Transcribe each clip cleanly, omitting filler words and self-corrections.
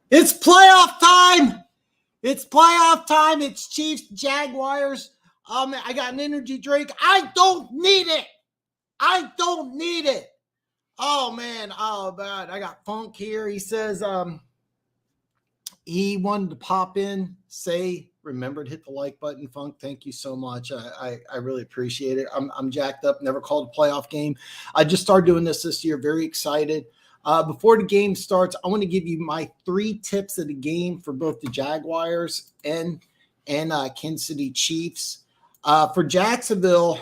It's playoff time. It's playoff time. It's Chiefs Jaguars. I got an energy drink. I don't need it. I don't need it. Oh man. Oh man. I got Funk here. He says he wanted to pop in, say, remember to hit the like button. Funk, thank you so much. I really appreciate it. I'm jacked up. Never called a playoff game. I just started doing this year. Very excited. Before the game starts, I want to give you my 3 tips of the game for both the Jaguars and Kansas City Chiefs. For Jacksonville,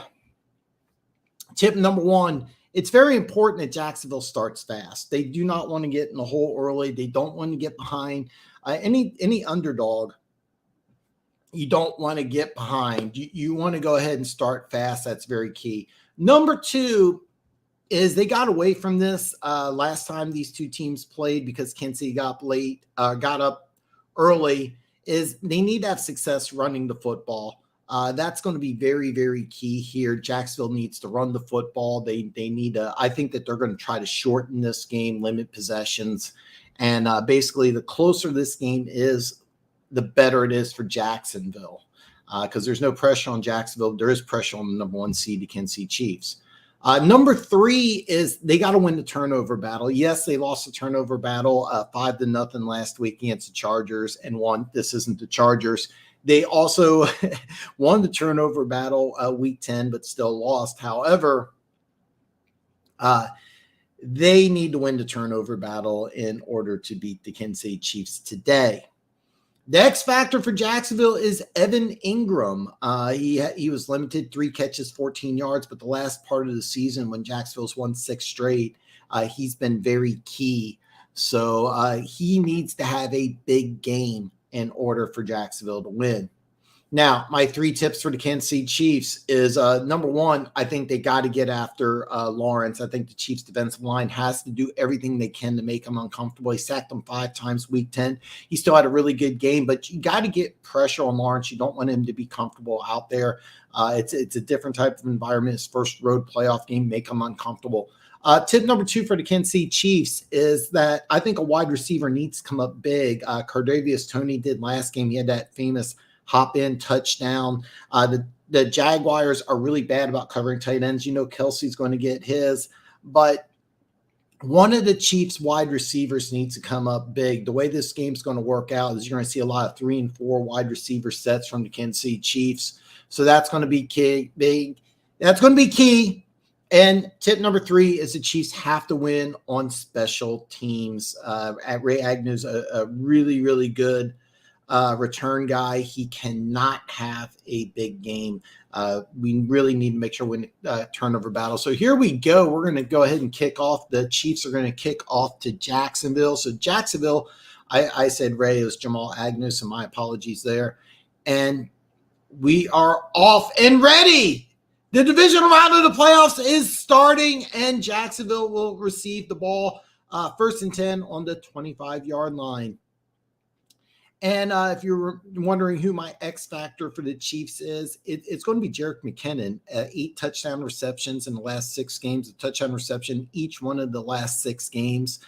tip number 1, it's very important that Jacksonville starts fast. They do not want to get in the hole early. They don't want to get behind. Any underdog, you don't want to get behind. You want to go ahead and start fast. That's very key. Number 2 is they got away from this last time these two teams played because Kansas City got up early, is they need to have success running the football. That's going to be very, very key here. Jacksonville needs to run the football. They need to, I think that they're going to try to shorten this game, limit possessions. And basically the closer this game is, the better it is for Jacksonville because there's no pressure on Jacksonville. There is pressure on the number 1 seed, the Kansas City Chiefs. Number 3 is they got to win the turnover battle. Yes, they lost the turnover battle 5-0 last week against the Chargers and won. This isn't the Chargers. They also won the turnover battle week 10, but still lost. However, they need to win the turnover battle in order to beat the Kansas City Chiefs today. The X factor for Jacksonville is Evan Ingram. He was limited, 3 catches, 14 yards, but the last part of the season when Jacksonville's won 6 straight, he's been very key. So he needs to have a big game in order for Jacksonville to win. Now, my 3 tips for the Kansas City Chiefs is number 1, I think they got to get after Lawrence. I think the Chiefs defensive line has to do everything they can to make him uncomfortable. He sacked him 5 times week 10. He still had a really good game, but you got to get pressure on Lawrence. You don't want him to be comfortable out there. It's a different type of environment. His first road playoff game, make him uncomfortable. Tip number 2 for the Kansas City Chiefs is that I think a wide receiver needs to come up big. Cardavius Toney did last game. He had that famous hop-in touchdown. The Jaguars are really bad about covering tight ends. You know Kelsey's going to get his, but one of the Chiefs wide receivers needs to come up big. The way this game's going to work out is you're going to see a lot of 3 and 4 wide receiver sets from the Kansas City Chiefs. So that's going to be key. That's going to be key. And tip number 3 is the Chiefs have to win on special teams. Ray Agnew's a really, really good return guy. He cannot have a big game. We really need to make sure we win turnover battle. So here we go. We're going to go ahead and kick off. The Chiefs are going to kick off to Jacksonville. So Jacksonville, I said Ray, it was Jamal Agnew, so my apologies there. And we are off and ready. The divisional round of the playoffs is starting, and Jacksonville will receive the ball 1st and 10 on the 25-yard line. And if you're wondering who my X factor for the Chiefs is, it's going to be Jerick McKinnon. 8 touchdown receptions in the last 6 games, a touchdown reception each one of the last 6 games.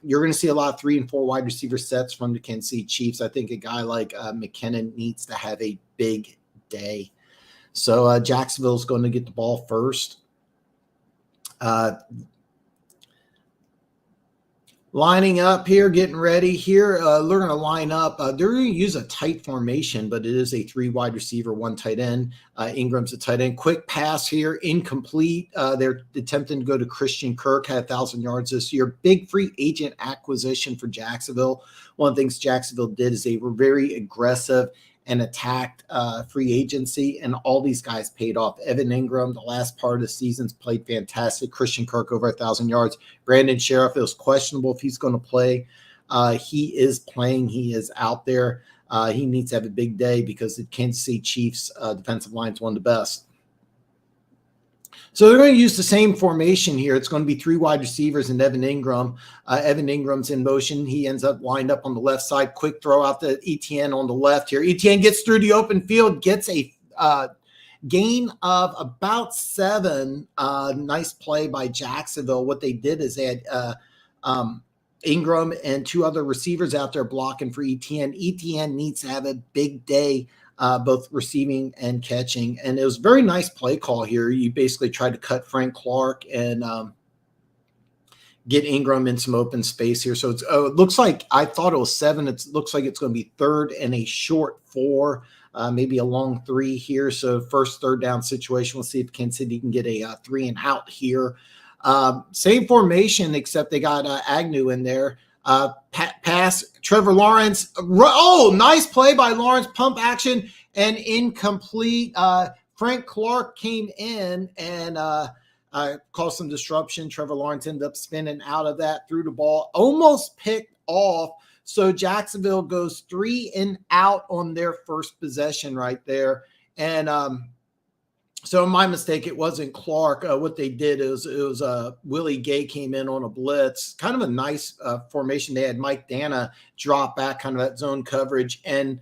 You're going to see a lot of 3 and 4 wide receiver sets from the Kansas City Chiefs. I think a guy like McKinnon needs to have a big day. So Jacksonville's going to get the ball first. Lining up here, getting ready here. They're going to line up. They're going to use a tight formation, but it is a 3 wide receiver, 1 tight end. Ingram's a tight end. Quick pass here, incomplete. They're attempting to go to Christian Kirk, had 1,000 yards this year. Big free agent acquisition for Jacksonville. One of the things Jacksonville did is they were very aggressive and attacked free agency, and all these guys paid off. Evan Ingram, the last part of the season's played fantastic. Christian Kirk over 1,000 yards. Brandon Sheriff, it was questionable if he's going to play. He is playing. He is out there. He needs to have a big day because the Kansas City Chiefs defensive line is one of the best. So they're going to use the same formation here. It's going to be 3 wide receivers and Evan Ingram. Evan Ingram's in motion. He ends up lined up on the left side. Quick throw out to Etienne on the left here. Etienne gets through the open field, gets a gain of about 7. Nice play by Jacksonville. What they did is they had Ingram and two other receivers out there blocking for ETN. ETN needs to have a big day, both receiving and catching. And it was a very nice play call here. You basically tried to cut Frank Clark and get Ingram in some open space here. So it looks like I thought it was 7. It looks like it's going to be 3rd and a short 4, maybe a long 3 here. So first 3rd down situation. We'll see if Kansas City can get a 3 and out here. Same formation, except they got Agnew in there. Pass, Trevor Lawrence. Oh, nice play by Lawrence. Pump action and incomplete. Frank Clark came in and caused some disruption. Trevor Lawrence ended up spinning out of that, threw the ball, almost picked off. So Jacksonville goes 3 and out on their first possession right there. And so my mistake, it wasn't Clark. What they did is it was Willie Gay came in on a blitz, kind of a nice formation. They had Mike Dana drop back, kind of that zone coverage, and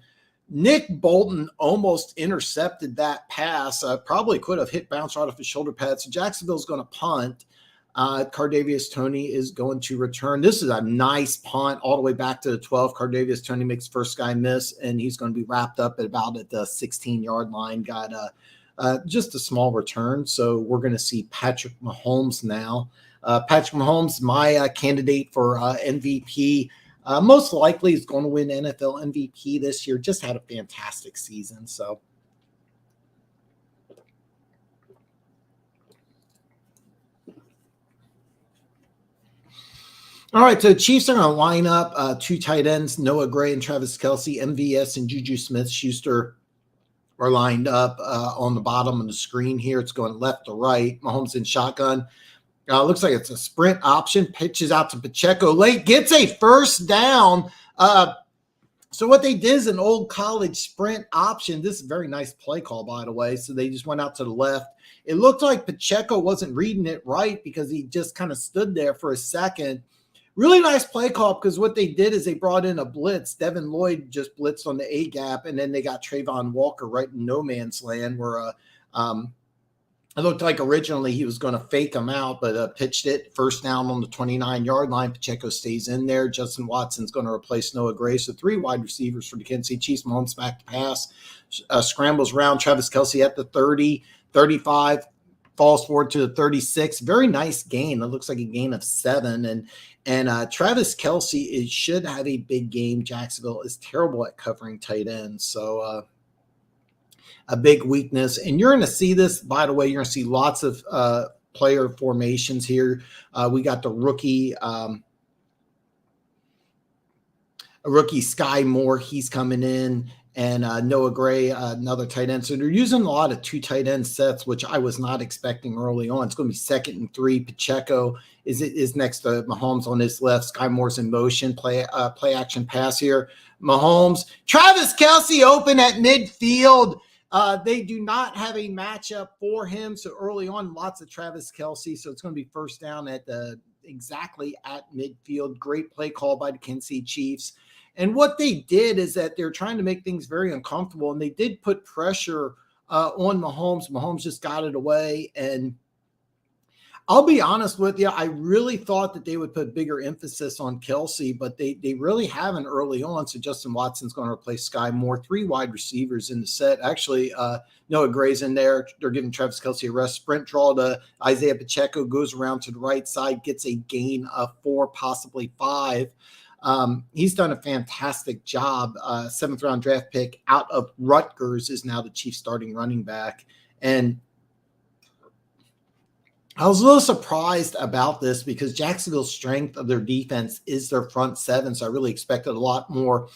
Nick Bolton almost intercepted that pass. Probably could have hit bounce right off his shoulder pad. So Jacksonville's going to punt. Cardavius Toney is going to return. This is a nice punt all the way back to the 12. Cardavius Toney makes first guy miss, and he's going to be wrapped up at about at the 16-yard line. Got just a small return. So we're going to see Patrick Mahomes now. Patrick Mahomes, my candidate for MVP. Most likely is going to win NFL MVP this year. Just had a fantastic season. So all right, so Chiefs are going to line up 2 tight ends, Noah Gray and Travis Kelce. MVS and Juju Smith-Schuster are lined up on the bottom of the screen here. It's going left to right. Mahomes in shotgun. Looks like it's a sprint option. Pitches out to Pacheco late. Gets a first down. So what they did is an old college sprint option. This is a very nice play call, by the way. So they just went out to the left. It looked like Pacheco wasn't reading it right because he just kind of stood there for a second. Really nice play call because what they did is they brought in a blitz. Devin Lloyd just blitzed on the A gap, and then they got Trayvon Walker right in no man's land where it looked like originally he was going to fake him out, but pitched it first down on the 29-yard line. Pacheco stays in there. Justin Watson's going to replace Noah Gray. So 3 wide receivers for the Kansas City Chiefs. Mahomes back to pass. Scrambles around. Travis Kelce at the 30, 35, falls forward to the 36. Very nice gain. It looks like a gain of 7. And Travis Kelce should have a big game. Jacksonville is terrible at covering tight ends. So a big weakness. And you're going to see this, by the way, you're going to see lots of player formations here. We got the rookie Sky Moore. He's coming in. And Noah Gray, another tight end. So they're using a lot of 2 tight end sets, which I was not expecting early on. It's going to be 2nd and 3. Pacheco is next to Mahomes on his left. Sky Moore's in motion. Play action pass here. Mahomes. Travis Kelce open at midfield. They do not have a matchup for him. So early on, lots of Travis Kelce. So it's going to be first down at exactly at midfield. Great play call by the Kansas City Chiefs. And what they did is that they're trying to make things very uncomfortable, and they did put pressure on Mahomes. Mahomes just got it away. And I'll be honest with you, I really thought that they would put bigger emphasis on Kelce, but they really haven't early on. So Justin Watson's going to replace Sky Moore. 3 wide receivers in the set. Actually, Noah Gray's in there. They're giving Travis Kelce a rest. Sprint draw to Isaiah Pacheco, goes around to the right side, gets a gain of 4, possibly 5. He's done a fantastic job. 7th round draft pick out of Rutgers is now the Chiefs starting running back. And I was a little surprised about this because Jacksonville's strength of their defense is their front 7. So I really expected a lot more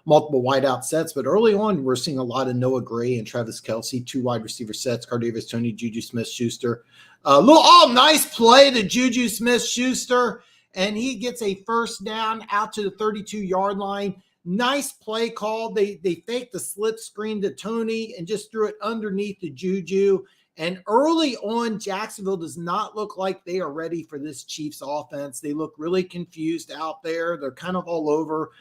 multiple wideout sets. But early on, we're seeing a lot of Noah Gray and Travis Kelce, 2 wide receiver sets, Cardavius Toney, Juju Smith-Schuster. Nice play to Juju Smith-Schuster. And he gets a first down out to the 32-yard line. Nice play call. They faked the slip screen to Toney and just threw it underneath to Juju. And early on, Jacksonville does not look like they are ready for this Chiefs offense. They look really confused out there. They're kind of all over.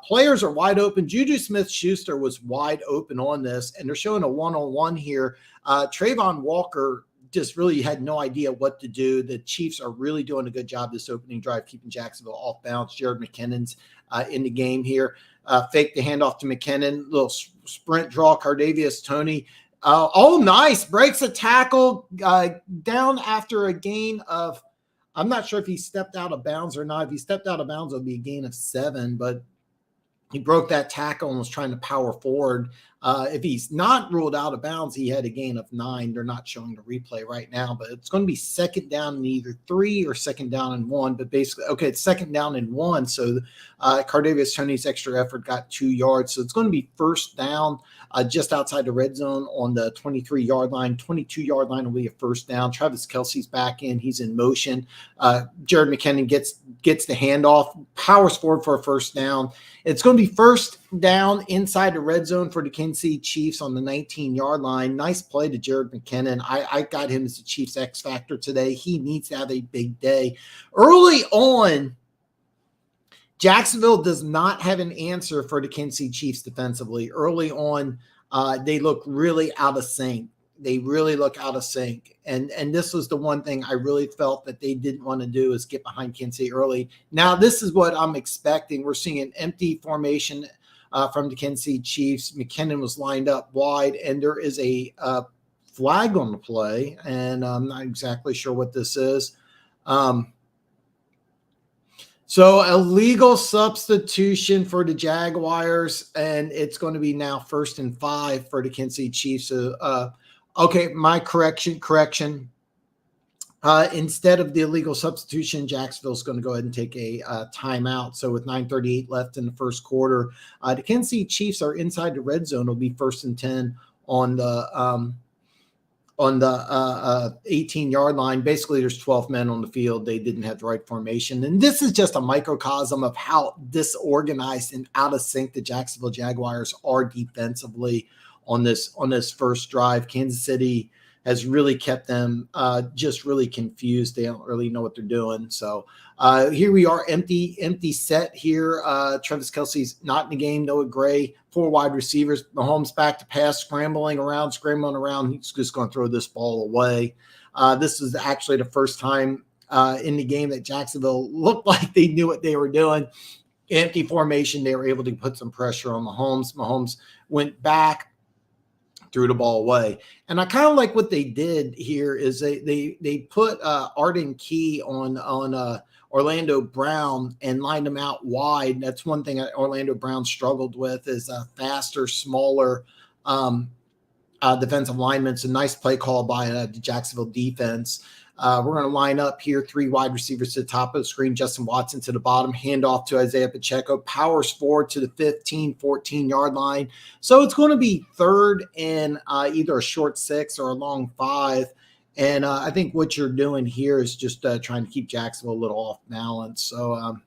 Players are wide open. Juju Smith-Schuster was wide open on this, and they're showing a one-on-one here. Trayvon Walker just really had no idea what to do. The Chiefs are really doing a good job this opening drive, keeping Jacksonville off balance. Jared McKinnon's in the game here. Fake the handoff to McKinnon, little sprint draw, Cardavius Toney. Nice. Breaks a tackle down after a gain of, I'm not sure if he stepped out of bounds or not. If he stepped out of bounds, it would be a gain of 7, but he broke that tackle and was trying to power forward. If he's not ruled out of bounds, he had a gain of 9. They're not showing the replay right now, but it's going to be second down and either 3 or second down and 1. But basically, okay, it's second down and 1. So Cardavius Toney's extra effort got 2 yards. So it's going to be first down just outside the red zone on the 23-yard line. 22-yard line will be a first down. Travis Kelce's back in. He's in motion. Jared McKinnon gets the handoff, powers forward for a first down. It's going to be first down inside the red zone for the Kansas City Chiefs on the 19-yard line. Nice play to Jared McKinnon. I got him as the Chiefs X factor today. He needs to have a big day. Early on, Jacksonville does not have an answer for the Kansas City Chiefs defensively. Early on, they look really out of sync. They really look out of sync. And this was the one thing I really felt that they didn't want to do is get behind Kansas City early. Now, this is what I'm expecting. We're seeing an empty formation from the Kansas City Chiefs. McKinnon was lined up wide, and there is a flag on the play, and I'm not exactly sure what this is. So illegal substitution for the Jaguars, and it's going to be now 1st and 5 for the Kansas City Chiefs. Okay, my correction. Instead of the illegal substitution, Jacksonville's going to go ahead and take a timeout. So with 9:38 left in the first quarter, the Kansas City Chiefs are inside the red zone. It'll be 1st and 10 on the 18-yard line. Basically, there's 12 men on the field. They didn't have the right formation. And this is just a microcosm of how disorganized and out of sync the Jacksonville Jaguars are defensively on this first drive. Kansas City has really kept them just really confused. They don't really know what they're doing. So here we are, empty set here. Travis Kelce's not in the game. Noah Gray, 4 wide receivers. Mahomes back to pass, scrambling around. He's just going to throw this ball away. This was actually the first time in the game that Jacksonville looked like they knew what they were doing. Empty formation, they were able to put some pressure on Mahomes. Mahomes went back, threw the ball away. And I kind of like what they did here is they put Arden Key on Orlando Brown and lined him out wide. That's one thing that Orlando Brown struggled with is a faster, smaller defensive linemen. It's a nice play call by the Jacksonville defense. We're going to line up here, 3 wide receivers to the top of the screen, Justin Watson to the bottom, handoff to Isaiah Pacheco, powers forward to the 15, 14-yard line. So it's going to be 3rd and either a short 6 or a long 5. And I think what you're doing here is just trying to keep Jacksonville a little off balance. So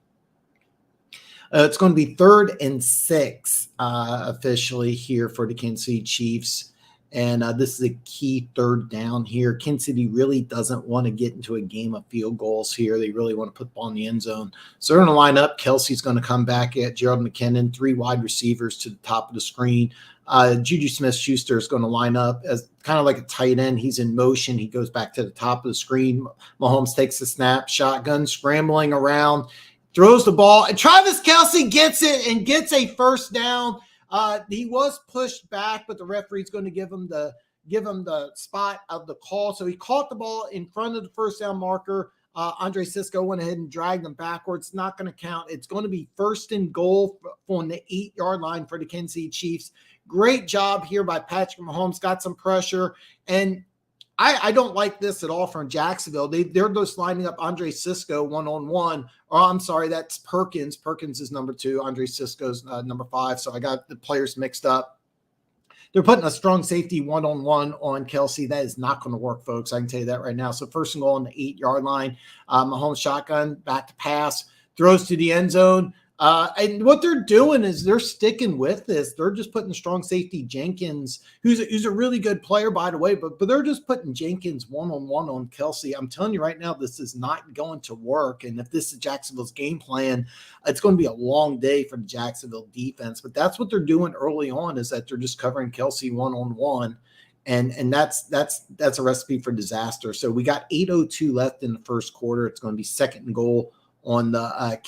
it's going to be 3rd and 6 officially here for the Kansas City Chiefs. And this is a key 3rd down here. Kansas City really doesn't want to get into a game of field goals here. They really want to put the ball in the end zone. So they're going to line up. Kelce's going to come back at Gerald McKinnon, 3 wide receivers to the top of the screen. Juju Smith-Schuster is going to line up as kind of like a tight end. He's in motion. He goes back to the top of the screen. Mahomes takes the snap, shotgun, scrambling around, throws the ball. And Travis Kelce gets it and gets a first down. He was pushed back, but the referee's going to give him the spot of the call. So he caught the ball in front of the first down marker. Andre Cisco went ahead and dragged them backwards. Not going to count. It's going to be 1st and goal on the 8-yard line for the Kansas City Chiefs. Great job here by Patrick Mahomes. Got some pressure. And I don't like this at all from Jacksonville. They're just lining up Andre Cisco one-on-one. Oh, I'm sorry, that's Perkins. Perkins is number 2. Andre Cisco's number 5. So I got the players mixed up. They're putting a strong safety one-on-one on Kelce. That is not going to work, folks. I can tell you that right now. So 1st and goal on the 8-yard line. Mahomes shotgun, back to pass, throws to the end zone. And what they're doing is they're sticking with this. They're just putting strong safety Jenkins, who's a really good player, by the way, but they're just putting Jenkins one-on-one on Kelce. I'm telling you right now, this is not going to work. And if this is Jacksonville's game plan, it's going to be a long day for the Jacksonville defense. But that's what they're doing early on is that they're just covering Kelce one-on-one. And that's a recipe for disaster. So we got 8:02 left in the first quarter. It's going to be second and goal on the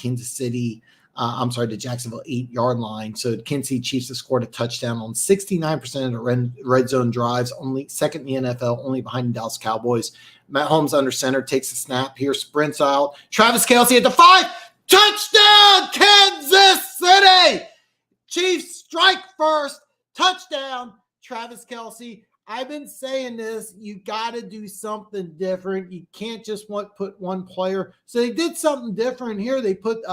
the Jacksonville 8-yard line. So the Kansas City Chiefs have scored a touchdown on 69% of the red zone drives, only second in the NFL, only behind the Dallas Cowboys. Matt Holmes under center, takes a snap here, sprints out. Travis Kelce at the 5, touchdown, Kansas City! Chiefs strike first, touchdown, Travis Kelce. I've been saying this, you got to do something different. You can't just put one player. So they did something different here. They put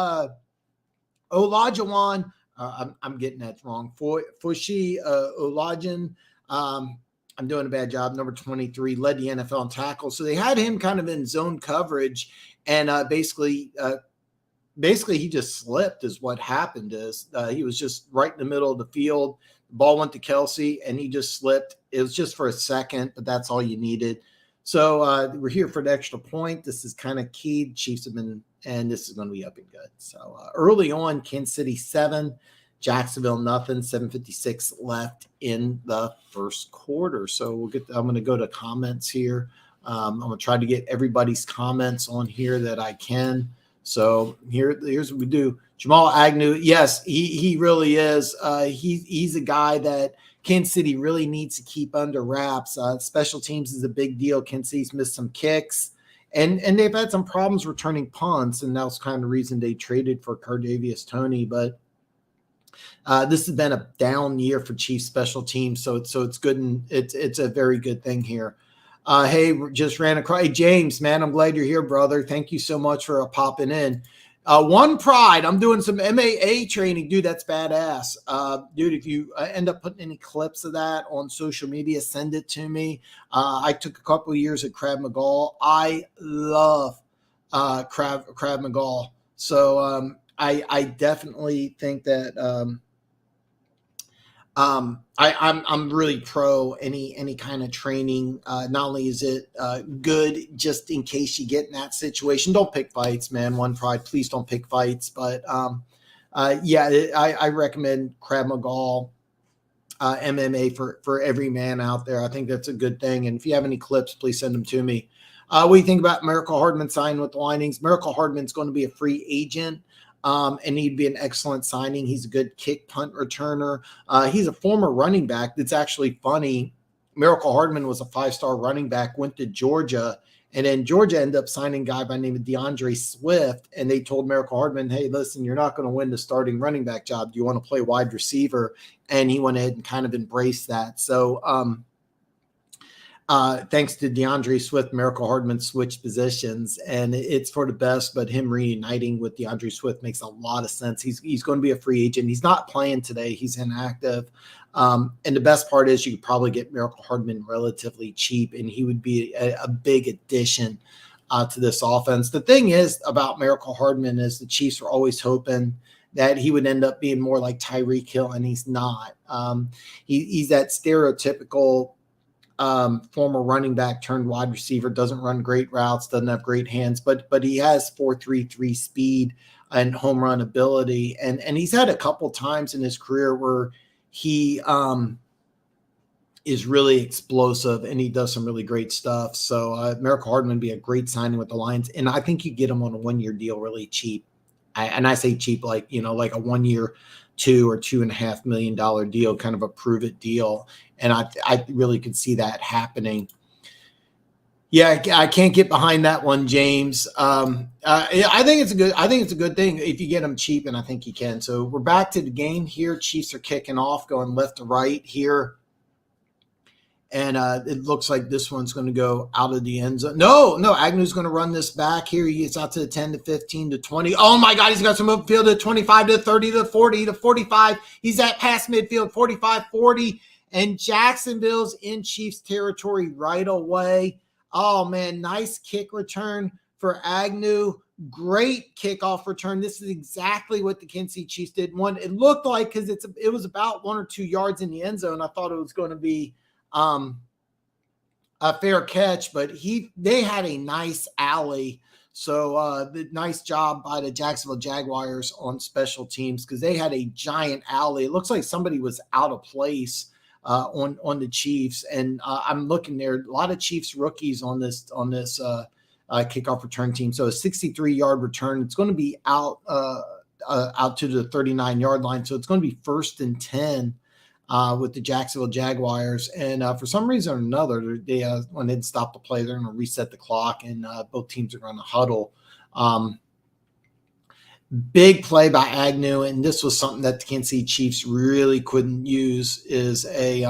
Olajuwon, I'm getting that wrong. Fushi Olajuwon, I'm doing a bad job. Number 23, led the NFL in tackles. So they had him kind of in zone coverage, and basically he just slipped is what happened. He was just right in the middle of the field. The ball went to Kelce, and he just slipped. It was just for a second, but that's all you needed. So we're here for the extra point. This is kind of key. Chiefs have been, and this is going to be up and good. So early on, Kansas City 7, Jacksonville nothing. 7:56 left in the first quarter. So I'm going to go to comments here. I'm going to try to get everybody's comments on here that I can. So here's what we do. Jamal Agnew, yes, he really is. He's a guy that Kansas City really needs to keep under wraps. Special teams is a big deal. Kansas City's missed some kicks, and they've had some problems returning punts, and that was kind of the reason they traded for Cardavius Toney. But this has been a down year for Chiefs special teams, so it's good, and it's a very good thing here. Hey, just ran across. Hey, James, man, I'm glad you're here, brother. Thank you so much for popping in. One Pride, I'm doing some MAA training. Dude, that's badass. Dude, if you end up putting any clips of that on social media, send it to me. I took a couple of years at Krav Maga. I love Krav Maga. So I definitely think that I'm really pro any kind of training. Not only is it good just in case you get in that situation. Don't pick fights, man. One Pride, please don't pick fights. But I recommend Krav Maga, MMA for every man out there. I think that's a good thing. And if you have any clips, please send them to me. What do you think about Miracle Hardman signing with the Linings? Miracle Hardman's going to be a free agent. And he'd be an excellent signing. He's a good kick punt returner. He's a former running back. That's actually funny. Miracle Hardman was a 5-star running back, went to Georgia, and then Georgia ended up signing a guy by the name of DeAndre Swift, and they told Miracle Hardman, hey, listen, you're not going to win the starting running back job. Do you want to play wide receiver? And he went ahead and kind of embraced that. So thanks to DeAndre Swift, Miracle Hardman switched positions, and it's for the best. But him reuniting with DeAndre Swift makes a lot of sense. He's going to be a free agent. He's not playing today. He's inactive. And the best part is you could probably get Miracle Hardman relatively cheap, and he would be a big addition to this offense. The thing is about Miracle Hardman is the Chiefs were always hoping that he would end up being more like Tyreek Hill, and he's not. He's that stereotypical former running back turned wide receiver, doesn't run great routes, doesn't have great hands, but he has 4.33 speed and home run ability. And he's had a couple times in his career where he is really explosive and he does some really great stuff. So Miracle Hardman would be a great signing with the Lions. And I think you get him on a 1-year deal really cheap. I say cheap, like a 1 year, $2 or $2.5 million deal, kind of a prove it deal. And I really could see that happening. Yeah, I can't get behind that one, James. I think it's a good thing if you get them cheap, and I think you can. So we're back to the game here. Chiefs are kicking off, going left to right here. And it looks like this one's going to go out of the end zone. No, Agnew's going to run this back here. He gets out to the 10 to 15 to 20. Oh, my God, he's got some upfield to 25 to 30 to 40 to 45. He's at past midfield, 45, 40. And Jacksonville's in Chiefs territory right away. Oh, man, nice kick return for Agnew. Great kickoff return. This is exactly what the Kansas City Chiefs did. It looked like, because it was about 1 or 2 yards in the end zone. I thought it was going to be a fair catch, but they had a nice alley. So the nice job by the Jacksonville Jaguars on special teams, because they had a giant alley. It looks like somebody was out of place on the Chiefs. And I'm looking there, a lot of Chiefs rookies on this kickoff return team. So a 63-yard return. It's going to be out to the 39-yard line. So it's going to be 1st and 10 with the Jacksonville Jaguars. And for some reason or another, they when they stop the play, they're going to reset the clock, and both teams are going to huddle. Big play by Agnew, and this was something that the Kansas City Chiefs really couldn't use, is a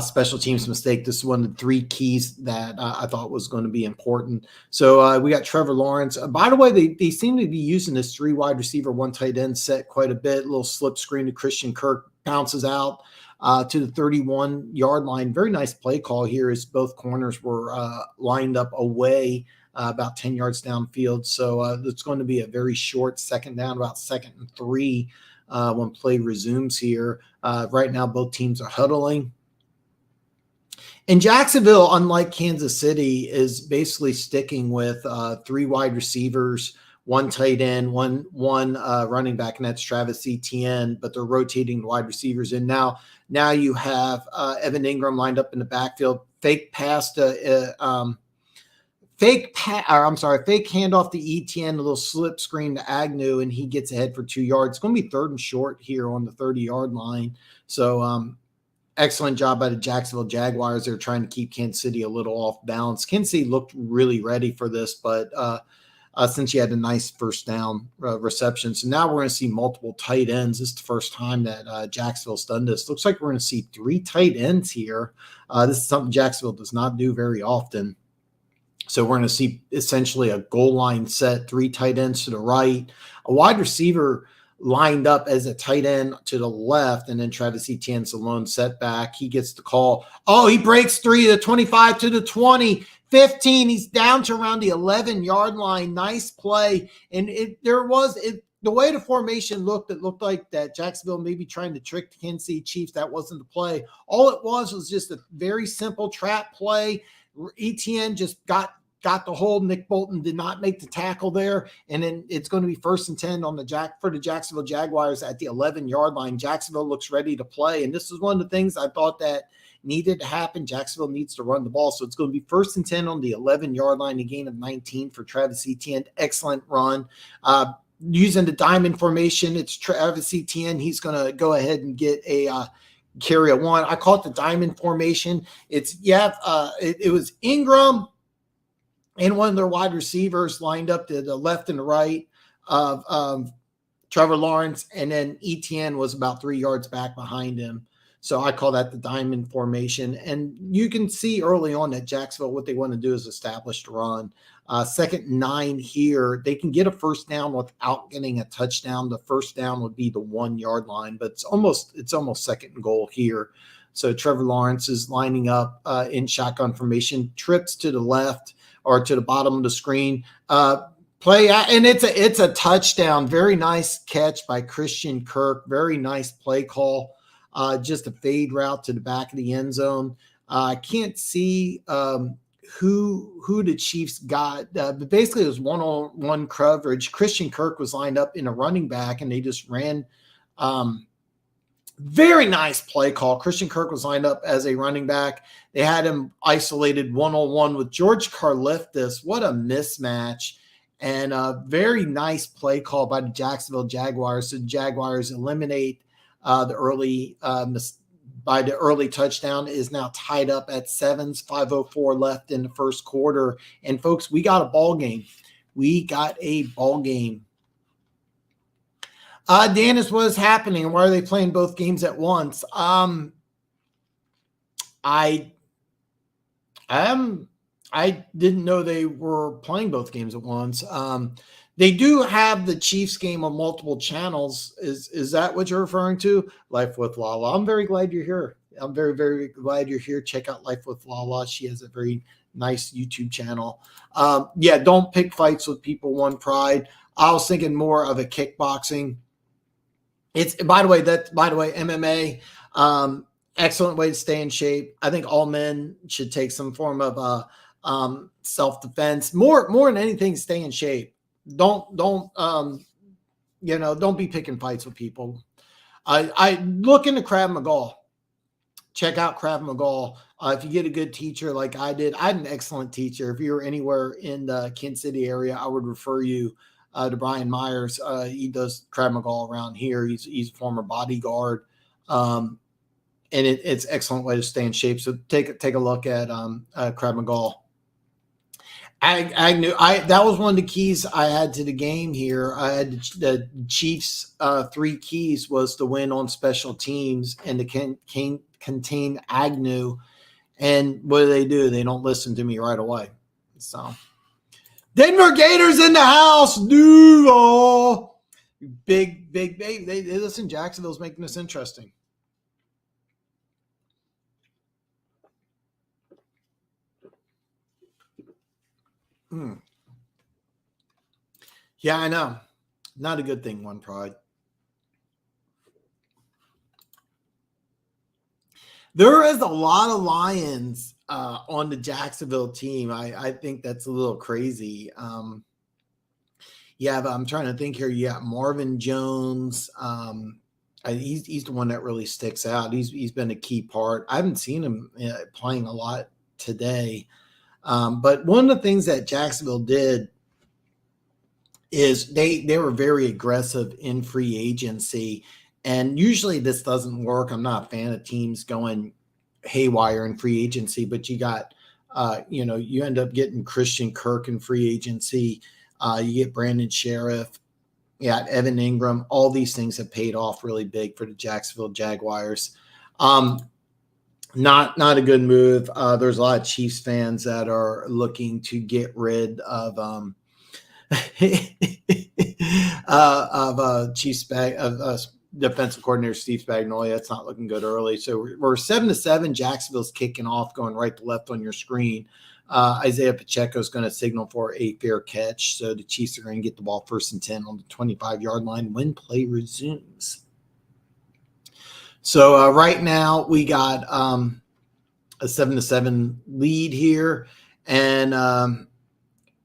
special teams mistake. This is one of the 3 keys that I thought was going to be important. So we got Trevor Lawrence. By the way, they seem to be using this 3 wide receiver, 1 tight end set quite a bit. A little slip screen to Christian Kirk, bounces out to the 31-yard line. Very nice play call here, as both corners were lined up away about 10 yards downfield. So it's going to be a very short 2nd down, about 2nd and 3 when play resumes here. Right now, both teams are huddling. And Jacksonville, unlike Kansas City, is basically sticking with 3 wide receivers, 1 tight end, one running back, and that's Travis Etienne, but they're rotating the wide receivers. And now you have Evan Ingram lined up in the backfield, fake handoff to Etienne, a little slip screen to Agnew, and he gets ahead for 2 yards. It's going to be 3rd and short here on the 30-yard line. So excellent job by the Jacksonville Jaguars. They're trying to keep Kansas City a little off balance. Kansas City looked really ready for this, but since he had a nice 1st down reception. So now we're going to see multiple tight ends. This is the first time that Jacksonville's done this. Looks like we're going to see 3 tight ends here. This is something Jacksonville does not do very often. So we're going to see essentially a goal line set, 3 tight ends to the right, a wide receiver lined up as a tight end to the left, and then Travis Etienne's the lone setback. He gets the call. Oh, he breaks 3 to the 25 to the 20, 15. He's down to around the 11-yard line. Nice play. And the way the formation looked, it looked like that Jacksonville may be trying to trick the Kansas City Chiefs. That wasn't the play. All it was just a very simple trap play. Etienne just got the hold. Nick Bolton did not make the tackle there. And then it's going to be 1st and 10 for the Jacksonville Jaguars at the 11-yard line. Jacksonville looks ready to play. And this is one of the things I thought that needed to happen. Jacksonville needs to run the ball. So it's going to be 1st and 10 on the 11-yard line, a gain of 19 for Travis Etienne. Excellent run. Using the diamond formation, it's Travis Etienne. He's going to go ahead and get a carry a 1. I call it the diamond formation. It was Ingram and one of their wide receivers lined up to the left and the right of Trevor Lawrence, and then Etienne was about 3 yards back behind him. So I call that the diamond formation. And you can see early on that Jacksonville, what they want to do is establish the run. 2nd and 9 here. They can get a 1st down without getting a touchdown. The 1st down would be the 1-yard line, but it's almost 2nd and goal here. So Trevor Lawrence is lining up in shotgun formation, trips to the left or to the bottom of the screen. Play, and it's a touchdown. Very nice catch by Christian Kirk. Very nice play call. Just a fade route to the back of the end zone. I can't see who the Chiefs got, but basically it was 1-on-1 coverage. Christian Kirk was lined up in a running back, and they just ran. Very nice play call. Christian Kirk was lined up as a running back. They had him isolated 1-on-1 with George Karlaftis. What a mismatch. And a very nice play call by the Jacksonville Jaguars. So the Jaguars eliminate the early touchdown. Is now tied up at 7s, 5:04 left in the 1st quarter. And folks, we got a ball game. Dennis, what is happening? Why are they playing both games at once? I didn't know they were playing both games at once. They do have the Chiefs game on multiple channels. Is that what you're referring to? Life with Lala. I'm very glad you're here. I'm very, very glad you're here. Check out Life with Lala. She has a very nice YouTube channel. Don't pick fights with people. One Pride. I was thinking more of a kickboxing. It's by the way, MMA. Excellent way to stay in shape. I think all men should take some form of self-defense. More than anything, stay in shape. Don't be picking fights with people. I look into Krav Maga. check out Krav Maga. If you get a good teacher like I did, I had an excellent teacher. If you're anywhere in the Kansas City area, I would refer you to Brian Myers. He does Krav Maga around here. He's a former bodyguard. And it's an excellent way to stay in shape. So take a look at Krav Maga. I knew that was one of the keys I had to the game here. I had the Chiefs' 3 keys was to win on special teams and to contain Agnew. And what do? They don't listen to me right away. So Denver Gators in the house, dude. Big. They listen. Jacksonville's making this interesting. Yeah, I know. Not a good thing, One Pride. There is a lot of Lions on the Jacksonville team. I think that's a little crazy. Yeah, but I'm trying to think here. You got Marvin Jones. He's the one that really sticks out. He's been a key part. I haven't seen him playing a lot today. But one of the things that Jacksonville did is they were very aggressive in free agency. And usually this doesn't work. I'm not a fan of teams going haywire in free agency, but you got, you end up getting Christian Kirk in free agency. You get Brandon Sheriff. Yeah, Evan Ingram. All these things have paid off really big for the Jacksonville Jaguars. Not a good move. There's a lot of Chiefs fans that are looking to get rid of Chiefs defensive coordinator Steve Spagnuolo. That's not looking good early. So we're 7-7. Jacksonville's kicking off, going right to left on your screen. Isaiah Pacheco is going to signal for a fair catch. So the Chiefs are going to get the ball 1st and 10 on the 25-yard line when play resumes. So right now we got a 7-7 lead here. And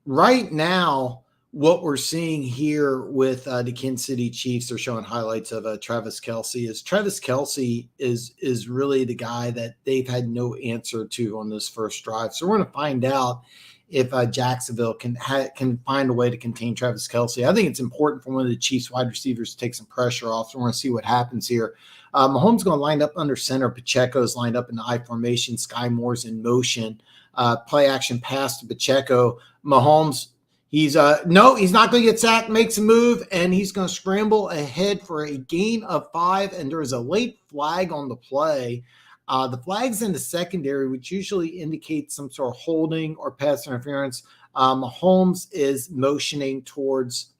right now, what we're seeing here with the Kansas City Chiefs, they're showing highlights of Travis Kelce. Travis Kelce is really the guy that they've had no answer to on this first drive. So we're going to find out if Jacksonville can find a way to contain Travis Kelce. I think it's important for one of the Chiefs wide receivers to take some pressure off. So we're going to see what happens here. Mahomes going to line up under center. Pacheco's lined up in the I formation. Sky Moore's in motion. Play action pass to Pacheco. Mahomes, he's not going to get sacked, makes a move, and he's going to scramble ahead for a gain of 5, and there's a late flag on the play. The flag's in the secondary, which usually indicates some sort of holding or pass interference. Mahomes is motioning towards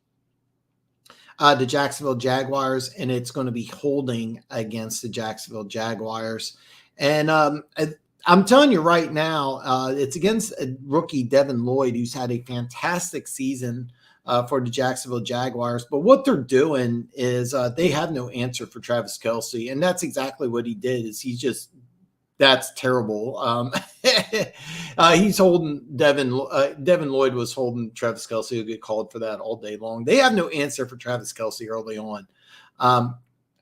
the Jacksonville Jaguars, and it's going to be holding against the Jacksonville Jaguars. And I'm telling you right now, it's against a rookie, Devin Lloyd, who's had a fantastic season for the Jacksonville Jaguars. But what they're doing is they have no answer for Travis Kelce, and that's exactly what he did. That's terrible. He's holding Devin Lloyd was holding Travis Kelce. He'll get called for that all day long. They have no answer for Travis Kelce early on.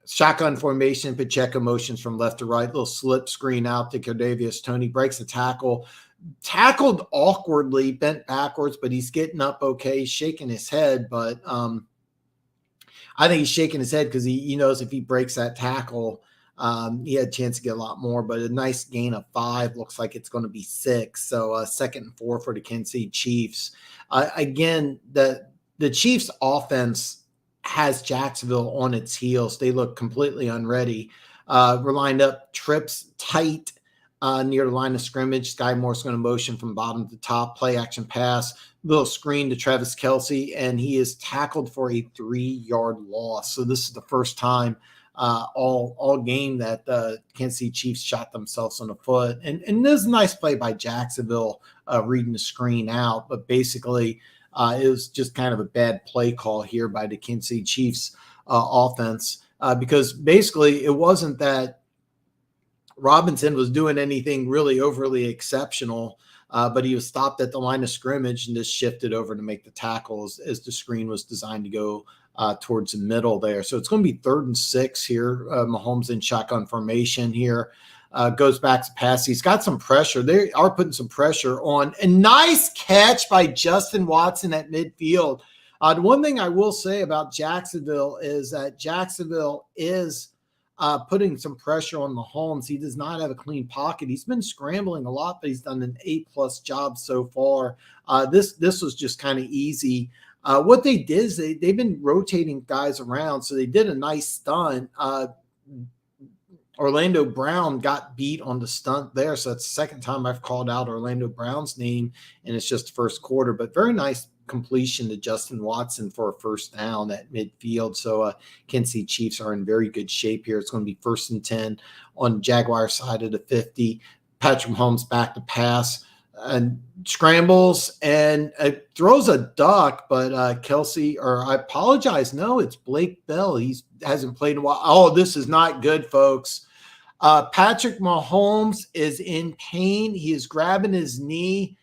Shotgun formation, Pacheco motions from left to right, little slip screen out to Kadarius Toney, breaks the tackle, tackled awkwardly, bent backwards, but he's getting up okay. He's shaking his head, but I think he's shaking his head because he knows if he breaks that tackle, he had a chance to get a lot more, but a nice gain of 5. Looks like it's going to be 6. So 2nd and 4 for the Kansas City Chiefs. Again, the Chiefs offense has Jacksonville on its heels. They look completely unready. We're lined up, trips tight near the line of scrimmage. Sky Moore's going to motion from bottom to top, play action pass, little screen to Travis Kelce, and he is tackled for a 3-yard loss. So this is the first time all game that the Kansas City Chiefs shot themselves on the foot. And this is a nice play by Jacksonville reading the screen out, but basically it was just kind of a bad play call here by the Kansas City Chiefs offense because basically it wasn't that Robinson was doing anything really overly exceptional, but he was stopped at the line of scrimmage and just shifted over to make the tackles as the screen was designed to go towards the middle there. So it's going to be 3rd and 6 here. Mahomes in shotgun formation here. goes back to pass. He's got some pressure. They are putting some pressure on. A nice catch by Justin Watson at midfield. The one thing I will say about Jacksonville is that Jacksonville is putting some pressure on Mahomes. He does not have a clean pocket. He's been scrambling a lot, but he's done an A+ job so far. This was just kind of easy. What they did is they've been rotating guys around, so they did a nice stunt. Orlando Brown got beat on the stunt there, so that's the second time I've called out Orlando Brown's name, and it's just the first quarter. But very nice completion to Justin Watson for a first down at midfield. So Kansas City Chiefs are in very good shape here. It's going to be 1st and 10 on Jaguar side of the 50. Patrick Mahomes back to pass and scrambles and throws a duck, but Kelsey, or I apologize, no, it's Blake Bell. He hasn't played in a while. Oh, this is not good, folks. Patrick Mahomes is in pain. He is grabbing his knee.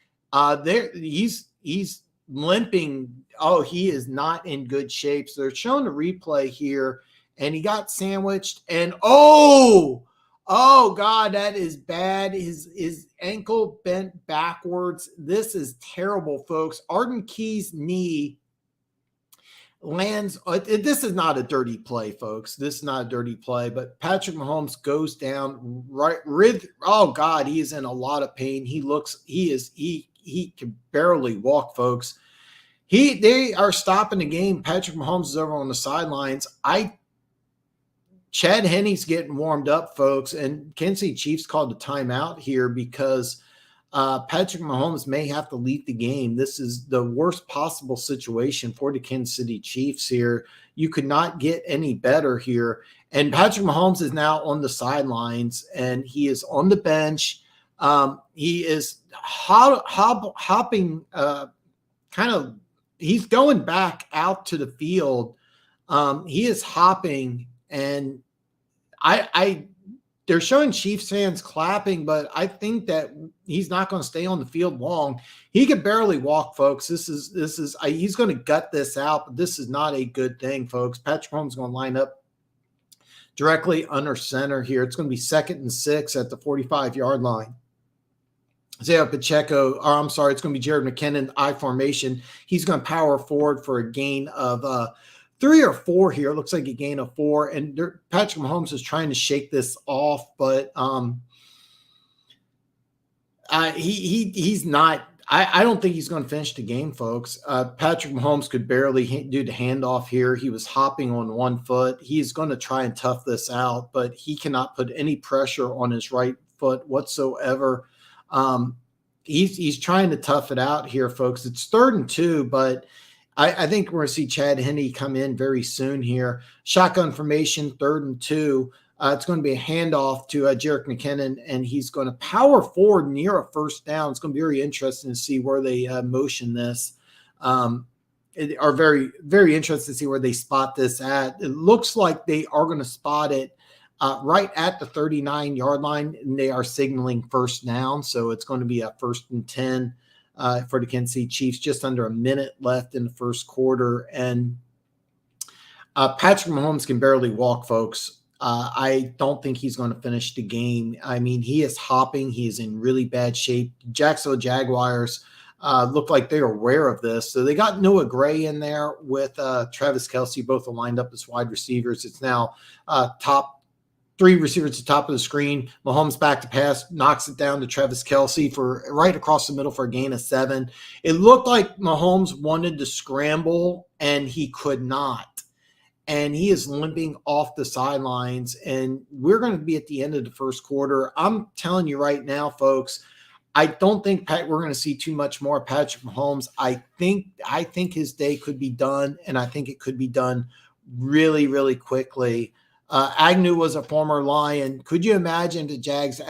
He's limping. Oh, he is not in good shape. So they're showing a replay here, and he got sandwiched. And oh God, that is bad. His ankle bent backwards. This is terrible, folks. Arden Key's knee lands. This is not a dirty play, folks. This is not a dirty play, but Patrick Mahomes goes down right. Oh God, he is in a lot of pain. He can barely walk, folks. They are stopping the game. Patrick Mahomes is over on the sidelines. Chad Henne's getting warmed up, folks, and Kansas City Chiefs called a timeout here because Patrick Mahomes may have to leave the game. This is the worst possible situation for the Kansas City Chiefs here. You could not get any better here. And Patrick Mahomes is now on the sidelines, and he is on the bench. He is hopping, he's going back out to the field. He is hopping, and they're showing Chiefs fans clapping, but I think that he's not going to stay on the field long. He could barely walk, folks. He's going to gut this out, but this is not a good thing, folks. Patrick Mahomes is going to line up directly under center here. It's going to be 2nd and 6 at the 45-yard line. Isaiah Pacheco, it's going to be Jared McKinnon, I formation. He's going to power forward for a gain of 3 or 4 here. It looks like a gain of 4. And Patrick Mahomes is trying to shake this off, but he's not. I don't think he's going to finish the game, folks. Patrick Mahomes could barely do the handoff here. He was hopping on one foot. He's going to try and tough this out, but he cannot put any pressure on his right foot whatsoever. He's trying to tough it out here, folks. It's 3rd and 2, but I think we're going to see Chad Henne come in very soon here. Shotgun formation, 3rd and 2. It's going to be a handoff to Jerick McKinnon, and he's going to power forward near a first down. It's going to be very interesting to see where they motion this. Are very, very interested to see where they spot this at. It looks like they are going to spot it right at the 39-yard line, and they are signaling first down. So it's going to be a 1st and 10. For the Kansas City Chiefs, just under a minute left in the first quarter. And Patrick Mahomes can barely walk, folks. I don't think he's going to finish the game. I mean, he is hopping. He is in really bad shape. Jacksonville Jaguars look like they're aware of this. So they got Noah Gray in there with Travis Kelce, both lined up as wide receivers. It's now top 3 receivers at the top of the screen. Mahomes back to pass, knocks it down to Travis Kelce for right across the middle for a gain of 7. It looked like Mahomes wanted to scramble, and he could not. And he is limping off the sidelines, and we're going to be at the end of the first quarter. I'm telling you right now, folks, I don't think we're going to see too much more Patrick Mahomes. I think his day could be done, and I think it could be done really, really quickly. Agnew was a former Lion. Could you imagine the Jags?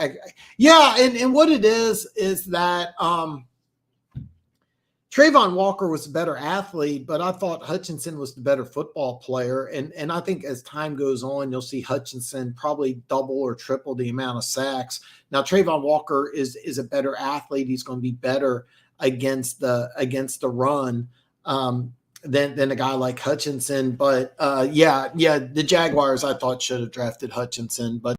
Yeah, and what it is that Trayvon Walker was a better athlete, but I thought Hutchinson was the better football player. And I think as time goes on, you'll see Hutchinson probably double or triple the amount of sacks. Now, Trayvon Walker is a better athlete. He's going to be better against the run. Than a guy like Hutchinson. But the Jaguars I thought should have drafted Hutchinson, but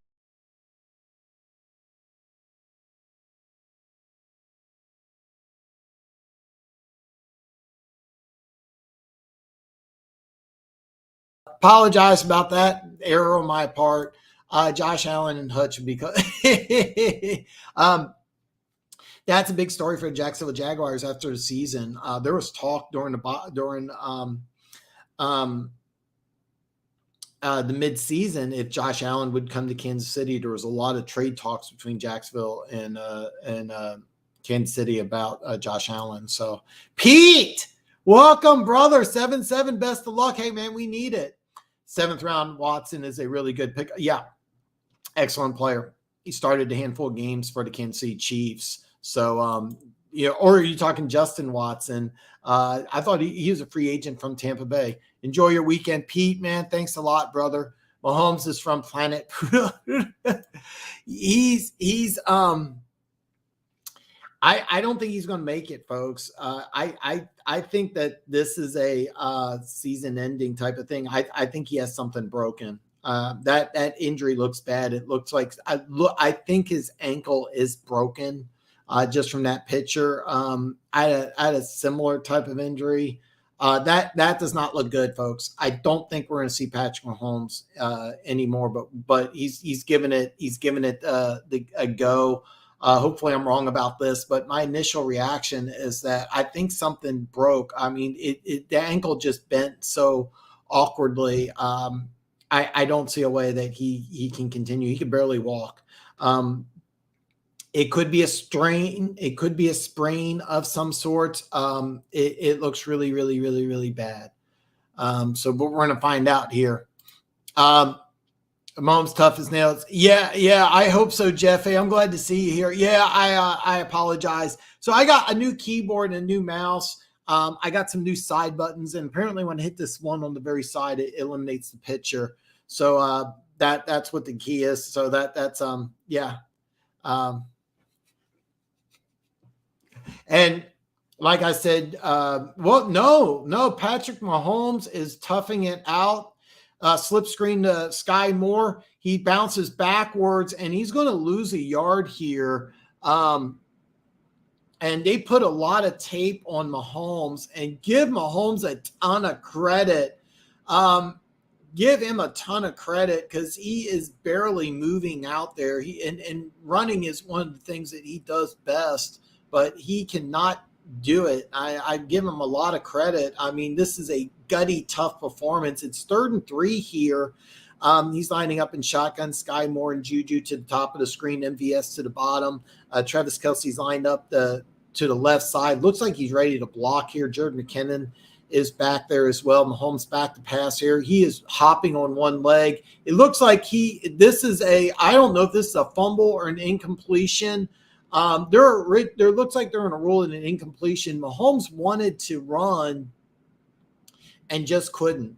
Apologize about that error on my part. Josh Allen and Hutch because that's a big story for the Jacksonville Jaguars after the season. There was talk during the mid-season if Josh Allen would come to Kansas City. There was a lot of trade talks between Jacksonville and Kansas City about Josh Allen. So, Pete, welcome, brother. 7-7, best of luck. Hey, man, we need it. 7th round, Watson is a really good pick. Yeah, excellent player. He started a handful of games for the Kansas City Chiefs. So, or are you talking Justin Watson? I thought he was a free agent from Tampa Bay. Enjoy your weekend, Pete, man. Thanks a lot, brother. Mahomes is from planet. I don't think he's going to make it, folks. I think that this is a season-ending type of thing. I think he has something broken. That injury looks bad. It looks like I think his ankle is broken. Just from that picture, I had a similar type of injury. That does not look good, folks. I don't think we're going to see Patrick Mahomes anymore. But he's given it a go. Hopefully, I'm wrong about this. But my initial reaction is that I think something broke. I mean, the ankle just bent so awkwardly. I don't see a way that he can continue. He can barely walk. It could be a strain. It could be a sprain of some sort. It looks really, really, really, really bad. But we're going to find out here. Mom's tough as nails. Yeah. I hope so, Jeffy. I'm glad to see you here. Yeah, I apologize. So I got a new keyboard and a new mouse. I got some new side buttons, and apparently when I hit this one on the very side, it eliminates the picture. So that's what the key is. So that's yeah. And like I said, no, Patrick Mahomes is toughing it out. Slip screen to Sky Moore. He bounces backwards, and he's going to lose a yard here. And they put a lot of tape on Mahomes, and give Mahomes a ton of credit. Give him a ton of credit because he is barely moving out there. And running is one of the things that he does best, but he cannot do it. I give him a lot of credit. I mean, this is a gutty, tough performance. It's 3rd and 3 here. He's lining up in shotgun. Sky Moore and Juju to the top of the screen, MVS to the bottom. Travis Kelce's lined up to the left side. Looks like he's ready to block here. Jordan McKinnon is back there as well. Mahomes back to pass here. He is hopping on one leg. It looks like I don't know if this is a fumble or an incompletion. There looks like they're in a rule in an incompletion. Mahomes wanted to run and just couldn't.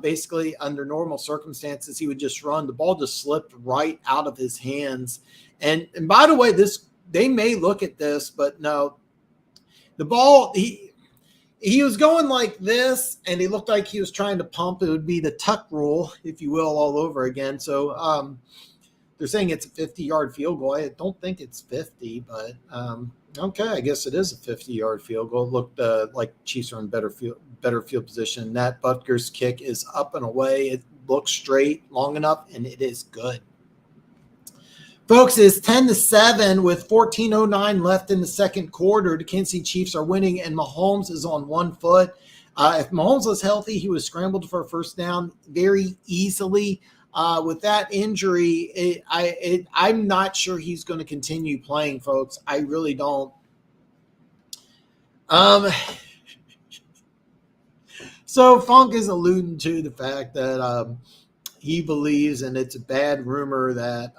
Basically, under normal circumstances, he would just run. The ball just slipped right out of his hands. And by the way, they may look at this, but no. The ball, he was going like this, and he looked like he was trying to pump. It would be the tuck rule, if you will, all over again. So they're saying it's a 50-yard field goal. I don't think it's 50, but okay, I guess it is a 50-yard field goal. It looked like Chiefs are in better field position. That Butker's kick is up and away. It looks straight long enough, and it is good. Folks, it's 10-7 with 14:09 left in the second quarter. The Kansas City Chiefs are winning, and Mahomes is on one foot. If Mahomes was healthy, he was scrambled for a first down very easily. With that injury, I'm not sure he's going to continue playing, folks. I really don't. So Funk is alluding to the fact that he believes, and it's a bad rumor, that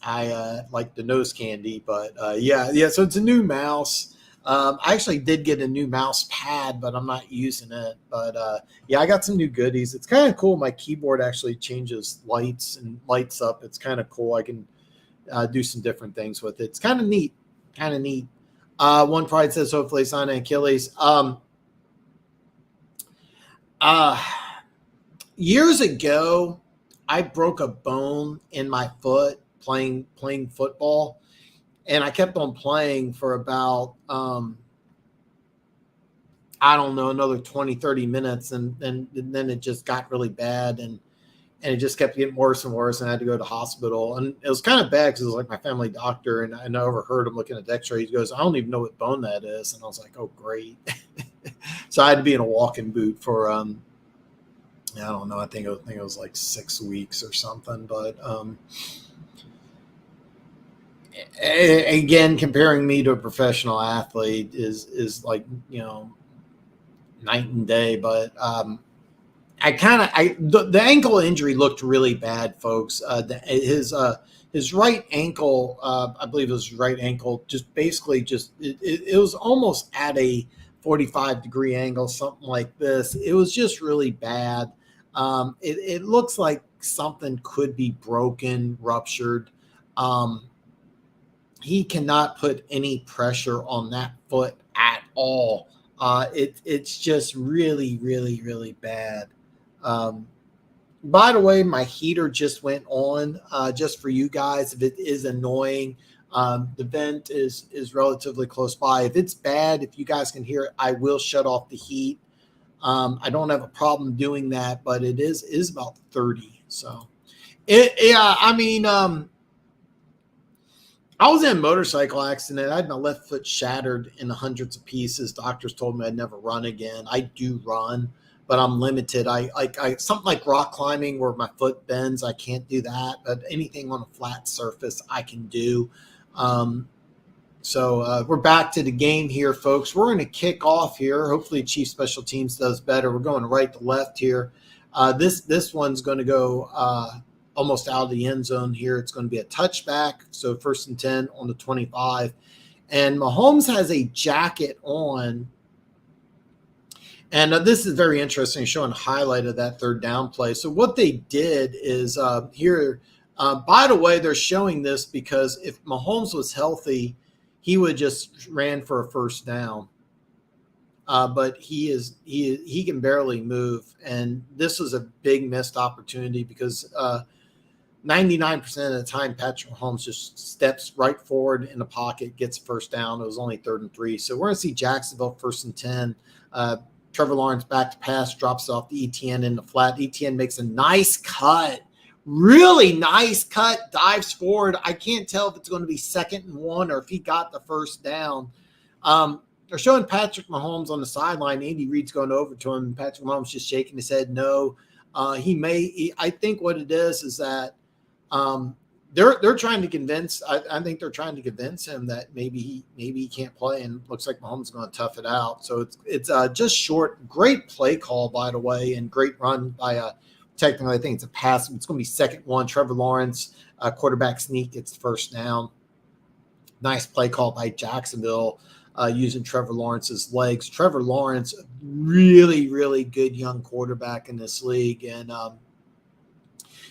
I like the nose candy, but yeah. So it's a new mouse. I actually did get a new mouse pad, but I'm not using it. But yeah, I got some new goodies. It's kind of cool. My keyboard actually changes lights and lights up. It's kind of cool. I can do some different things with it. It's kind of neat. One Pride says hopefully sign an Achilles. Years ago, I broke a bone in my foot playing football, and I kept on playing for about I don't know, another 20, 30 minutes. And then it just got really bad. And it just kept getting worse and worse. And I had to go to the hospital. And it was kind of bad because it was like my family doctor. And I overheard him looking at the x-ray. He goes, I don't even know what bone that is. And I was like, oh, great. So I had to be in a walking boot for, I don't know. I think it was like 6 weeks or something. But again, comparing me to a professional athlete is like, night and day. But the ankle injury looked really bad, folks. His right ankle, I believe it was right ankle, just basically it was almost at a 45-degree angle, something like this. It was just really bad. It looks like something could be broken, ruptured. He cannot put any pressure on that foot at all. It's just really, really, really bad. By the way, my heater just went on, just for you guys. If it is annoying, the vent is relatively close by. If it's bad, if you guys can hear it, I will shut off the heat. I don't have a problem doing that, but it is about 30. So I was in a motorcycle accident. I had my left foot shattered in hundreds of pieces. Doctors told me I'd never run again. I do run, but I'm limited. I something like rock climbing where my foot bends, I can't do that. But anything on a flat surface, I can do. So we're back to the game here, folks. We're going to kick off here. Hopefully, Chiefs Special Teams does better. We're going right to left here. This one's going to go almost out of the end zone here. It's going to be a touchback. So 1st and 10 on the 25. And Mahomes has a jacket on. And this is very interesting, showing a highlight of that third down play. So what they did is here, by the way, they're showing this because if Mahomes was healthy, he would just ran for a first down. But he can barely move. And this was a big missed opportunity because 99% of the time, Patrick Mahomes just steps right forward in the pocket, gets first down. It was only 3rd and 3. So we're going to see Jacksonville 1st and 10. Trevor Lawrence back to pass, drops off the ETN in the flat. ETN makes a nice cut, really nice cut, dives forward. I can't tell if it's going to be 2nd and 1 or if he got the first down. They're showing Patrick Mahomes on the sideline. Andy Reid's going over to him. Patrick Mahomes just shaking his head no. I think what it is that they're trying to convince. I think they're trying to convince him that maybe he can't play, and looks like Mahomes is going to tough it out. So it's just short. Great play call, by the way, and great run by technically I think it's a pass. It's going to be 2nd 1. Trevor Lawrence quarterback sneak gets the first down. Nice play call by Jacksonville using Trevor Lawrence's legs. Trevor Lawrence, really, really good young quarterback in this league, and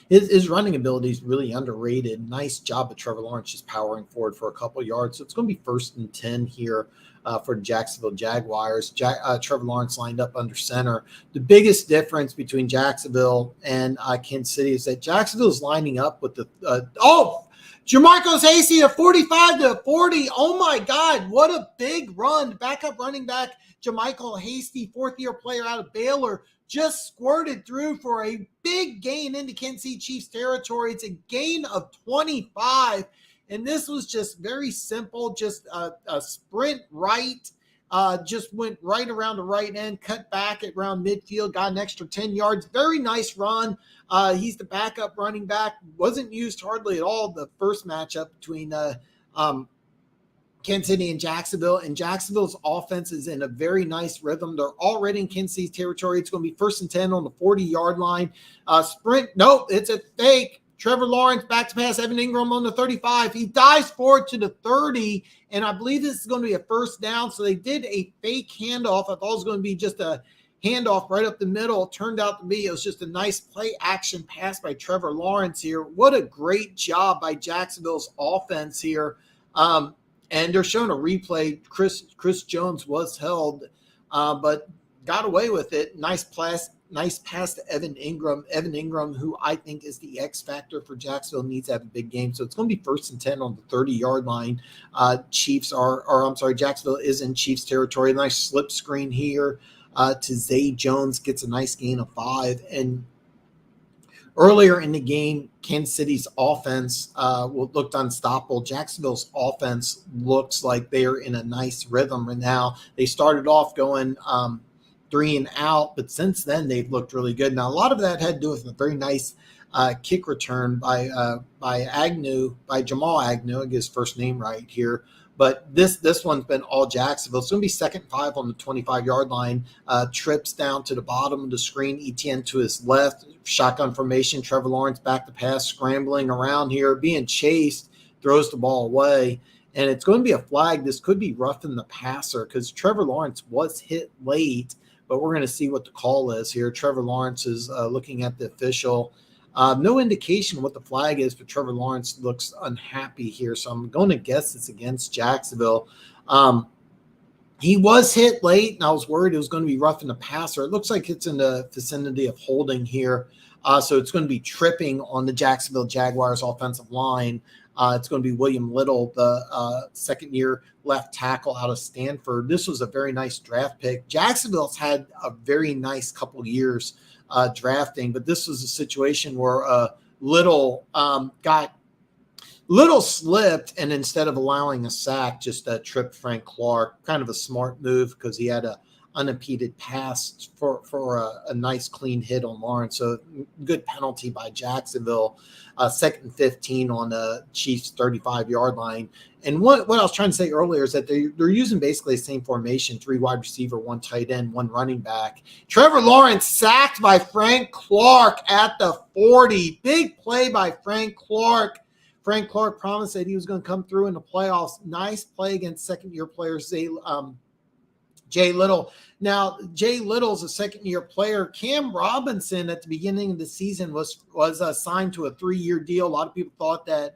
his running ability is really underrated. Nice job of Trevor Lawrence just powering forward for a couple yards. So it's going to be 1st and 10 here for the Jacksonville Jaguars. Trevor Lawrence lined up under center. The biggest difference between Jacksonville and Kansas City is that Jacksonville is lining up with the Jamarcus Hasty at 45-40. Oh my God, what a big run. Backup running back Jermichael Hasty, 4th-year player out of Baylor, just squirted through for a big gain into Kansas City Chiefs territory. It's a gain of 25. And this was just very simple, just a sprint right, just went right around the right end, cut back at around midfield, got an extra 10 yards. Very nice run. He's the backup running back. Wasn't used hardly at all the first matchup between Kansas City and Jacksonville's offense is in a very nice rhythm. They're already in Kansas City territory. It's going to be 1st and 10 on the 40-yard line. Sprint, nope, it's a fake. Trevor Lawrence back to pass. Evan Ingram on the 35. He dives forward to the 30, and I believe this is going to be a first down. So they did a fake handoff. I thought it was going to be just a handoff right up the middle. It turned out to be it was just a nice play action pass by Trevor Lawrence here. What a great job by Jacksonville's offense here. And they're showing a replay. Chris Jones was held, but got away with it. Nice nice pass to Evan Ingram. Evan Ingram, who I think is the X factor for Jacksonville, needs to have a big game. So it's going to be 1st and 10 on the 30-yard line. Jacksonville is in Chiefs territory. Nice slip screen here to Zay Jones, gets a nice gain of 5. And earlier in the game, Kansas City's offense looked unstoppable. Jacksonville's offense looks like they're in a nice rhythm right now. They started off going 3 and out, but since then they've looked really good. Now, a lot of that had to do with a very nice kick return by Jamal Agnew. I get his first name right here. But this one's been all Jacksonville. It's going to be 2nd and 5 on the 25-yard line. Trips down to the bottom of the screen. Etienne to his left. Shotgun formation. Trevor Lawrence back to pass. Scrambling around here. Being chased. Throws the ball away. And it's going to be a flag. This could be roughing the passer because Trevor Lawrence was hit late. But we're going to see what the call is here. Trevor Lawrence is looking at the official. No indication what the flag is, but Trevor Lawrence looks unhappy here. So I'm going to guess it's against Jacksonville. He was hit late, and I was worried it was going to be roughing the passer. It looks like it's in the vicinity of holding here. So it's going to be tripping on the Jacksonville Jaguars offensive line. It's going to be William Little, the second-year left tackle out of Stanford. This was a very nice draft pick. Jacksonville's had a very nice couple years drafting, but this was a situation where Little slipped, and instead of allowing a sack, just tripped Frank Clark. Kind of a smart move because he had a unimpeded pass for a nice clean hit on Lawrence. So good penalty by Jacksonville. 2nd and 15 on the Chiefs 35-yard line. And what I was trying to say earlier is that they're using basically the same formation: 3 wide receiver, 1 tight end, 1 running back. Trevor Lawrence sacked by Frank Clark at the 40. Big play by Frank Clark. Frank Clark promised that he was going to come through in the playoffs. Nice play against second-year players, Jay Little. Now, Jay Little's a second-year player. Cam Robinson at the beginning of the season was signed to a 3-year deal. A lot of people thought that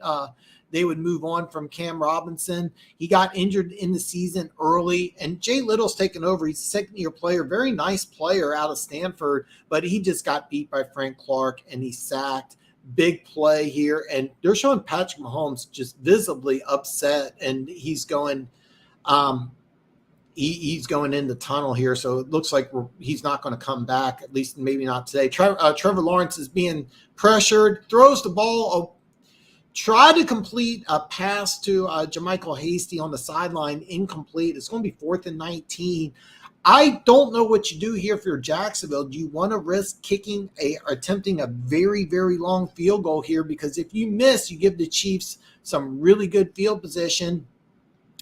they would move on from Cam Robinson. He got injured in the season early, and Jay Little's taken over. He's a second-year player, very nice player out of Stanford, but he just got beat by Frank Clark, and he sacked. Big play here, and they're showing Patrick Mahomes just visibly upset, and he's going he's going in the tunnel here, so it looks like he's not going to come back, at least maybe not today. Trevor Lawrence is being pressured, throws the ball, tried to complete a pass to Jermichael Hasty on the sideline, incomplete. It's going to be 4th and 19. I don't know what you do here for Jacksonville. Do you want to risk attempting a very, very long field goal here? Because if you miss, you give the Chiefs some really good field position,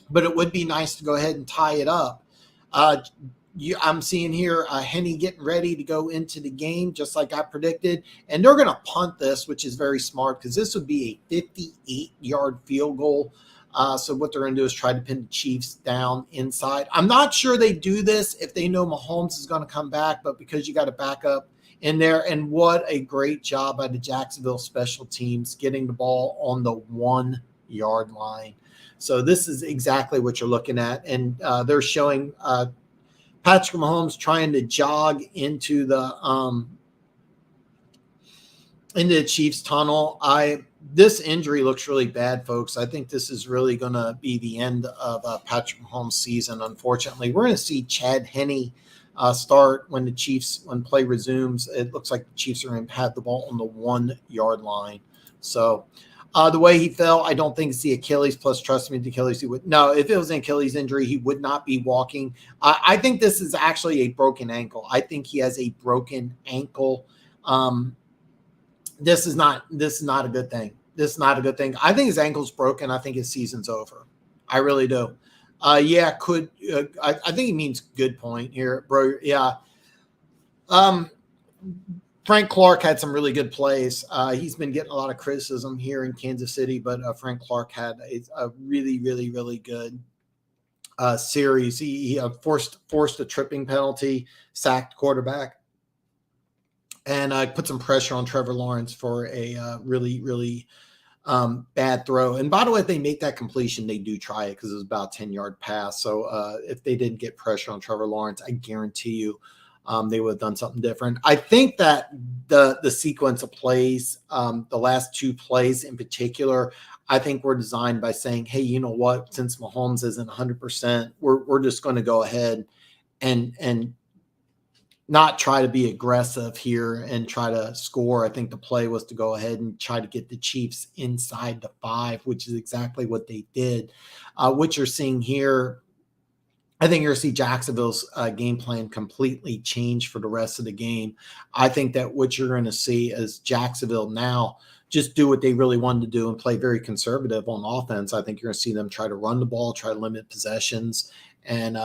but it would be nice to go ahead and tie it up. I'm seeing here Henny getting ready to go into the game, just like I predicted. And they're going to punt this, which is very smart because this would be a 58-yard field goal. So what they're going to do is try to pin the Chiefs down inside. I'm not sure they do this if they know Mahomes is going to come back, but because you got to back up in there. And what a great job by the Jacksonville special teams getting the ball on the 1-yard line. So this is exactly what you're looking at. And they're showing Patrick Mahomes trying to jog into the Chiefs tunnel. This injury looks really bad, folks. I think this is really going to be the end of Patrick Mahomes' season, unfortunately. We're going to see Chad Henne start when play resumes. It looks like the Chiefs are going to have the ball on the 1-yard line. So the way he fell, I don't think it's the Achilles. Plus, trust me, the Achilles, if it was an Achilles injury, he would not be walking. I think this is actually a broken ankle. I think he has a broken ankle. This is not a good thing. This is not a good thing. I think his ankle's broken. I think his season's over. I really do. I think he means good point here, bro. Yeah. Frank Clark had some really good plays. He's been getting a lot of criticism here in Kansas City, but Frank Clark had a really, really, really good series. He forced a tripping penalty, sacked quarterback, and put some pressure on Trevor Lawrence for a really, really bad throw. And by the way, if they make that completion, they do try it because it was about a 10-yard pass. So if they didn't get pressure on Trevor Lawrence, I guarantee you they would have done something different. I think that the sequence of plays, the last two plays in particular, I think were designed by saying, hey, you know what, since Mahomes isn't 100%, we're just going to go ahead and not try to be aggressive here and try to score. I think the play was to go ahead and try to get the Chiefs inside the 5, which is exactly what they did. What you're seeing here, I think you're going to see Jacksonville's game plan completely change for the rest of the game. I think that what you're going to see is Jacksonville now just do what they really wanted to do and play very conservative on offense. I think you're going to see them try to run the ball, try to limit possessions. And,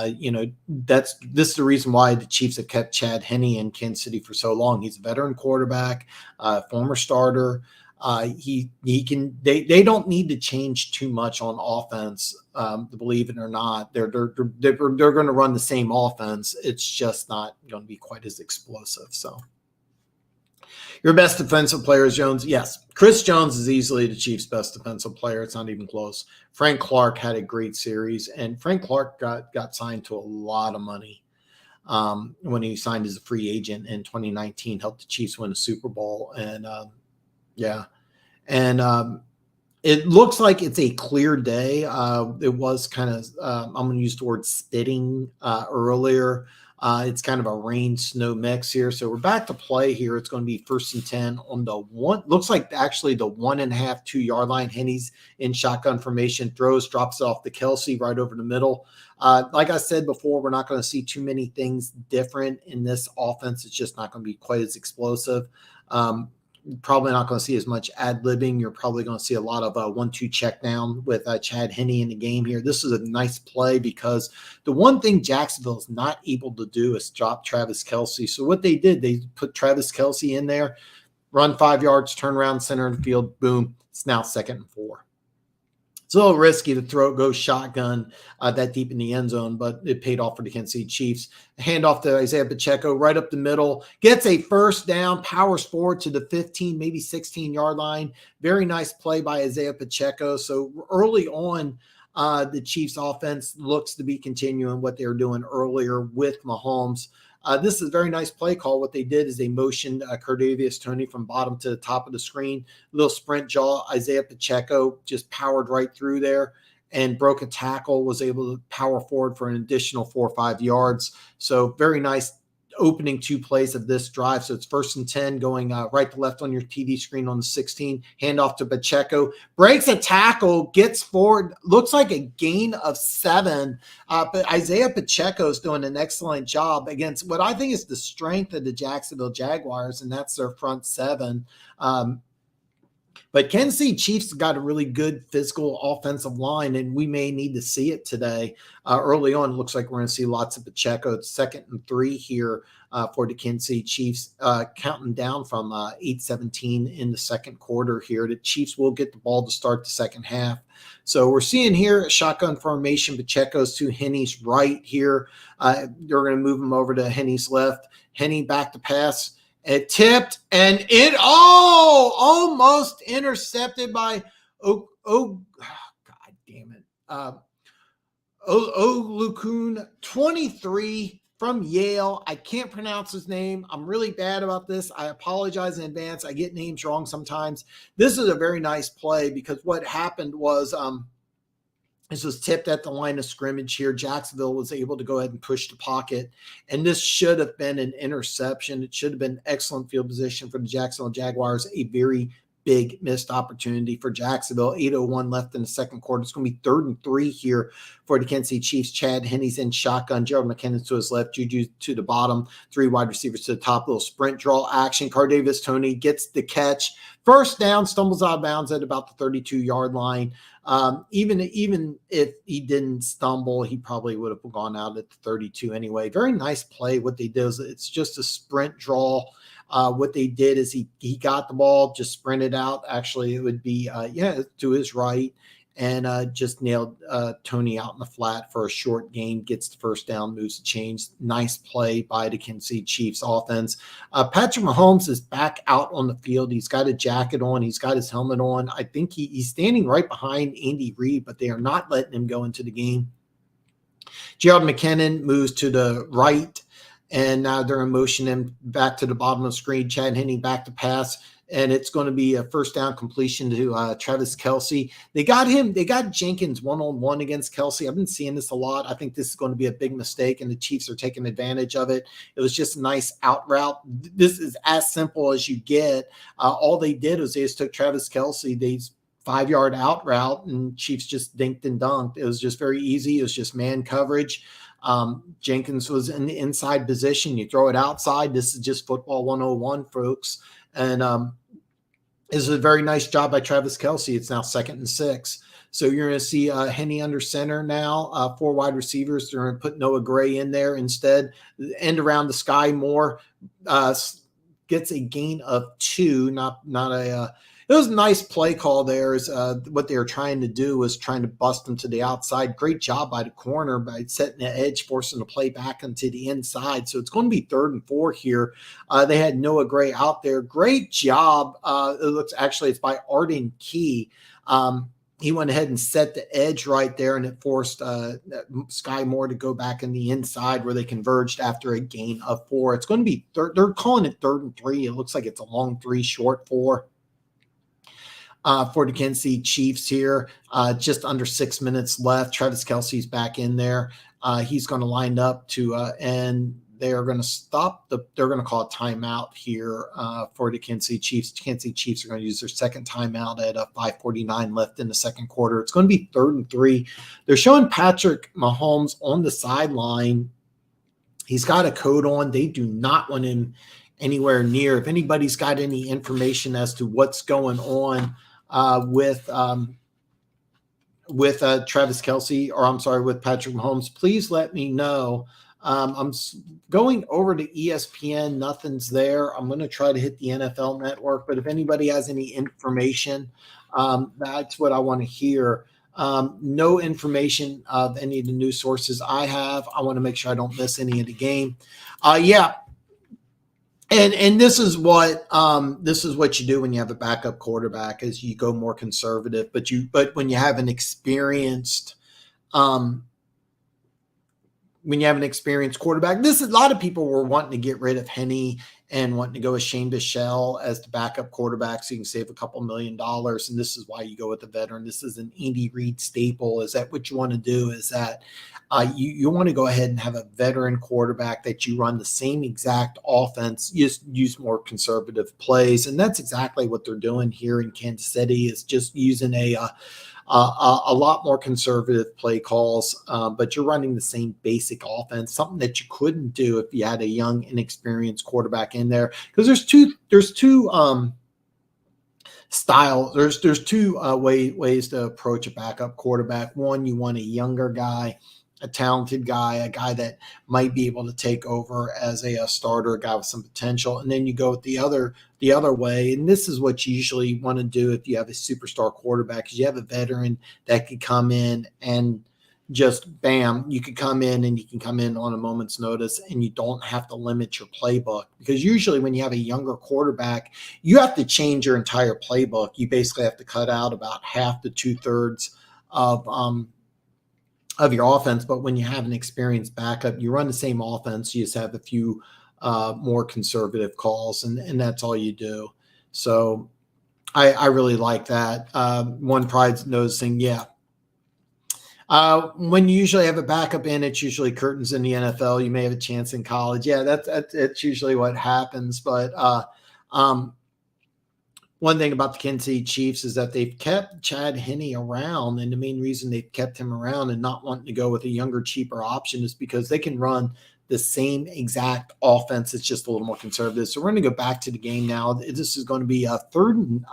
this is the reason why the Chiefs have kept Chad Henne in Kansas City for so long. He's a veteran quarterback, former starter. They don't need to change too much on offense, believe it or not. They're going to run the same offense. It's just not going to be quite as explosive. So your best defensive player is Jones. Yes, Chris Jones is easily the Chiefs' best defensive player. It's not even close. Frank Clark had a great series, and Frank Clark got signed to a lot of money when he signed as a free agent in 2019, helped the Chiefs win a Super Bowl. And, it looks like it's a clear day. It was kind of, I'm going to use the word spitting earlier. It's kind of a rain snow mix here. So we're back to play here. It's going to be 1st and 10 on the one. Looks like actually the 1.5, 2 yard line. Henne's in shotgun formation, throws, drops it off to Kelsey right over the middle. Like I said before, we're not going to see too many things different in this offense. It's just not going to be quite as explosive. Probably not going to see as much ad-libbing. You're probably going to see a lot of 1-2 check down with Chad Henne in the game here. This is a nice play because the one thing Jacksonville is not able to do is drop Travis Kelsey. So what they did, they put Travis Kelsey in there, run 5 yards, turn around, center of the field, boom. It's now 2nd and 4. It's a little risky to go shotgun that deep in the end zone, but it paid off for the Kansas City Chiefs. Handoff to Isaiah Pacheco right up the middle, gets a first down, powers forward to the 15, maybe 16-yard line. Very nice play by Isaiah Pacheco. So early on, the Chiefs offense looks to be continuing what they were doing earlier with Mahomes. This is a very nice play call. What they did is they motioned Cardavius Toney from bottom to the top of the screen. Little sprint jaw. Isaiah Pacheco just powered right through there and broke a tackle, was able to power forward for an additional 4 or 5 yards. So very nice opening 2 plays of this drive. So it's 1st and 10 going right to left on your TV screen on the 16. Handoff to Pacheco. Breaks a tackle, gets forward. Looks like a gain of 7. But Isaiah Pacheco is doing an excellent job against what I think is the strength of the Jacksonville Jaguars, and that's their front 7. But Kansas City Chiefs got a really good physical offensive line, and we may need to see it today. Early on, it looks like we're going to see lots of Pacheco. It's 2nd and 3 here for the Kansas City Chiefs, counting down from 8:17 in the second quarter here. The Chiefs will get the ball to start the second half. So we're seeing here a shotgun formation. Pacheco's to Henne's right here. They're going to move him over to Henne's left. Henne back to pass. It tipped, and it almost intercepted by God damn it. Olukun 23 from Yale. I can't pronounce his name. I'm really bad about this. I apologize in advance. I get names wrong sometimes. This is a very nice play because what happened was this was tipped at the line of scrimmage here. Jacksonville was able to go ahead and push the pocket, and this should have been an interception. It should have been excellent field position for the Jacksonville Jaguars, a very big missed opportunity for Jacksonville. 8:01 left in the second quarter. It's going to be 3rd and 3 here for the Kansas City Chiefs. Chad Henne's in shotgun. Gerald McKinnon's to his left. Juju to the bottom. 3 wide receivers to the top. Little sprint draw action. Cardavius Toney gets the catch. First down, stumbles out of bounds at about the 32-yard line. Even if he didn't stumble, he probably would have gone out at the 32 anyway. Very nice play. What they did is it's just a sprint draw. What they did is he got the ball, just sprinted out. Actually, it would be to his right, and just nailed Toney out in the flat for a short gain. Gets the first down, moves the chains. Nice play by the Kansas City Chiefs offense. Patrick Mahomes is back out on the field. He's got a jacket on. He's got his helmet on. I think he's standing right behind Andy Reid, but they are not letting him go into the game. Gerald McKinnon moves to the right. And now they're in motion him back to the bottom of the screen. Chad Henne back to pass. And it's going to be a first down completion to Travis Kelce. They got Jenkins one-on-one against Kelce. I've been seeing this a lot. I think this is going to be a big mistake, and the Chiefs are taking advantage of it. It was just a nice out route. This is as simple as you get. All they did was they just took Travis Kelce, they 5-yard out route, and Chiefs just dinked and dunked. It was just very easy. It was just man coverage. Jenkins was in the inside position. You throw it outside. This is just football 101, folks. And this is a very nice job by Travis Kelce. It's now 2nd and 6. So you're going to see Henne under center now, 4 wide receivers. They're going to put Noah Gray in there instead. End around the Sky Moore gets a gain of 2, not a it was a nice play call there. What they were trying to do was trying to bust them to the outside. Great job by the corner by setting the edge, forcing the play back into the inside. So it's going to be 3rd and 4 here. They had Noah Gray out there. Great job. It's by Arden Key. He went ahead and set the edge right there, and it forced Sky Moore to go back in the inside where they converged after a gain of 4. It's going to be they're calling it 3rd and 3. It looks like it's a long 3, short 4. For the Kansas City Chiefs here. Just under 6 minutes left. Travis Kelce's back in there. He's going to line up and they are going to they're going to call a timeout here for the Kansas City Chiefs. The Kansas City Chiefs are going to use their second timeout at 5:49 left in the second quarter. It's going to be 3rd and 3. They're showing Patrick Mahomes on the sideline. He's got a coat on. They do not want him anywhere near. If anybody's got any information as to what's going on with Travis Kelce, with Patrick Mahomes, please let me know. I'm going over to ESPN. Nothing's there. I'm going to try to hit the NFL Network, but if anybody has any information, that's what I want to hear. No information of any of the news sources I have. I want to make sure I don't miss any of the game. And this is what you do when you have a backup quarterback, is you go more conservative. But when you have an experienced quarterback, a lot of people were wanting to get rid of Henne and wanting to go with Shane Bichelle as the backup quarterback so you can save a couple $1 million. And this is why you go with the veteran. This is an Andy Reid staple. Is that what you want to do? Is that you want to go ahead and have a veteran quarterback that you run the same exact offense, just use more conservative plays. And that's exactly what they're doing here in Kansas City, is just using a lot more conservative play calls, but you're running the same basic offense, something that you couldn't do if you had a young, inexperienced quarterback in there. Because there's two styles. There's two ways to approach a backup quarterback. One, you want a younger guy, a talented guy, a guy that might be able to take over as a starter, a guy with some potential. And then you go with the other way. And this is what you usually want to do if you have a superstar quarterback, because you have a veteran that could come in and just bam, you could come in and you can come in on a moment's notice, and you don't have to limit your playbook. Because usually when you have a younger quarterback, you have to change your entire playbook. You basically have to cut out about half to 2/3 of your offense. But when you have an experienced backup, you run the same offense. You just have a few more conservative calls, and that's all you do. So I really like that. One pride's noticing, when you usually have a backup in, it's usually curtains in the NFL. You may have a chance in college. Yeah, that's usually what happens. But one thing about the Kansas City Chiefs is that they've kept Chad Henne around, and the main reason they've kept him around and not wanting to go with a younger, cheaper option is because they can run the same exact offense. It's just a little more conservative. So we're going to go back to the game now. This is going to be a 3rd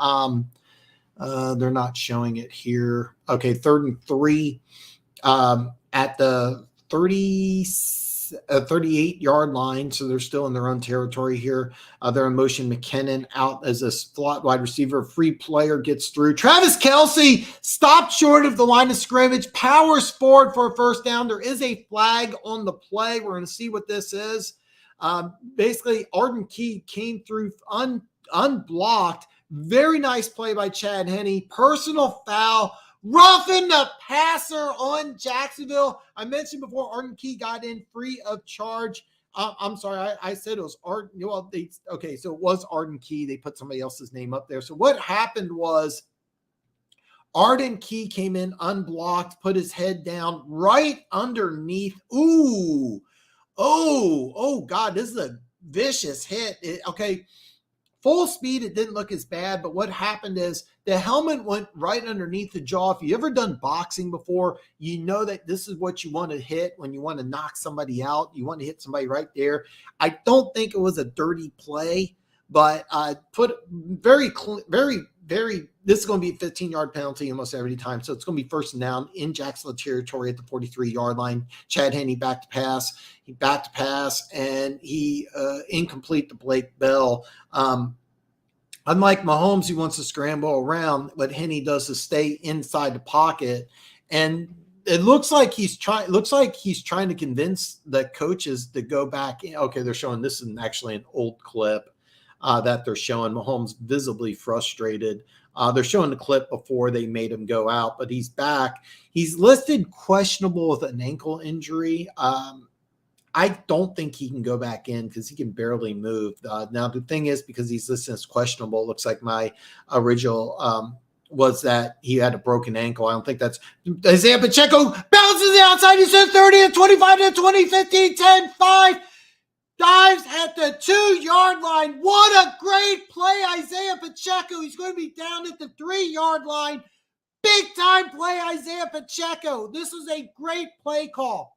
and they're not showing it here. Okay, 3rd and 3 at the 38-yard line. So they're still in their own territory here. They're in motion. McKinnon out as a slot wide receiver. Free player gets through. Travis Kelce stopped short of the line of scrimmage, powers forward for a first down. There is a flag on the play. We're going to see what this is. Basically, Arden Key came through unblocked. Very nice play by Chad Henne. Personal foul. Roughing the passer on Jacksonville. I mentioned before, Arden Key got in free of charge. I'm sorry, I said it was Art. Well, okay, so it was Arden Key. They put somebody else's name up there. So what happened was Arden Key came in unblocked, put his head down right underneath. Ooh, oh, God, this is a vicious hit. Okay, full speed, it didn't look as bad, but what happened is the helmet went right underneath the jaw. If you ever done boxing before, you know that this is what you want to hit when you want to knock somebody out. You want to hit somebody right there. I don't think it was a dirty play, but this is going to be a 15-yard penalty almost every time. So it's going to be first and down in Jacksonville territory at the 43-yard line. Chad Henne back to pass. He back to pass, and he incomplete to Blake Bell. Unlike Mahomes, he wants to scramble around. What Henne does is stay inside the pocket, and it looks like he's trying to convince the coaches to go back. Okay, they're showing this is actually an old clip that they're showing. Mahomes visibly frustrated. They're showing the clip before they made him go out, but he's back. He's listed questionable with an ankle injury. I don't think he can go back in because he can barely move. Now, the thing is, because he's listed as questionable, it looks like my original was that he had a broken ankle. I don't think that's Isaiah Pacheco bounces the outside. He says 30 and 25 to 20, 15, 10, 5. Dives at the 2-yard line. What a great play, Isaiah Pacheco. He's going to be down at the 3-yard line. Big time play, Isaiah Pacheco. This is a great play call.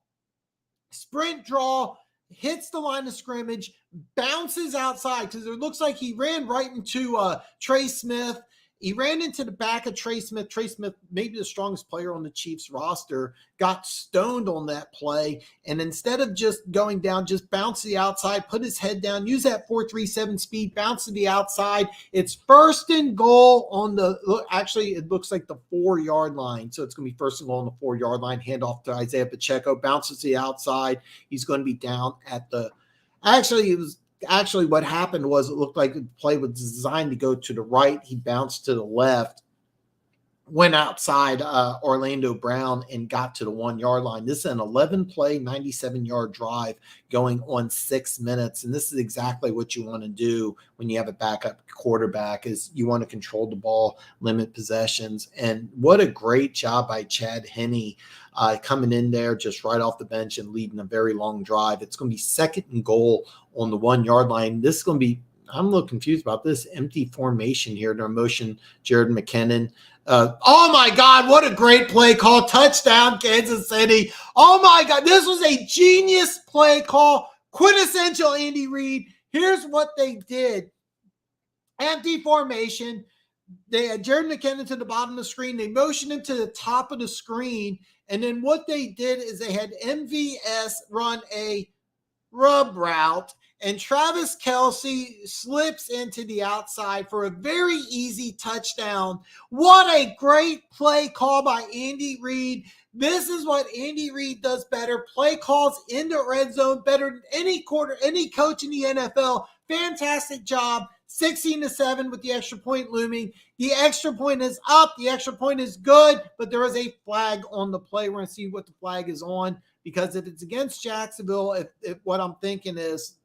Sprint draw, hits the line of scrimmage, bounces outside because it looks like he ran right into Trey Smith. He ran into the back of Trey Smith. Trey Smith, maybe the strongest player on the Chiefs roster, got stoned on that play. And instead of just going down, just bounce to the outside, put his head down, use that 4.37 speed, bounce to the outside. It's first and goal on actually, it looks like the 4-yard line. So it's going to be first and goal on the 4-yard line. Hand off to Isaiah Pacheco, bounces to the outside. He's going to be down at Actually, what happened was it looked like the play was designed to go to the right. He bounced to the left, went outside Orlando Brown, and got to the 1-yard line. This is an 11-play, 97-yard drive going on 6 minutes, and this is exactly what you want to do when you have a backup quarterback is you want to control the ball, limit possessions, and what a great job by Chad Henne coming in there just right off the bench and leading a very long drive. It's going to be second and goal on the 1-yard line. This is going to be, I'm a little confused about this empty formation here. They're motion Jared McKinnon. Oh my God, what a great play call. Touchdown, Kansas City. Oh my God, this was a genius play call. Quintessential Andy Reid. Here's what they did. Empty formation. They had Jared McKinnon to the bottom of the screen. They motioned him to the top of the screen. And then what they did is they had MVS run a rub route, and Travis Kelce slips into the outside for a very easy touchdown. What a great play call by Andy Reid. This is what Andy Reid does better. Play calls in the red zone better than any coach in the NFL. Fantastic job. 16-7 with the extra point looming. The extra point is up. The extra point is good, but there is a flag on the play. We're going to see what the flag is on, because if it's against Jacksonville, if what I'm thinking is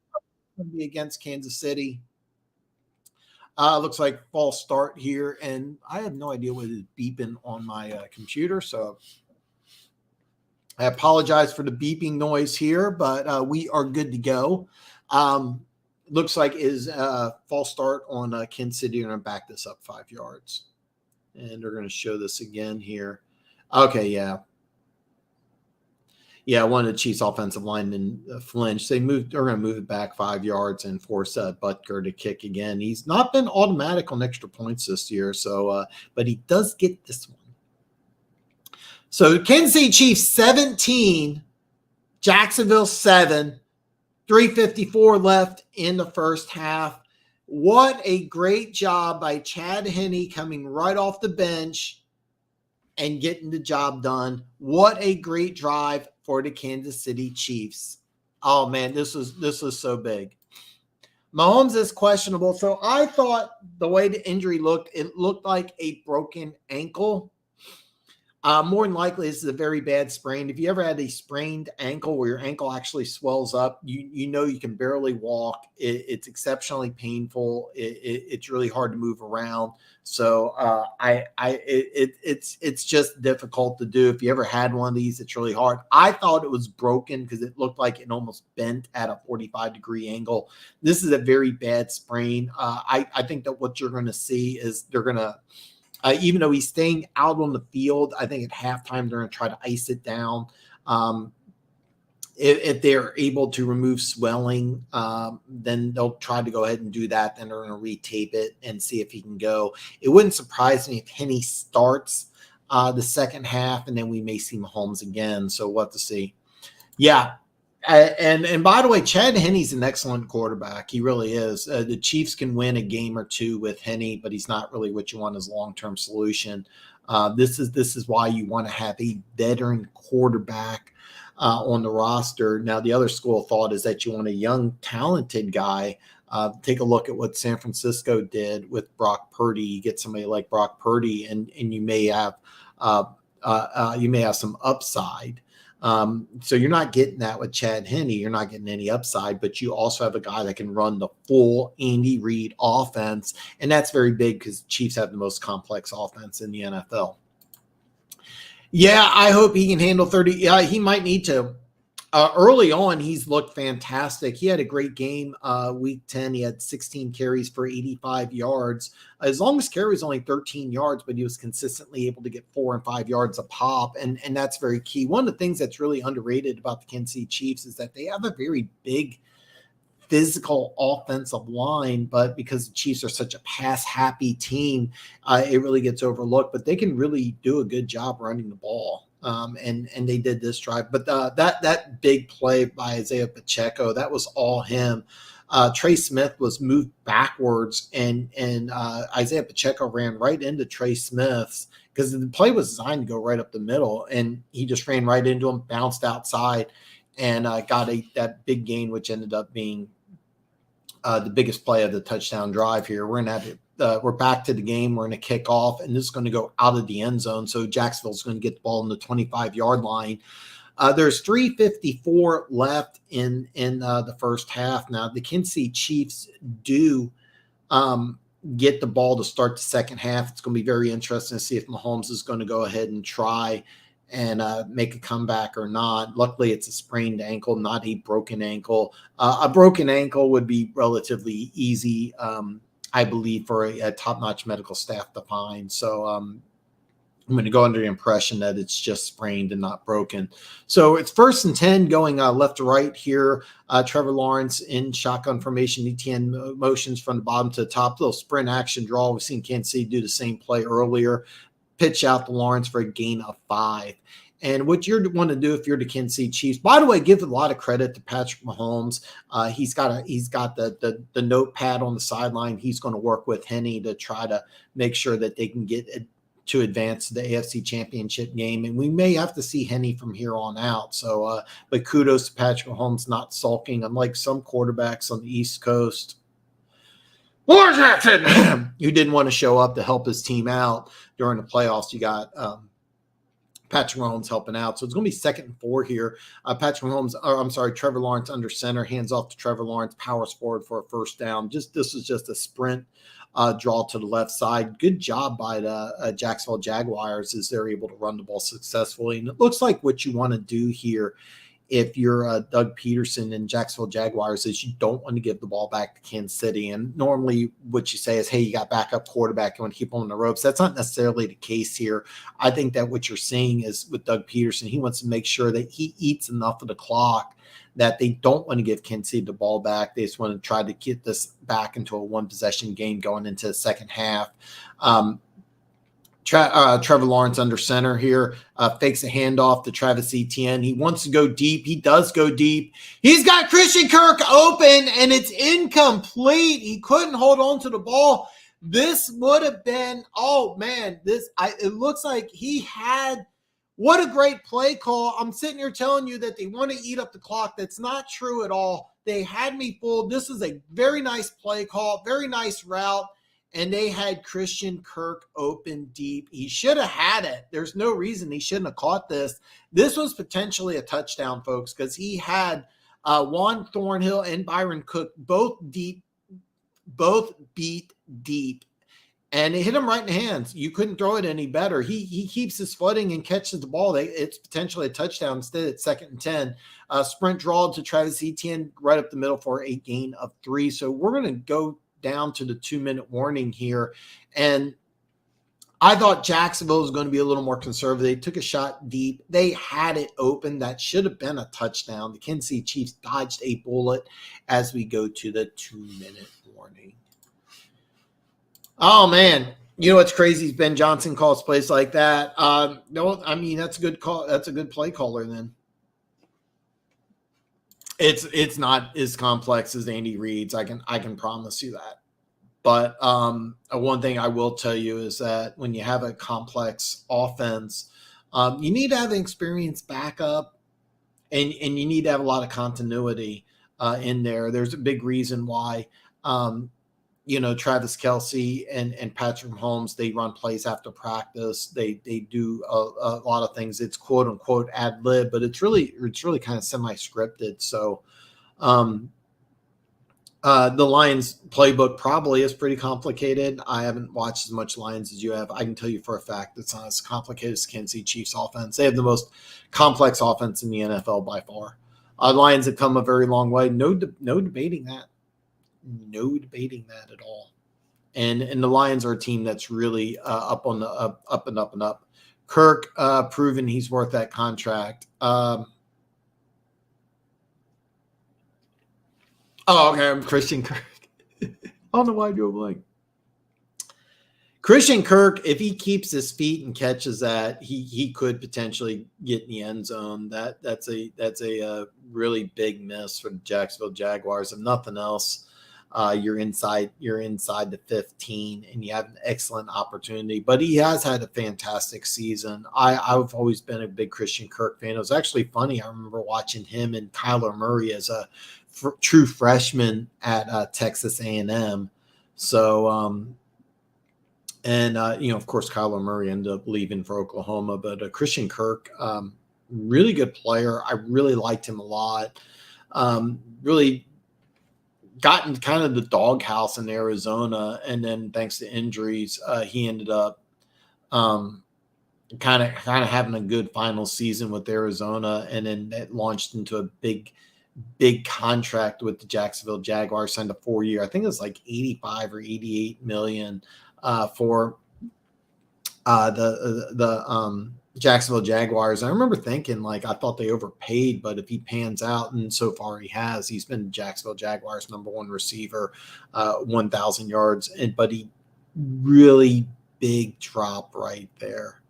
going to be against Kansas City. Looks like false start here, and I have no idea what is beeping on my computer, so I apologize for the beeping noise here, but we are good to go. Looks like is false start on Kansas City. We're going to back this up 5 yards, and they're going to show this again here. Okay, yeah. Yeah, one of the Chiefs' offensive linemen flinched. They're going to move it back 5 yards and force Butker to kick again. He's not been automatic on extra points this year, so but he does get this one. So Kansas City Chiefs 17, Jacksonville 7, 3:54 left in the first half. What a great job by Chad Henne coming right off the bench and getting the job done. What a great drive for the Kansas City Chiefs. Oh man, this was so big. Mahomes is questionable. So I thought the way the injury looked, it looked like a broken ankle. More than likely, this is a very bad sprain. If you ever had a sprained ankle where your ankle actually swells up, you know you can barely walk. It's exceptionally painful. It's really hard to move around. So it's just difficult to do. If you ever had one of these, it's really hard. I thought it was broken because it looked like it almost bent at a 45-degree angle. This is a very bad sprain. I think that what you're going to see is they're going to. Even though he's staying out on the field, I think at halftime they're going to try to ice it down. If they're able to remove swelling, then they'll try to go ahead and do that. Then they're going to retape it and see if he can go. It wouldn't surprise me if Henne starts the second half, and then we may see Mahomes again. So we'll have to see. Yeah. And by the way, Chad Henne's an excellent quarterback. He really is. The Chiefs can win a game or two with Henne, but he's not really what you want as a long-term solution. This is why you want to have a veteran quarterback on the roster. Now, the other school of thought is that you want a young, talented guy. Take a look at what San Francisco did with Brock Purdy. You get somebody like Brock Purdy, and you may have some upside. So you're not getting that with Chad Henne. You're not getting any upside, but you also have a guy that can run the full Andy Reid offense. And that's very big because Chiefs have the most complex offense in the NFL. Yeah, I hope he can handle 30. Yeah, he might need to. Early on, he's looked fantastic. He had a great game. Week 10, he had 16 carries for 85 yards. His longest carry was only 13 yards, but he was consistently able to get 4 and 5 yards a pop, and that's very key. One of the things that's really underrated about the Kansas City Chiefs is that they have a very big physical offensive line, but because the Chiefs are such a pass-happy team, it really gets overlooked. But they can really do a good job running the ball. And they did this drive, but that big play by Isaiah Pacheco, that was all him. Trey Smith was moved backwards, and Isaiah Pacheco ran right into Trey Smith's because the play was designed to go right up the middle, and he just ran right into him, bounced outside, and got that big gain, which ended up being the biggest play of the touchdown drive here. We're going to have it. We're back to the game. We're going to kick off, and this is going to go out of the end zone. So Jacksonville's going to get the ball in the 25-yard line. There's 3:54 left in the first half. Now, the Kansas City Chiefs do get the ball to start the second half. It's going to be very interesting to see if Mahomes is going to go ahead and try and make a comeback or not. Luckily, it's a sprained ankle, not a broken ankle. A broken ankle would be relatively easy, I believe, for a top-notch medical staff to find. So I'm going to go under the impression that it's just sprained and not broken. So it's 1st and 10 going left to right here. Trevor Lawrence in shotgun formation, ETN motions from the bottom to the top. Little sprint action draw. We've seen Kansas City do the same play earlier. Pitch out to Lawrence for a gain of 5. And what you want to do if you're the Kansas City Chiefs, by the way, give a lot of credit to Patrick Mahomes. He's got the notepad on the sideline. He's going to work with Henne to try to make sure that they can get to advance to the AFC Championship game. And we may have to see Henne from here on out. So, but kudos to Patrick Mahomes not sulking, unlike some quarterbacks on the East Coast. Lamar Jackson, who didn't want to show up to help his team out during the playoffs. You got Patrick Mahomes helping out. So it's going to be 2nd and 4 here. Trevor Lawrence under center, hands off to Trevor Lawrence, powers forward for a first down. This was just a sprint draw to the left side. Good job by the Jacksonville Jaguars as they're able to run the ball successfully. And it looks like what you want to do here if you're Doug Peterson and Jacksonville Jaguars is you don't want to give the ball back to Kansas City. And normally what you say is, hey, you got backup quarterback, you want to keep them on the ropes. That's not necessarily the case here. I think that what you're seeing is with Doug Peterson, he wants to make sure that he eats enough of the clock that they don't want to give Kansas City the ball back. They just want to try to get this back into a one-possession game going into the second half. Trevor Lawrence under center here, fakes a handoff to Travis Etienne. He wants to go deep. He does go deep. He's got Christian Kirk open, and it's incomplete. He couldn't hold on to the ball. This would have been, it looks like he had, what a great play call. I'm sitting here telling you that they want to eat up the clock. That's not true at all. They had me fooled. This is a very nice play call, very nice route. and they had Christian Kirk open deep. He should have had it. There's no reason he shouldn't have caught this. This was potentially a touchdown, folks, because he had Juan Thornhill and Byron Cook both beat deep, and it hit him right in the hands. You couldn't throw it any better. He keeps his footing and catches the ball. It's potentially a touchdown. Instead, it's 2nd and 10. Sprint draw to Travis Etienne right up the middle for a gain of 3. So we're going to go down to the 2-minute warning here. And I thought Jacksonville was going to be a little more conservative. They took a shot deep. They had it open. That should have been a touchdown. The Kansas City Chiefs dodged a bullet as we go to the 2-minute warning. Oh, man. You know what's crazy is Ben Johnson calls plays like that. No, I mean, that's a good call. That's a good play caller then. It's not as complex as Andy Reid's. I can promise you that. But one thing I will tell you is that when you have a complex offense, you need to have an experienced backup, and you need to have a lot of continuity in there. There's a big reason why, Travis Kelce and Patrick Mahomes, they run plays after practice. They do a lot of things. It's quote unquote ad lib, but it's really kind of semi-scripted. So the Lions playbook probably is pretty complicated. I haven't watched as much Lions as you have. I can tell you for a fact it's not as complicated as Kansas City Chiefs offense. They have the most complex offense in the NFL by far. Lions have come a very long way. No debating that. No debating that at all. And the Lions are a team that's really up and up. Kirk proven he's worth that contract. I'm Christian Kirk. I don't know why I drew a blank. Christian Kirk, if he keeps his feet and catches that, he could potentially get in the end zone. That's a really big miss for the Jacksonville Jaguars. If nothing else, you're inside the 15, and you have an excellent opportunity. But he has had a fantastic season. I've always been a big Christian Kirk fan. It was actually funny. I remember watching him and Kyler Murray as a true freshman at Texas A&M. So, of course, Kyler Murray ended up leaving for Oklahoma. But Christian Kirk, really good player. I really liked him a lot. Really gotten kind of the doghouse in Arizona, and then thanks to injuries, he ended up kind of having a good final season with Arizona, and then it launched into a big contract with the Jacksonville Jaguars. Signed a 4-year, I think it was like 85 or 88 million for the Jacksonville Jaguars. I remember thinking, I thought they overpaid, but if he pans out, and so far he has, he's been Jacksonville Jaguars' #1 receiver, 1,000 yards, but he really big drop right there.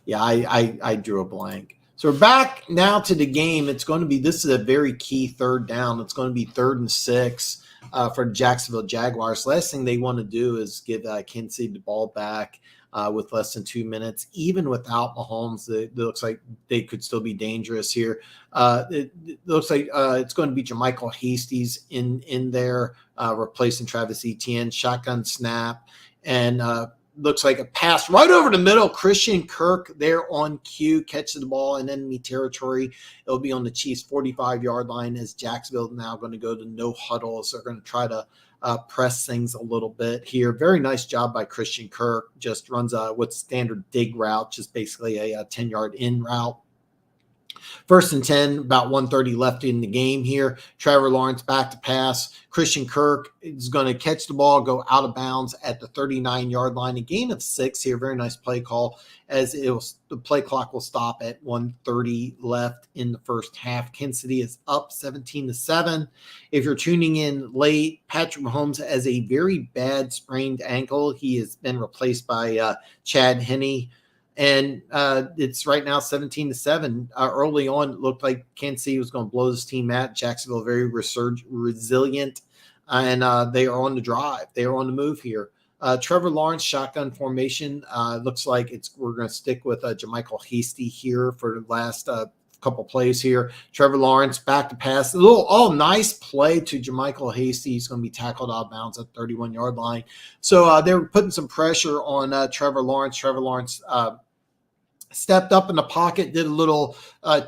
Yeah, I drew a blank. So we're back now to the game. This is a very key 3rd down. It's going to be 3rd and 6 for the Jacksonville Jaguars. Last thing they want to do is give Kansas City the ball back with less than 2 minutes. Even without Mahomes, it looks like they could still be dangerous here. It looks like it's going to be Jermichael Hasty's in there, replacing Travis Etienne. Shotgun snap, and looks like a pass right over the middle. Christian Kirk there on cue, catches the ball in enemy territory. It'll be on the Chiefs' 45-yard line, as Jacksonville now going to go to no huddles. They're going to try to press things a little bit here. Very nice job by Christian Kirk. Just runs what's standard dig route, just basically a 10-yard in route. 1st and 10, about 1:30 left in the game here. Trevor Lawrence back to pass. Christian Kirk is going to catch the ball, go out of bounds at the 39-yard line. A gain of 6 here. Very nice play call, as the play clock will stop at 1:30 left in the first half. Kansas City is up 17-7. If you're tuning in late, Patrick Mahomes has a very bad sprained ankle. He has been replaced by Chad Henne. And it's right now 17-7. Early on, it looked like Kansas City was going to blow this team out. Jacksonville very resilient, and they are on the drive. They are on the move here. Trevor Lawrence, shotgun formation. Looks like we're going to stick with Jermichael Hasty here for the last couple plays here. Trevor Lawrence back to pass. A little nice play to Jermichael Hasty. He's going to be tackled out of bounds at 31-yard line. So they were putting some pressure on Trevor Lawrence. Trevor Lawrence stepped up in the pocket, did a little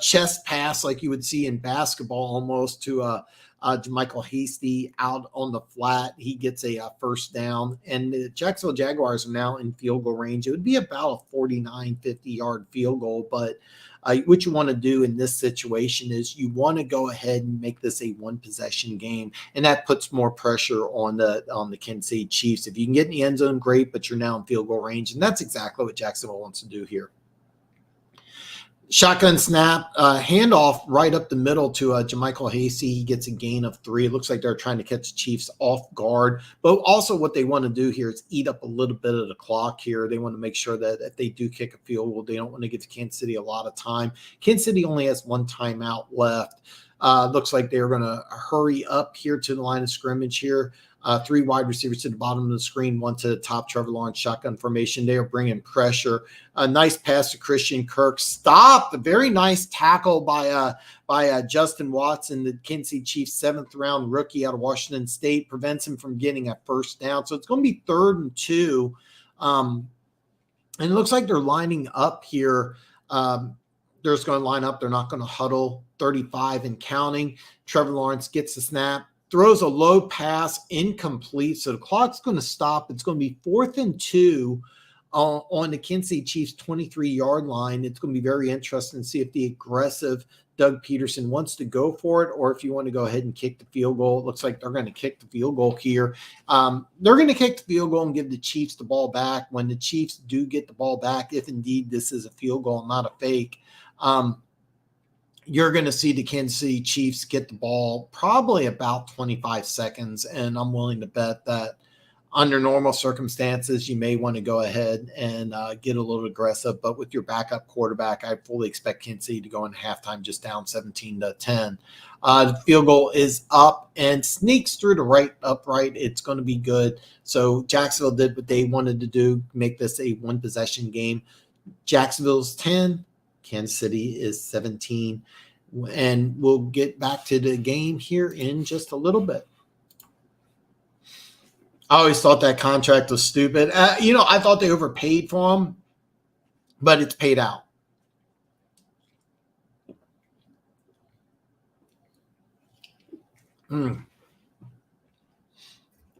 chest pass like you would see in basketball almost to Jermichael Hasty out on the flat. He gets a first down, and the Jacksonville Jaguars are now in field goal range. It would be about a 49, 50-yard field goal, but what you want to do in this situation is you want to go ahead and make this a one-possession game, and that puts more pressure on the Kansas City Chiefs. If you can get in the end zone, great, but you're now in field goal range, and that's exactly what Jacksonville wants to do here. Shotgun snap, handoff right up the middle to Jermichael Hasty. He gets a gain of 3. It looks like they're trying to catch the Chiefs off guard. But also what they want to do here is eat up a little bit of the clock here. They want to make sure that if they do kick a field goal, they don't want to give Kansas City a lot of time. Kansas City only has 1 timeout left. Looks like they're going to hurry up here to the line of scrimmage here. 3 wide receivers to the bottom of the screen, 1 to the top. Trevor Lawrence shotgun formation. They are bringing pressure. A nice pass to Christian Kirk. Stopped. A very nice tackle by Justin Watson, the Kansas City Chiefs 7th-round rookie out of Washington State. Prevents him from getting a first down. So it's going to be 3rd and 2. And it looks like they're lining up here. They're just going to line up. They're not going to huddle. 35 and counting. Trevor Lawrence gets the snap. Throws a low pass, incomplete. So the clock's going to stop. It's going to be 4th and 2 on the Kansas City Chiefs 23-yard line. It's going to be very interesting to see if the aggressive Doug Peterson wants to go for it or if you want to go ahead and kick the field goal. It looks like they're going to kick the field goal here. They're going to kick the field goal and give the Chiefs the ball back. When the Chiefs do get the ball back, if indeed this is a field goal, not a fake, you're going to see the Kansas City Chiefs get the ball probably about 25 seconds, and I'm willing to bet that under normal circumstances, you may want to go ahead and get a little aggressive. But with your backup quarterback, I fully expect Kansas City to go in halftime just down 17-10. The field goal is up and sneaks through the right upright. It's going to be good. So Jacksonville did what they wanted to do, make this a one-possession game. Jacksonville's 10. Kansas City is 17, and we'll get back to the game here in just a little bit. I always thought that contract was stupid. I thought they overpaid for him, but it's paid out.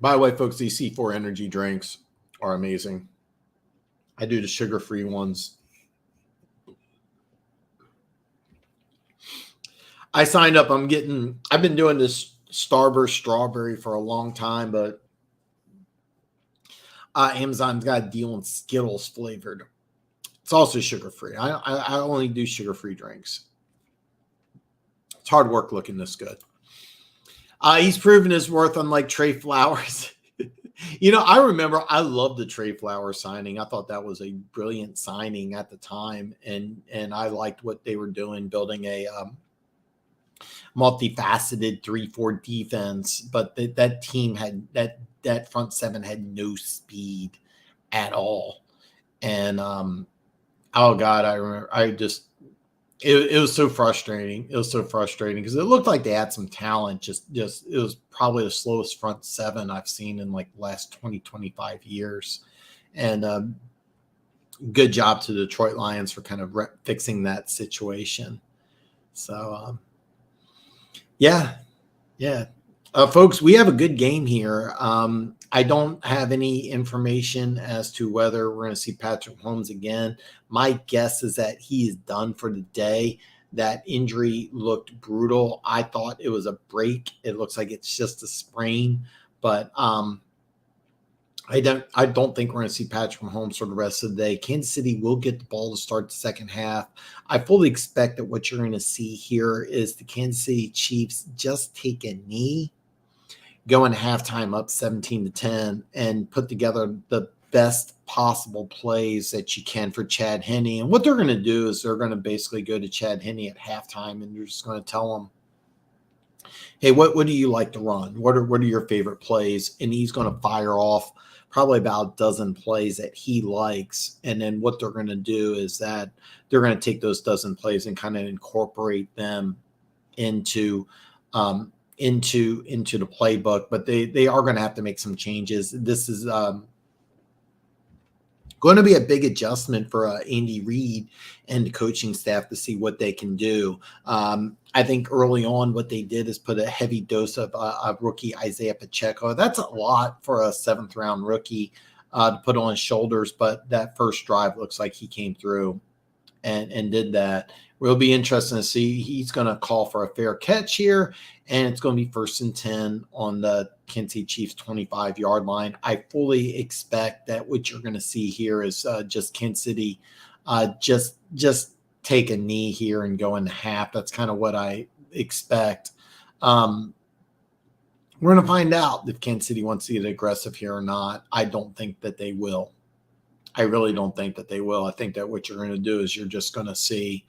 By the way, folks, these C4 energy drinks are amazing. I do the sugar-free ones. I signed up. I've been doing this Starburst strawberry for a long time, but Amazon's got a deal in Skittles flavored. It's also sugar-free. I only do sugar-free drinks. It's hard work looking this good. He's proven his worth, unlike Trey Flowers. I remember I loved the Trey Flowers signing. I thought that was a brilliant signing at the time, and I liked what they were doing, building a multifaceted 3-4 defense, but that team had that front seven had no speed at all. And oh God, I remember it was so frustrating. It was so frustrating because it looked like they had some talent. Just it was probably the slowest front seven I've seen in like the last 20, 25 years. And good job to the Detroit Lions for kind of fixing that situation. So yeah. Folks, we have a good game here. I don't have any information as to whether we're going to see Patrick Mahomes again. My guess is that he is done for the day. That injury looked brutal. I thought it was a break. It looks like it's just a sprain, but I don't think we're going to see Patrick Mahomes for the rest of the day. Kansas City will get the ball to start the second half. I fully expect that what you're going to see here is the Kansas City Chiefs just take a knee, go in halftime up 17-10, and put together the best possible plays that you can for Chad Henne. And what they're going to do is they're going to basically go to Chad Henne at halftime, and you're just going to tell him, hey, what do you like to run? What are your favorite plays? And he's going to fire off probably about a dozen plays that he likes. And then what they're going to do is that they're going to take those dozen plays and kind of incorporate them into into the playbook. But they are going to have to make some changes. This is going to be a big adjustment for Andy Reid and the coaching staff to see what they can do. I think early on what they did is put a heavy dose of rookie Isaiah Pacheco. That's a lot for a 7th-round rookie to put on his shoulders, but that first drive looks like he came through and did that. Will be interesting to see. He's going to call for a fair catch here, and it's going to be 1st and 10 on the Kansas City Chiefs 25-yard line. I fully expect that what you're going to see here is just Kansas City just take a knee here and go into half. That's kind of what I expect. We're going to find out if Kansas City wants to get aggressive here or not. I don't think that they will. I really don't think that they will. I think that what you're going to do is you're just going to see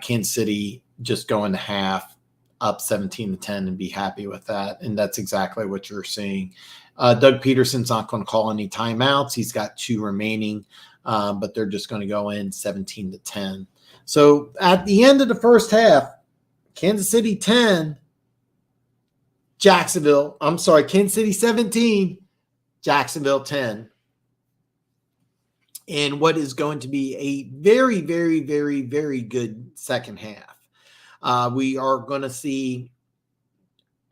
Kansas City just go into half, up 17-10, and be happy with that. And that's exactly what you're seeing. Doug Peterson's not going to call any timeouts. He's got 2 remaining, but they're just going to go in 17-10. So at the end of the first half, Kansas City 10, Kansas City 17, Jacksonville 10. And what is going to be a very, very, very, very good second half. We are going to see,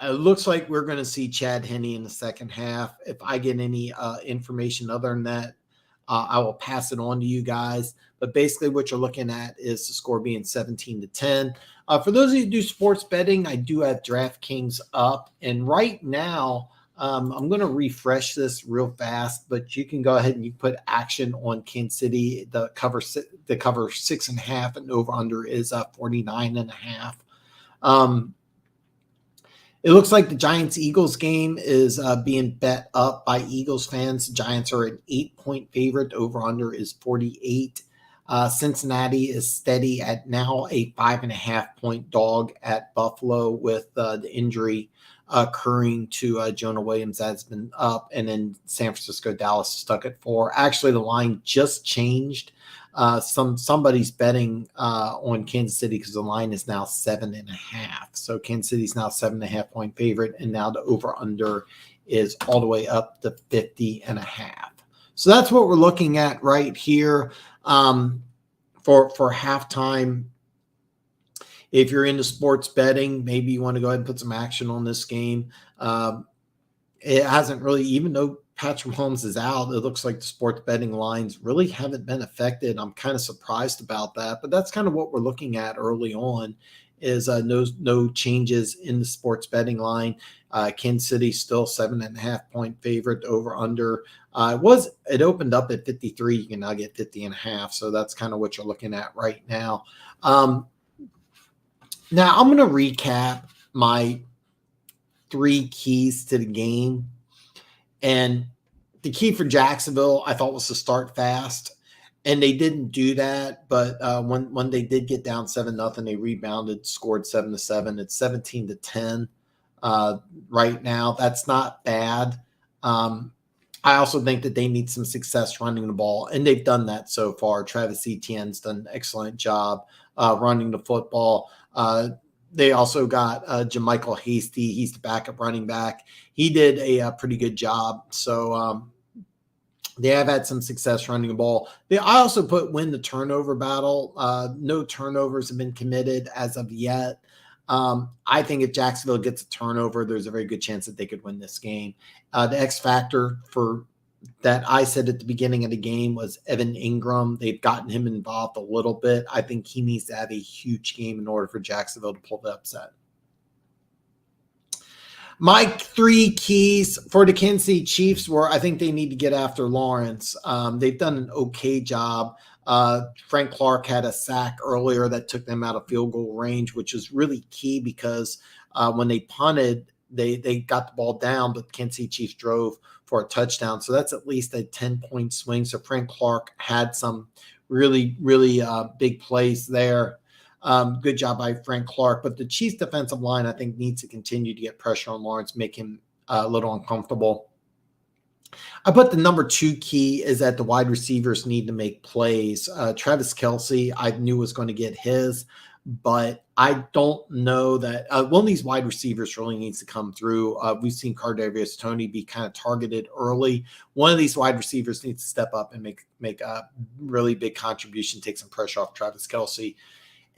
it looks like we're going to see Chad Henne in the second half. If I get any information other than that, I will pass it on to you guys. But basically what you're looking at is the score being 17-10. For those of you who do sports betting, I do have DraftKings up. And right now, I'm going to refresh this real fast, but you can go ahead and you put action on Kansas City. The cover 6.5 and over under is 49.5. It looks like the Giants-Eagles game is being bet up by Eagles fans. The Giants are an 8-point favorite. Over under is 48. Cincinnati is steady at now a 5.5-point dog at Buffalo with the injury occurring to Jonah Williams that's been up, and then San Francisco, Dallas stuck at 4. Actually, the line just changed. Somebody's betting on Kansas City because the line is now 7.5. So Kansas City's now 7.5-point favorite, and now the over under is all the way up to 50.5. So that's what we're looking at right here for halftime. If you're into sports betting, maybe you want to go ahead and put some action on this game. It hasn't really, even though Patrick Mahomes is out, it looks like the sports betting lines really haven't been affected. I'm kind of surprised about that, but that's kind of what we're looking at early on is no changes in the sports betting line. Kansas City still 7.5-point favorite over under. It opened up at 53. You can now get 50.5. So that's kind of what you're looking at right now. Now, I'm going to recap my 3 keys to the game. And the key for Jacksonville, I thought, was to start fast. And they didn't do that. But when they did get down 7-0, they rebounded, scored 7-7. It's 17-10 right now. That's not bad. I also think that they need some success running the ball. And they've done that so far. Travis Etienne's done an excellent job running the football. They also got Jermichael Hasty. He's the backup running back. He did a pretty good job. So they have had some success running the ball. I also win the turnover battle. No turnovers have been committed as of yet. I think if Jacksonville gets a turnover, there's a very good chance that they could win this game. The X factor for that I said at the beginning of the game was Evan Ingram. They've gotten him involved a little bit. I think he needs to have a huge game in order for Jacksonville to pull the upset. My 3 keys for the Kansas City Chiefs were I think they need to get after Lawrence. They've done an okay job. Frank Clark had a sack earlier that took them out of field goal range, which is really key because when they punted, they got the ball down, but Kansas City Chiefs drove for a touchdown. So that's at least a 10-point swing. So Frank Clark had some really, really big plays there. Good job by Frank Clark. But the Chiefs defensive line, I think, needs to continue to get pressure on Lawrence, make him a little uncomfortable. I put the number 2 key is that the wide receivers need to make plays. Travis Kelce, I knew was going to get his, but I don't know that one of these wide receivers really needs to come through. We've seen Kadarius Toney be kind of targeted early. One of these wide receivers needs to step up and make a really big contribution, take some pressure off Travis Kelce.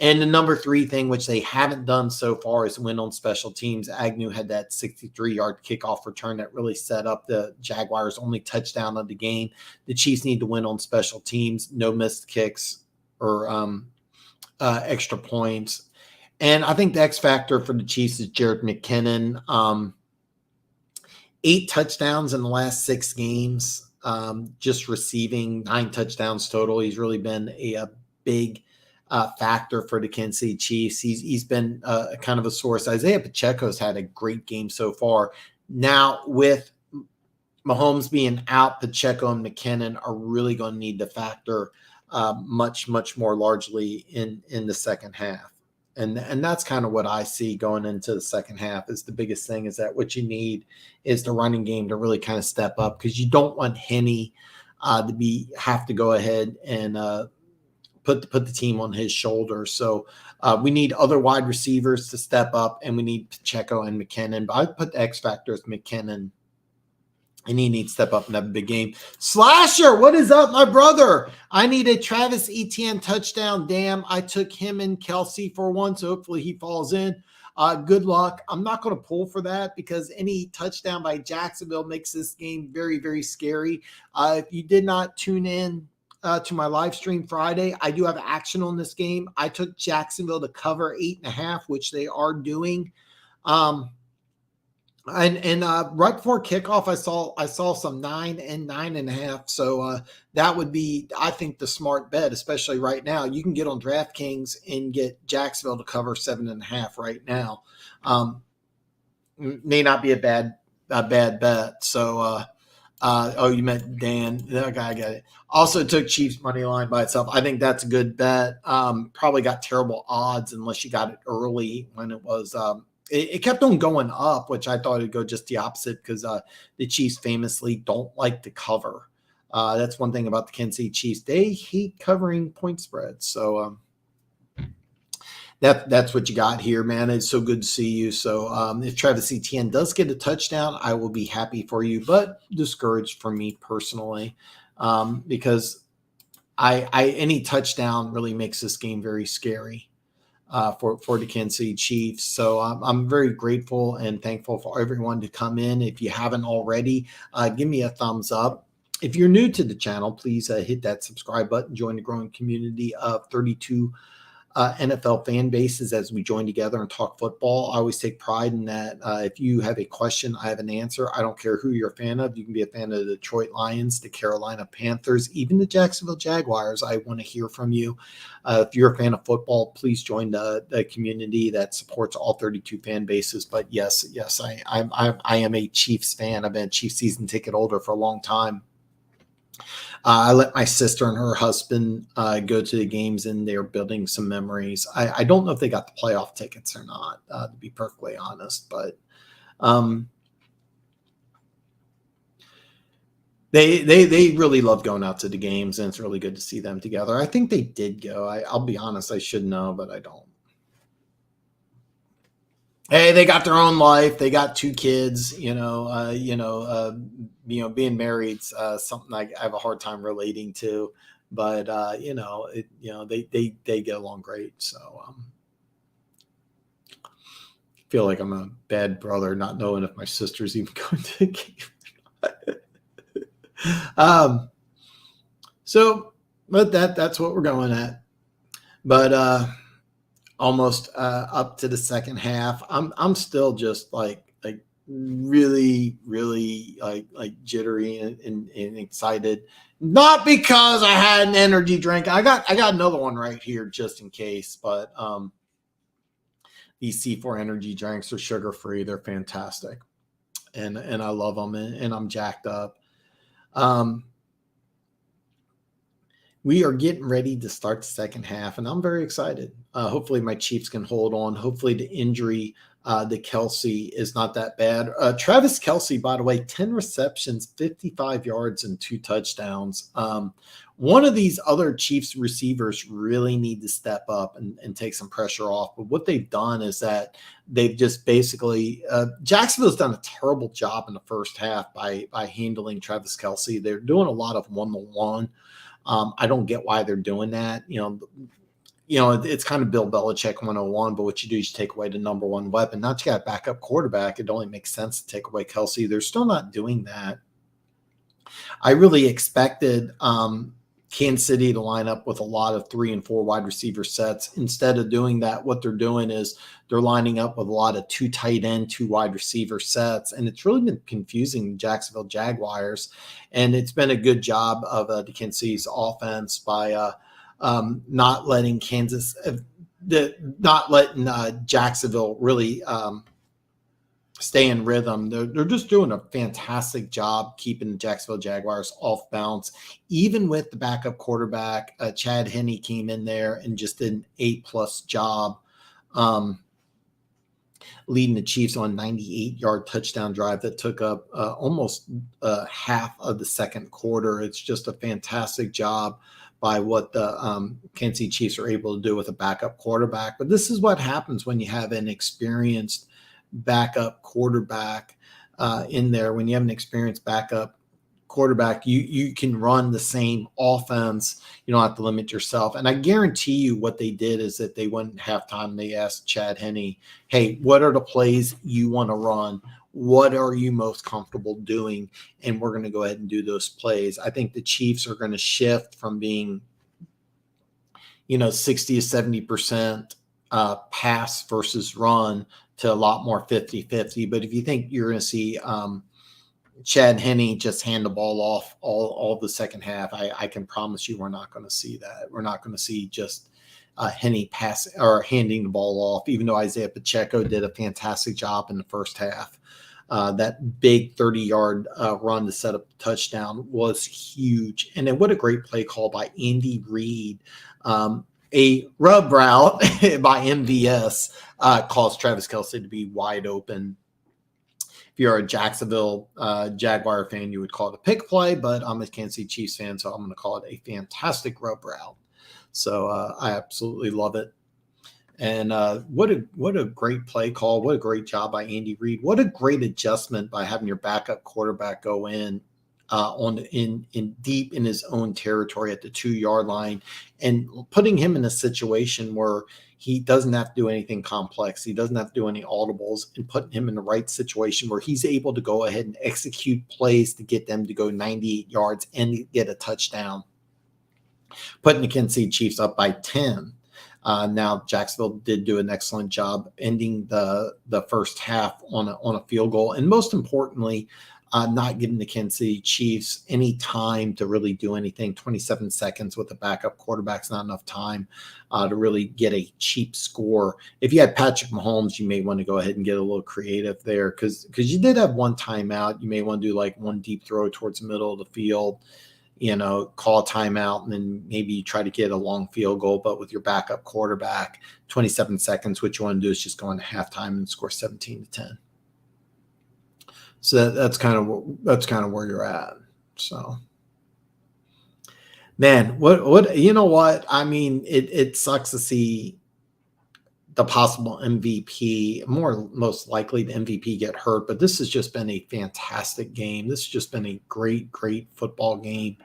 And the number 3 thing, which they haven't done so far, is win on special teams. Agnew had that 63-yard kickoff return that really set up the Jaguars' only touchdown of the game. The Chiefs need to win on special teams, no missed kicks or extra points. And I think the X factor for the Chiefs is Jared McKinnon. 8 touchdowns in the last 6 games, just receiving 9 touchdowns total. He's really been a big factor for the Kansas City Chiefs. He's been kind of a source. Isaiah Pacheco's had a great game so far. Now with Mahomes being out, Pacheco and McKinnon are really going to need to factor much more largely in the second half. And that's kind of what I see going into the second half is the biggest thing is that what you need is the running game to really kind of step up because you don't want Henne to have to go ahead and put the team on his shoulders. So we need other wide receivers to step up, and we need Pacheco and McKinnon. But I put the X factor as McKinnon, and he needs to step up and have a big game. Slasher, what is up, my brother? I need a Travis Etienne touchdown. Damn, I took him and Kelce for one, so hopefully he falls in. Good luck. I'm not going to pull for that because any touchdown by Jacksonville makes this game very, very scary. If you did not tune in to my live stream Friday, I do have action on this game. I took Jacksonville to cover 8.5, which they are doing. And right before kickoff, I saw some 9 and 9.5. So that would be, I think, the smart bet, especially right now. You can get on DraftKings and get Jacksonville to cover 7.5 right now. May not be a bad bet. So oh, you meant Dan. Okay, I got it. Also took Chiefs money line by itself. I think that's a good bet. Probably got terrible odds unless you got it early when it was it kept on going up, which I thought it'd go just the opposite because the Chiefs famously don't like to cover. That's one thing about the Kansas City Chiefs. They hate covering point spreads. So that's what you got here, man. It's so good to see you. So if Travis Etienne does get a touchdown, I will be happy for you, but discouraged for me personally because I any touchdown really makes this game very scary for the Kansas City Chiefs. So I'm very grateful and thankful for everyone to come in. If you haven't already, give me a thumbs up. If you're new to the channel, please hit that subscribe button, join the growing community of 32 NFL fan bases as we join together and talk football. I always take pride in that. If you have a question, I have an answer. I don't care who you're a fan of. You can be a fan of the Detroit Lions, the Carolina Panthers, even the Jacksonville Jaguars. I want to hear from you. If you're a fan of football, please join the community that supports all 32 fan bases. But yes, I am a Chiefs fan. I've been a Chiefs season ticket holder for a long time. I let my sister and her husband go to the games, and they're building some memories. I don't know if they got the playoff tickets or not, to be perfectly honest, but they really love going out to the games, and it's really good to see them together. I think they did go. I'll be honest, I should know, but I don't. Hey, they got their own life. They got 2 kids. Being married's something I have a hard time relating to, but they get along great. So feel like I'm a bad brother, not knowing if my sister's even going to the game. So, but that's what we're going at. But almost up to the second half, I'm still just like really like jittery and excited, not because I had an energy drink. I got another one right here just in case, but these C4 energy drinks are sugar free. They're fantastic, and I love them, and I'm jacked up. We are getting ready to start the second half, and I'm very excited. Hopefully my Chiefs can hold on. Hopefully the injury The Kelsey is not that bad. Travis Kelsey, by the way, 10 receptions, 55 yards, and 2 touchdowns. One of these other Chiefs receivers really need to step up and take some pressure off. But what they've done is that they've just basically Jacksonville's done a terrible job in the first half by handling Travis Kelsey. They're doing a lot of one-to-one. I don't get why they're doing that. It's kind of Bill Belichick 101, but what you do is you take away the number one weapon. Now that you got a backup quarterback, it only makes sense to take away Kelsey. They're still not doing that. I really expected Kansas City to line up with a lot of 3 and 4 wide receiver sets. Instead of doing that, what they're doing is they're lining up with a lot of 2 tight end, 2 wide receiver sets. And it's really been confusing the Jacksonville Jaguars. And it's been a good job of the Kansas City's offense by not letting Jacksonville really stay in rhythm. They're just doing a fantastic job keeping the Jacksonville Jaguars off balance. Even with the backup quarterback, Chad Henne came in there and just did an A+ job leading the Chiefs on a 98-yard touchdown drive that took up almost half of the second quarter. It's just a fantastic job by what the Kansas City Chiefs are able to do with a backup quarterback. But this is what happens when you have an experienced backup quarterback in there. When you have an experienced backup quarterback, you can run the same offense. You don't have to limit yourself. And I guarantee you what they did is that they went halftime. They asked Chad Henne, hey, what are the plays you want to run? What are you most comfortable doing? And we're going to go ahead and do those plays. I think the Chiefs are going to shift from being, 60 to 70% pass versus run to a lot more 50-50. But if you think you're going to see Chad Henne just hand the ball off all the second half, I can promise you we're not going to see that. We're not going to see just Henne pass or handing the ball off, even though Isaiah Pacheco did a fantastic job in the first half. That big 30-yard run to set up the touchdown was huge. And then what a great play call by Andy Reid. A rub route by MVS caused Travis Kelsey to be wide open. If you're a Jacksonville Jaguar fan, you would call it a pick play, but I'm a Kansas City Chiefs fan, so I'm going to call it a fantastic rub route. So I absolutely love it. And what a great play call. What a great job by Andy Reid. What a great adjustment by having your backup quarterback go in deep in his own territory at the 2-yard line and putting him in a situation where he doesn't have to do anything complex. He doesn't have to do any audibles, and putting him in the right situation where he's able to go ahead and execute plays to get them to go 98 yards and get a touchdown, putting the Kansas City Chiefs up by 10. Now Jacksonville did do an excellent job ending the first half on a field goal, and most importantly, not giving the Kansas City Chiefs any time to really do anything. 27 seconds with the backup quarterback's not enough time to really get a cheap score. If you had Patrick Mahomes, you may want to go ahead and get a little creative there because you did have one timeout. You may want to do like one deep throw towards the middle of the field, call a timeout, and then maybe you try to get a long field goal. But with your backup quarterback, 27 seconds, what you want to do is just go into halftime and score 17-10. So that's kind of where you're at. So, man, what you know what? I mean, it sucks to see the possible MVP, most likely the MVP, get hurt, but this has just been a fantastic game. This has just been a great football game.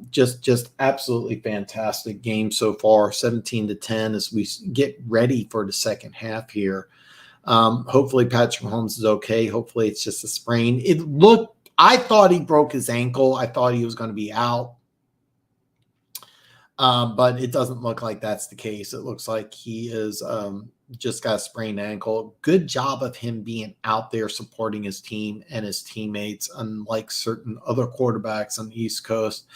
Just absolutely fantastic game so far. 17-10 as we get ready for the second half here. Hopefully Patrick Mahomes is okay. Hopefully it's just a sprain. I thought he broke his ankle. I thought he was going to be out. But it doesn't look like that's the case. It looks like he is just got a sprained ankle. Good job of him being out there supporting his team and his teammates, unlike certain other quarterbacks on the East Coast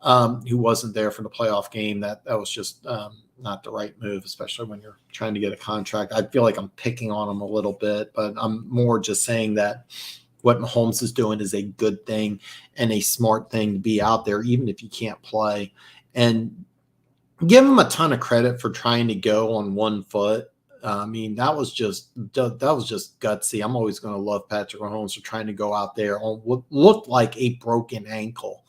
who wasn't there for the playoff game. That was just not the right move, especially when you're trying to get a contract. I feel like I'm picking on him a little bit, but I'm more just saying that what Mahomes is doing is a good thing and a smart thing to be out there, even if you can't play. And give him a ton of credit for trying to go on one foot I mean, that was just gutsy. I'm always going to love Patrick Mahomes for trying to go out there on what looked like a broken ankle,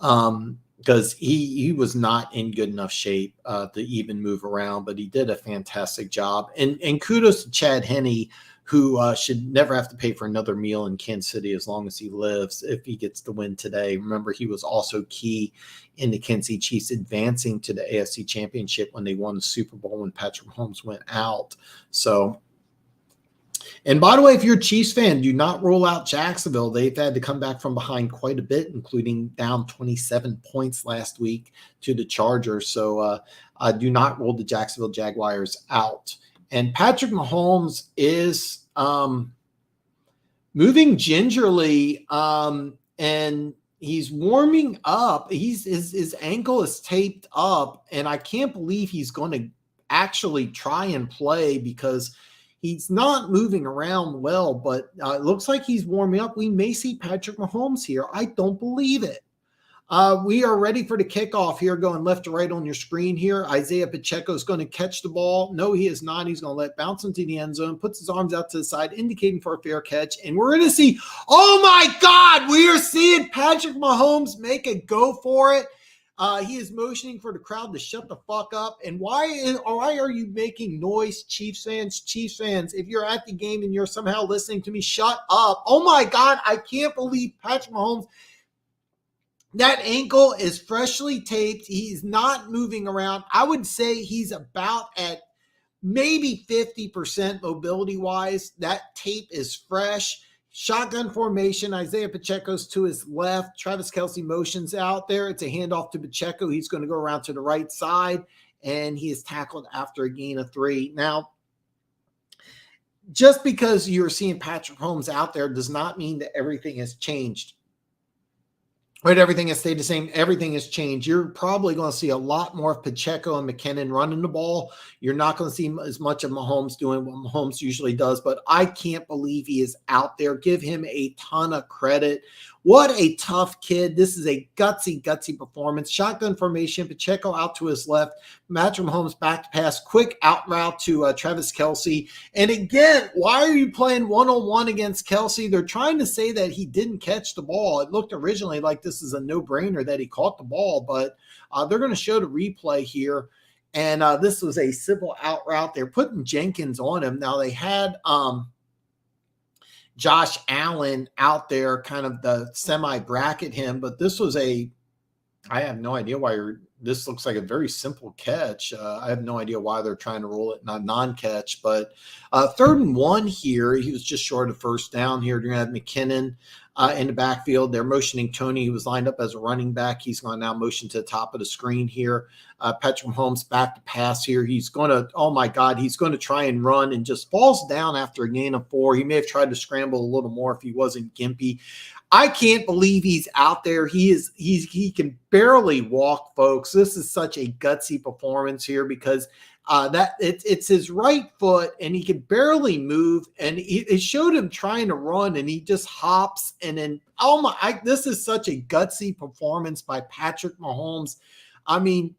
because he was not in good enough shape to even move around. But he did a fantastic job, and kudos to Chad Henne, who should never have to pay for another meal in Kansas City as long as he lives if he gets the win today. Remember, he was also key in the Kansas City Chiefs advancing to the AFC Championship when they won the Super Bowl when Patrick Mahomes went out. So, and by the way, if you're a Chiefs fan, do not rule out Jacksonville. They've had to come back from behind quite a bit, including down 27 points last week to the Chargers. So do not rule the Jacksonville Jaguars out. And Patrick Mahomes is moving gingerly, and he's warming up. His ankle is taped up, and I can't believe he's going to actually try and play because he's not moving around well, but it looks like he's warming up. We may see Patrick Mahomes here. I don't believe it. We are ready for the kickoff here, going left to right on your screen here. Isaiah Pacheco is going to catch the ball. No, he is not. He's going to let it bounce into the end zone, puts his arms out to the side, indicating for a fair catch. And we're going to see, oh my God, we are seeing Patrick Mahomes make a go for it. He is motioning for the crowd to shut the fuck up. And why are you making noise, Chiefs fans? Chiefs fans, if you're at the game and you're somehow listening to me, shut up. Oh my God, I can't believe Patrick Mahomes. That ankle is freshly taped. He's not moving around. I would say he's about at maybe 50% mobility-wise. That tape is fresh. Shotgun formation. Isaiah Pacheco's to his left. Travis Kelce motions out there. It's a handoff to Pacheco. He's going to go around to the right side, and he is tackled after a gain of 3. Now, just because you're seeing Patrick Mahomes out there does not mean that everything has changed. Right, everything has stayed the same. Everything has changed. You're probably going to see a lot more of Pacheco and McKinnon running the ball. You're not going to see as much of Mahomes doing what Mahomes usually does, but I can't believe he is out there. Give him a ton of credit. What a tough kid. This is a gutsy performance. Shotgun formation, Pacheco out to his left. Patrick Mahomes back to pass. Quick out route to Travis Kelce. And again, why are you playing one-on-one against Kelce? They're trying to say that he didn't catch the ball. It looked originally like this is a no-brainer that he caught the ball, but they're going to show the replay here. And this was a simple out route. They're putting Jenkins on him. Now they had Josh Allen out there, kind of the semi-bracket him, but this was I have no idea why this looks like a very simple catch. I have no idea why they're trying to roll it not non-catch, but 3rd and 1 here. He was just short of first down here. They're going to have McKinnon in the backfield. They're motioning Tony, who was lined up as a running back. He's going to now motion to the top of the screen here. Patrick Mahomes back to pass here. He's going to, oh my God, he's going to try and run and just falls down after a gain of 4. He may have tried to scramble a little more if he wasn't gimpy. I can't believe he's out there. He can barely walk, folks. This is such a gutsy performance here because it's his right foot and he can barely move. And it showed him trying to run and he just hops. And then, this is such a gutsy performance by Patrick Mahomes. I mean,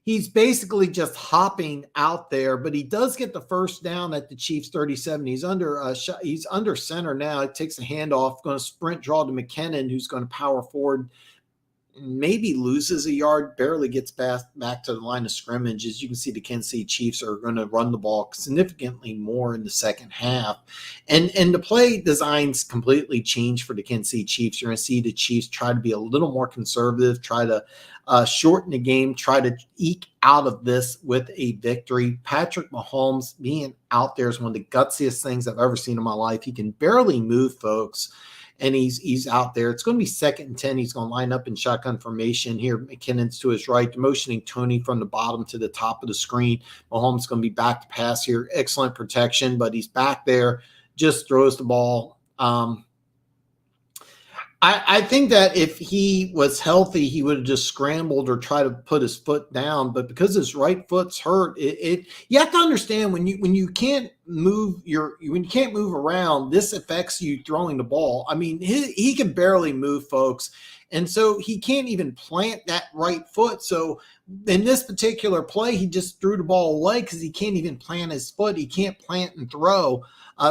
he's basically just hopping out there, but he does get the first down at the Chiefs 37. He's under center now. It takes a handoff, going to sprint draw to McKinnon, who's going to power forward, maybe loses a yard, barely gets back to the line of scrimmage. As you can see, the Kansas City Chiefs are going to run the ball significantly more in the second half. And the play designs completely changed for the Kansas City Chiefs. You're going to see the Chiefs try to be a little more conservative, try to shorten the game, try to eke out of this with a victory. Patrick Mahomes being out there is one of the gutsiest things I've ever seen in my life. He can barely move, folks. And he's out there. It's going to be 2nd and 10. He's going to line up in shotgun formation here. McKinnon's to his right, motioning Tony from the bottom to the top of the screen. Mahomes is going to be back to pass here. Excellent protection, but he's back there, just throws the ball. I think that if he was healthy, he would have just scrambled or tried to put his foot down. But because his right foot's hurt, you have to understand when you can't move when you can't move around, this affects you throwing the ball. I mean, he can barely move, folks. And so he can't even plant that right foot. So in this particular play, he just threw the ball away because he can't even plant his foot. He can't plant and throw.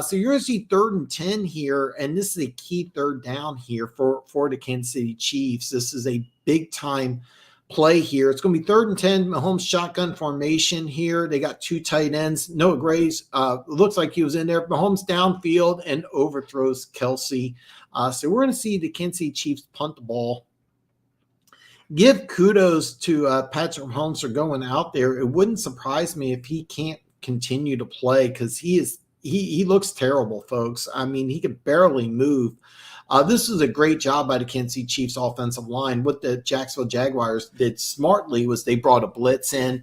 So you're going to see 3rd and 10 here, and this is a key 3rd down here for the Kansas City Chiefs. This is a big-time play here. It's going to be 3rd and 10. Mahomes shotgun formation here. They got 2 tight ends. Noah Gray's looks like he was in there. Mahomes downfield and overthrows Kelsey. So we're going to see the Kansas City Chiefs punt the ball. Give kudos to Patrick Mahomes for going out there. It wouldn't surprise me if he can't continue to play because he looks terrible, folks. I mean, he could barely move. This is a great job by the Kansas City Chiefs offensive line. What the Jacksonville Jaguars did smartly was they brought a blitz in.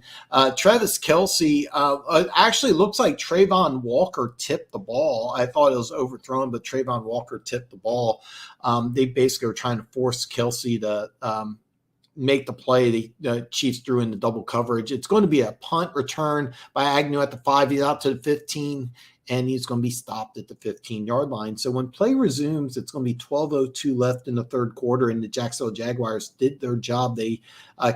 Travis Kelsey actually looks like Trayvon Walker tipped the ball. I thought it was overthrown, but Trayvon Walker tipped the ball. They basically were trying to force Kelsey to make the play. The Chiefs threw in the double coverage. It's going to be a punt return by Agnew at the 5. He's out to the 15. And he's going to be stopped at the 15-yard line. So when play resumes, it's going to be 12:02 left in the 3rd quarter, and the Jacksonville Jaguars did their job. They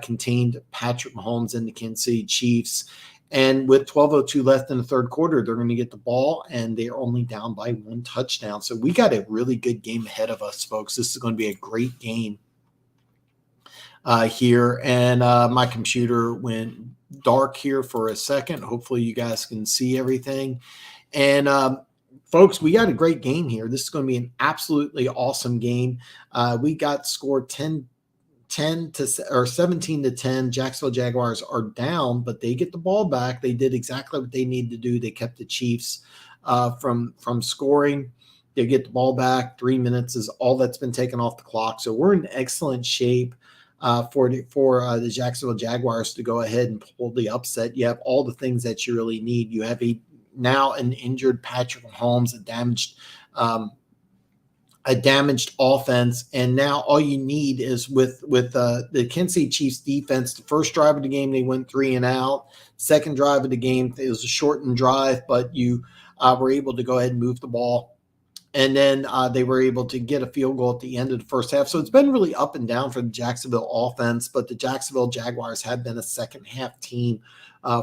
contained Patrick Mahomes and the Kansas City Chiefs. And with 12:02 left in the 3rd quarter, they're going to get the ball, and they're only down by 1 touchdown. So we got a really good game ahead of us, folks. This is going to be a great game here. And my computer went dark here for a second. Hopefully you guys can see everything. And folks, we got a great game here. This is going to be an absolutely awesome game. We got scored 17 to 10. Jacksonville Jaguars are down, but they get the ball back. They did exactly what they needed to do. They kept the Chiefs from scoring. They get the ball back. 3 minutes is all that's been taken off the clock. So we're in excellent shape for the Jacksonville Jaguars to go ahead and pull the upset. You have all the things that you really need. You have now an injured Patrick Mahomes, a damaged offense, and now all you need is with the Kansas City Chiefs defense. The first drive of the game, they went 3 and out. Second drive of the game, it was a shortened drive, but you were able to go ahead and move the ball. And then they were able to get a field goal at the end of the first half. So it's been really up and down for the Jacksonville offense, but the Jacksonville Jaguars have been a second half team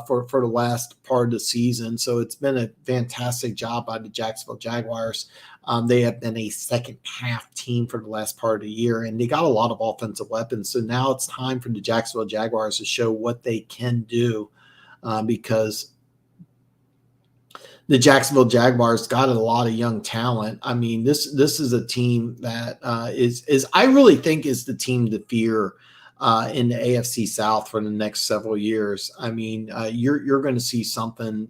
for the last part of the season. So it's been a fantastic job by the Jacksonville Jaguars. They have been a second half team for the last part of the year, and they got a lot of offensive weapons. So now it's time for the Jacksonville Jaguars to show what they can do because the Jacksonville Jaguars got a lot of young talent. I mean, this is a team that is I really think is the team to fear in the AFC South for the next several years. I mean, you're going to see something,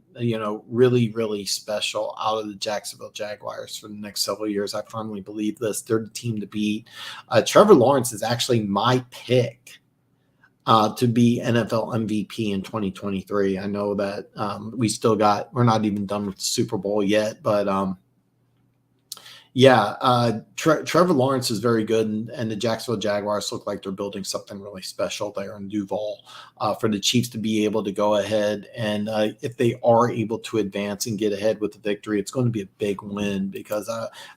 really, really special out of the Jacksonville Jaguars for the next several years. I firmly believe this. They're the team to beat. Trevor Lawrence is actually my pick to be NFL MVP in 2023. I know that we're not even done with the Super Bowl yet, but Trevor Lawrence is very good, and the Jacksonville Jaguars look like they're building something really special there in Duval for the Chiefs to be able to go ahead. And if they are able to advance and get ahead with the victory, it's going to be a big win because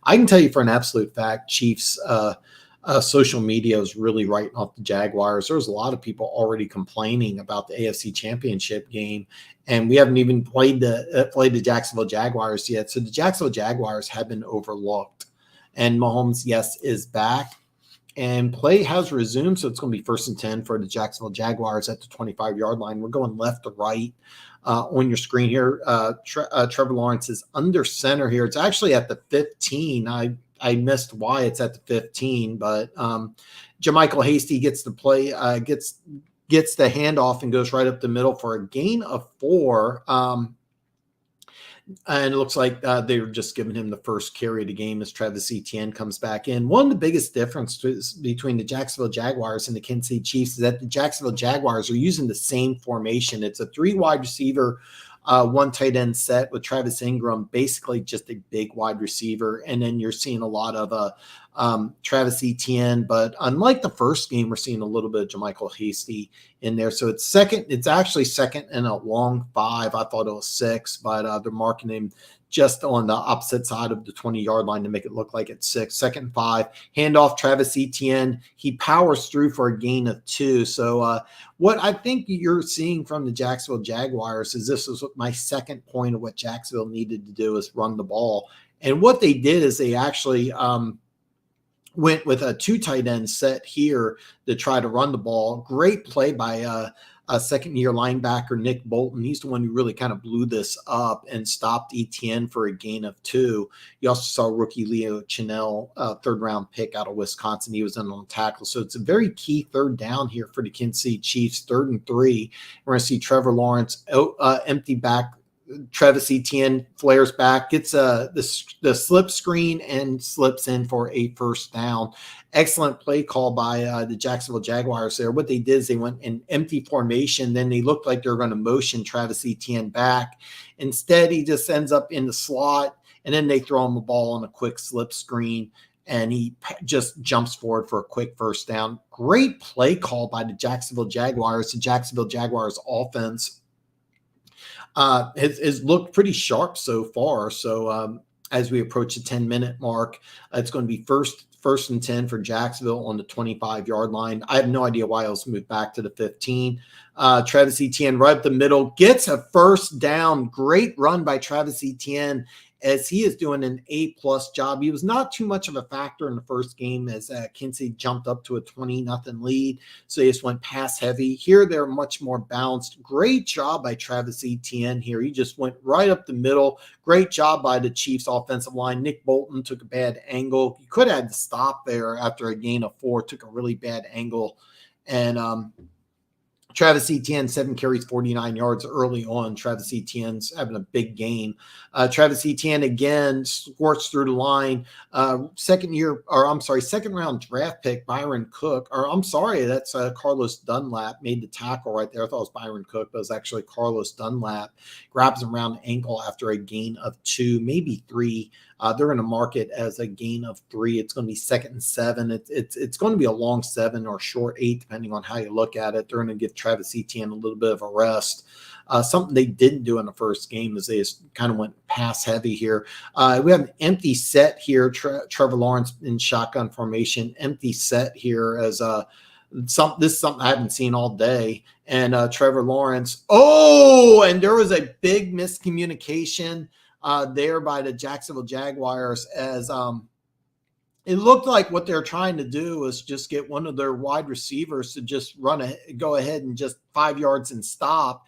I can tell you for an absolute fact, Chiefs social media is really writing off the Jaguars. There's a lot of people already complaining about the AFC Championship game, and we haven't even played the Jacksonville Jaguars yet. So the Jacksonville Jaguars have been overlooked, and Mahomes, yes, is back, and play has resumed. So it's going to be 1st and 10 for the Jacksonville Jaguars at the 25-yard line. We're going left to right on your screen here. Trevor Lawrence is under center here. It's actually at the 15. I missed why it's at the 15, but Jermichael Hasty gets the play, gets the handoff and goes right up the middle for a gain of 4. And it looks like they were just giving him the first carry of the game as Travis Etienne comes back in. One of the biggest differences between the Jacksonville Jaguars and the Kansas City Chiefs is that the Jacksonville Jaguars are using the same formation. It's a 3 wide receiver, 1 tight end set with Travis Ingram, basically just a big wide receiver. And then you're seeing a lot of Travis Etienne. But unlike the first game, we're seeing a little bit of JaMychal Hasty in there. So it's actually second and a long 5. I thought it was 6, but they're marking him just on the opposite side of the 20-yard line to make it look like it's 6. Second and 5. Handoff, Travis Etienne. He powers through for a gain of 2. So what I think you're seeing from the Jacksonville Jaguars is this is my second point of what Jacksonville needed to do is run the ball. And what they did is they actually went with a 2 tight end set here to try to run the ball. Great play by a second-year linebacker, Nick Bolton. He's the one who really kind of blew this up and stopped Etienne for a gain of 2. You also saw rookie Leo Chenal, third-round pick out of Wisconsin. He was in on tackle. So it's a very key third down here for the Kansas City Chiefs, 3rd and 3. We're going to see Trevor Lawrence empty back. Travis Etienne flares back, gets the slip screen and slips in for a first down. Excellent play call by the Jacksonville Jaguars there. What they did is they went in empty formation. Then they looked like they were going to motion Travis Etienne back. Instead, he just ends up in the slot, and then they throw him the ball on a quick slip screen, and he just jumps forward for a quick first down. Great play call by the Jacksonville Jaguars. The Jacksonville Jaguars offense has looked pretty sharp so far. So as we approach the 10-minute mark, it's going to be first and 10 for Jacksonville on the 25-yard line. I have no idea why else moved back to the 15. Travis Etienne right up the middle, gets a first down. Great run by Travis Etienne as he is doing an A-plus job. He was not too much of a factor in the first game as Kinsey jumped up to a 20-0 lead. So he just went pass heavy. Here they're much more balanced. Great job by Travis Etienne here. He just went right up the middle. Great job by the Chiefs offensive line. Nick Bolton took a bad angle. He could have had to stop there after a gain of 4, took a really bad angle. And Travis Etienne, 7 carries, 49 yards early on. Travis Etienne's having a big game. Travis Etienne again squirts through the line. Second round draft pick, Byron Cook. That's Carlos Dunlap made the tackle right there. I thought it was Byron Cook, but it was actually Carlos Dunlap. Grabs him around the ankle after a gain of 2, maybe 3. They're going to mark it as a gain of 3. It's going to be 2nd and 7. It's going to be a long 7 or short 8, depending on how you look at it. They're going to give Travis Etienne a little bit of a rest. Something they didn't do in the first game is they just kind of went pass heavy here. We have an empty set here. Trevor Lawrence in shotgun formation, empty set here as this is something I haven't seen all day. And Trevor Lawrence. And there was a big miscommunication there by the Jacksonville Jaguars as it looked like what they're trying to do is just get one of their wide receivers to just go ahead and just 5 yards and stop.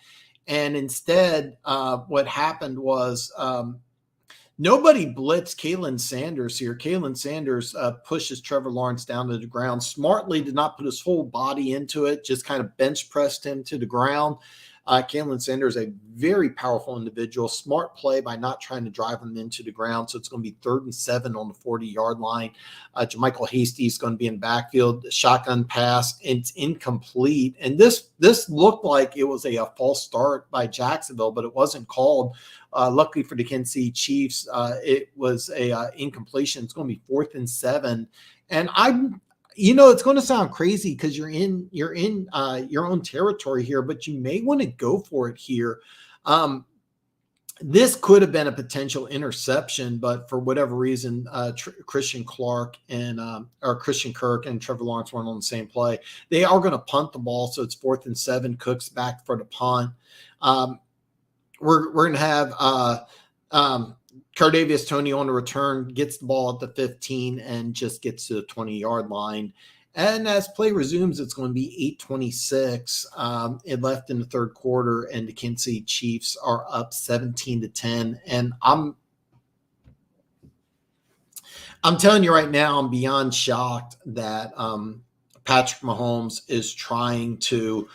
And instead, what happened was nobody blitzed Kalen Sanders here. Kalen Sanders pushes Trevor Lawrence down to the ground. Smartly did not put his whole body into it, just kind of bench pressed him to the ground. Kalen Sanders, a very powerful individual. Smart play by not trying to drive him into the ground. So it's going to be 3rd and 7 on the 40-yard line. JaMychal Hasty is going to be in backfield. Shotgun pass. It's incomplete. And this looked like it was a false start by Jacksonville, but it wasn't called. Luckily for the Kansas City Chiefs, it was a incompletion. It's going to be 4th and 7. And it's going to sound crazy because you're in your own territory here, but you may want to go for it here. This could have been a potential interception, but for whatever reason, Christian Kirk and Trevor Lawrence weren't on the same play. They are going to punt the ball, so it's 4th and 7. Cook's back for the punt. We're going to have Cardavius Toney on the return, gets the ball at the 15 and just gets to the 20-yard line. And as play resumes, it's going to be 8:26 it left in the third quarter, and the Kansas City Chiefs are up 17-10. And I'm telling you right now, I'm beyond shocked that Patrick Mahomes is trying to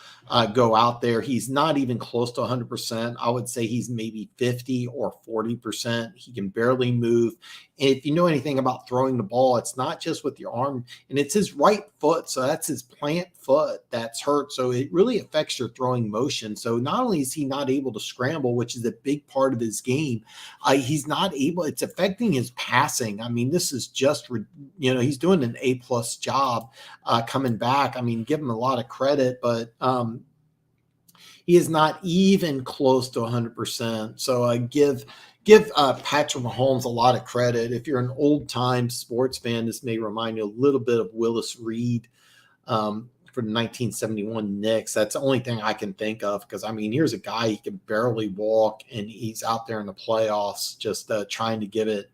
go out there. He's not even close to 100%. I would say he's maybe 50 or 40%. He can barely move. And if you know anything about throwing the ball, it's not just with your arm, and it's his right foot. So that's his plant foot that's hurt. So it really affects your throwing motion. So not only is he not able to scramble, which is a big part of his game, he's not able, it's affecting his passing. I mean, this is just, he's doing an A+ job coming back. I mean, give him a lot of credit, but he is not even close to 100%. So give Patrick Mahomes a lot of credit. If you're an old-time sports fan, this may remind you a little bit of Willis Reed for the 1971 Knicks. That's the only thing I can think of, because, I mean, here's a guy, he can barely walk, and he's out there in the playoffs just trying to give it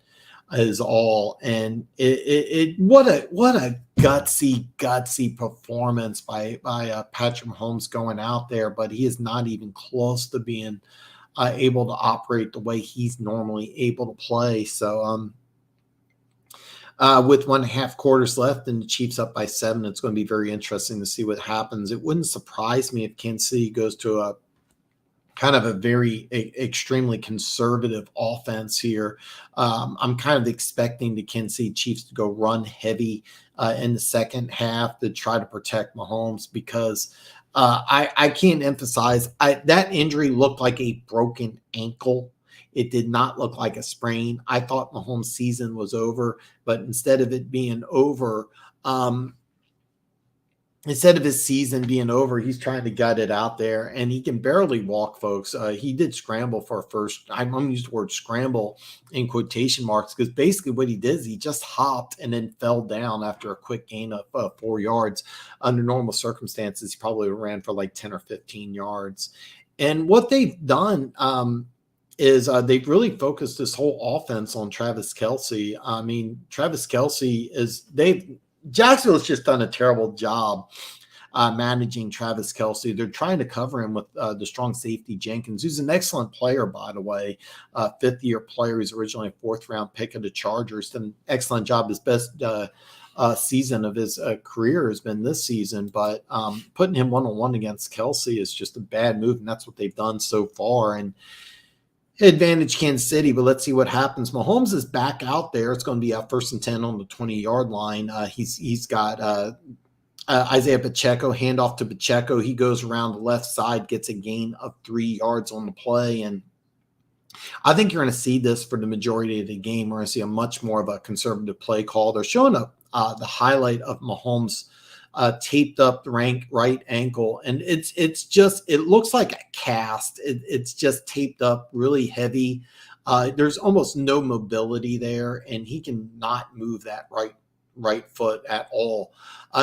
his all. And what a gutsy performance by Patrick Mahomes going out there, but he is not even close to being able to operate the way he's normally able to play. So with 1.5 quarters left and the Chiefs up by 7, it's going to be very interesting to see what happens. It wouldn't surprise me if Kansas City goes to a kind of a very extremely conservative offense here. I'm kind of expecting the Kansas City Chiefs to go run heavy in the second half to try to protect Mahomes, because I can't emphasize, that injury looked like a broken ankle. It did not look like a sprain. I thought Mahomes' season was over, but instead of it being over, instead of his season being over, he's trying to gut it out there, and he can barely walk, folks. He did scramble for a first. I'm going to use the word scramble in quotation marks, because basically what he did is he just hopped and then fell down after a quick gain of 4 yards. Under normal circumstances, he probably ran for like 10 or 15 yards. And what they've done is they've really focused this whole offense on Travis Kelce. I mean, Travis Kelce Jacksonville's just done a terrible job managing Travis Kelce. They're trying to cover him with the strong safety Jenkins, who's an excellent player, by the way, 5th-year player. He's originally a 4th-round pick of the Chargers. Done an excellent job. His best season of his career has been this season, but putting him one-on-one against Kelce is just a bad move, and that's what they've done so far. And advantage Kansas City, but let's see what happens. Mahomes is back out there. It's going to be a 1st and 10 on the 20-yard line. He's got Isaiah Pacheco, handoff to Pacheco. He goes around the left side, gets a gain of 3 yards on the play, and I think you're going to see this for the majority of the game. We're going to see a much more of a conservative play call. They're showing up the highlight of Mahomes taped up the right ankle, and it looks like a cast. It's just taped up really heavy. There's almost no mobility there, and he can not move that right foot at all.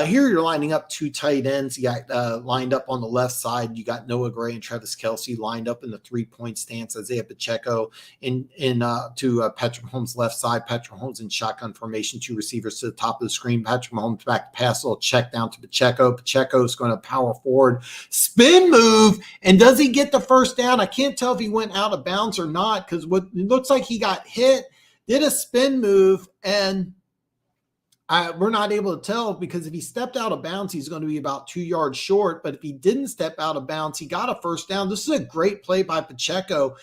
Here you're lining up 2 tight ends. You got lined up on the left side. You got Noah Gray and Travis Kelce lined up in the 3-point stance. Isaiah Pacheco to Patrick Mahomes' left side. Patrick Mahomes in shotgun formation, 2 receivers to the top of the screen. Patrick Mahomes back to pass, a little check down to Pacheco. Pacheco is going to power forward, spin move, and does he get the first down? I can't tell if he went out of bounds or not, because what it looks like he got hit, did a spin move, and we're not able to tell, because if he stepped out of bounds, he's going to be about 2 yards short. But if he didn't step out of bounds, he got a first down. This is a great play by Pacheco.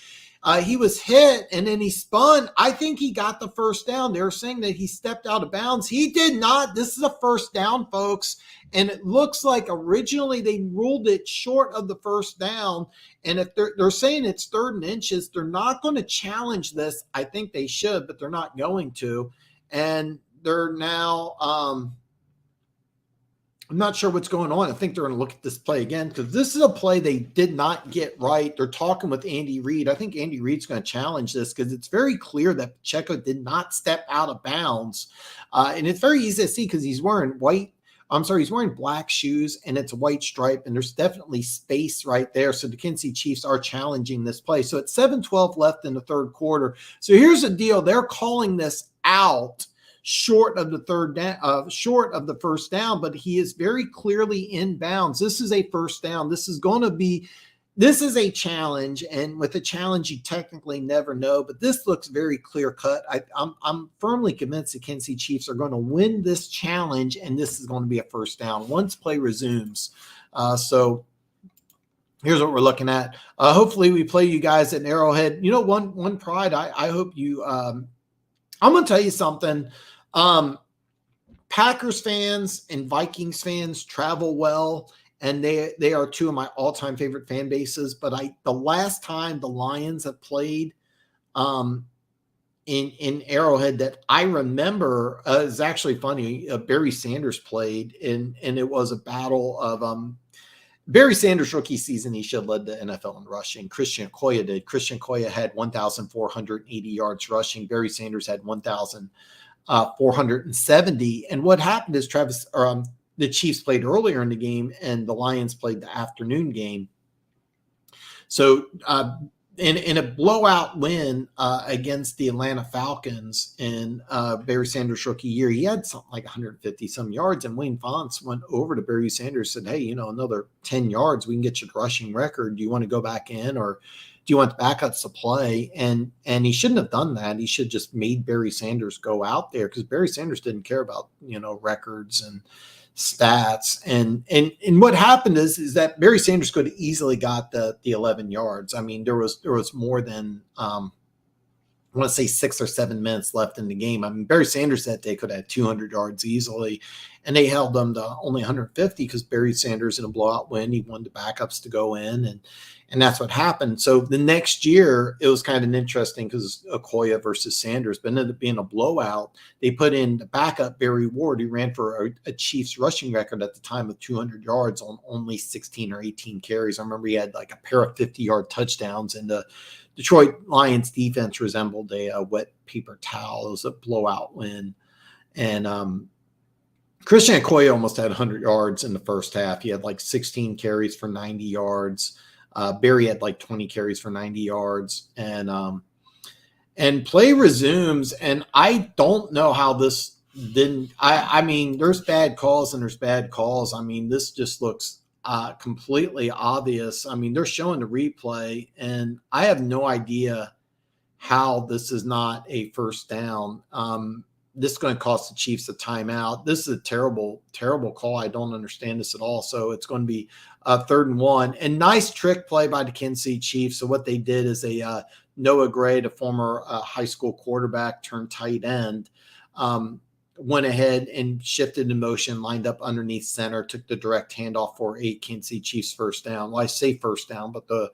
He was hit, and then he spun. I think he got the first down. They're saying that he stepped out of bounds. He did not. This is a first down, folks. And it looks like originally they ruled it short of the first down. And if they're saying it's 3rd and inches, they're not going to challenge this. I think they should, but they're not going to. And they're now I'm not sure what's going on. I think they're going to look at this play again, because this is a play they did not get right. They're talking with Andy Reid. I think Andy Reid's going to challenge this, because it's very clear that Pacheco did not step out of bounds. And it's very easy to see, because he's wearing black shoes, and it's a white stripe, and there's definitely space right there. So the Kansas City Chiefs are challenging this play. So it's 7:12 left in the 3rd quarter. So here's the deal. They're calling this out short of the first down, but he is very clearly in bounds. This is a first down. This is a challenge, and with a challenge, you technically never know, but this looks very clear cut. I'm firmly convinced the Kansas City Chiefs are going to win this challenge, and this is going to be a first down once play resumes. So here's what we're looking at. Hopefully we play you guys at Arrowhead. One pride I hope you I'm going to tell you something. Packers fans and Vikings fans travel well, and they are two of my all-time favorite fan bases. But the last time the Lions have played in Arrowhead that I remember is actually funny. Barry Sanders played, and it was a battle of Barry Sanders' rookie season. He should have led the NFL in rushing. Christian Okoye did. Christian Okoye had 1,480 yards rushing. Barry Sanders had 1,470. And what happened is the Chiefs played earlier in the game, and the Lions played the afternoon game. So in a blowout win against the Atlanta Falcons in Barry Sanders' rookie year, he had something like 150 some yards, and Wayne Fontes went over to Barry Sanders and said, hey, another 10 yards, we can get you the rushing record. Do you want to go back in, or do you want the backups to play? And he shouldn't have done that. He should just made Barry Sanders go out there, because Barry Sanders didn't care about, records and stats. And what happened is that Barry Sanders could have easily got the 11 yards. I mean, there was more than I want to say 6 or 7 minutes left in the game. I mean, Barry Sanders that day could have had 200 yards easily, and they held them to only 150 because Barry Sanders in a blowout win, he wanted the backups to go in, and that's what happened. So the next year, it was kind of interesting because Okoye versus Sanders, but ended up being a blowout. They put in the backup, Barry Ward, who ran for a Chiefs rushing record at the time of 200 yards on only 16 or 18 carries. I remember he had like a pair of 50-yard touchdowns, and the Detroit Lions defense resembled a wet paper towel. It was a blowout win. And Christian Okoye almost had 100 yards in the first half. He had like 16 carries for 90 yards. Barry had like 20 carries for 90 yards, and play resumes. And I don't know how this didn't. I mean, there's bad calls and there's bad calls. I mean, this just looks completely obvious. I mean, they're showing the replay, and I have no idea how this is not a first down. This is going to cost the Chiefs a timeout. This is a terrible, terrible call. I don't understand this at all. So it's going to be 3rd and 1. And nice trick play by the Kansas City Chiefs. So what they did is Noah Gray, the former high school quarterback turned tight end, went ahead and shifted in motion, lined up underneath center, took the direct handoff for a Kansas City Chiefs first down. Well, I say first down, but the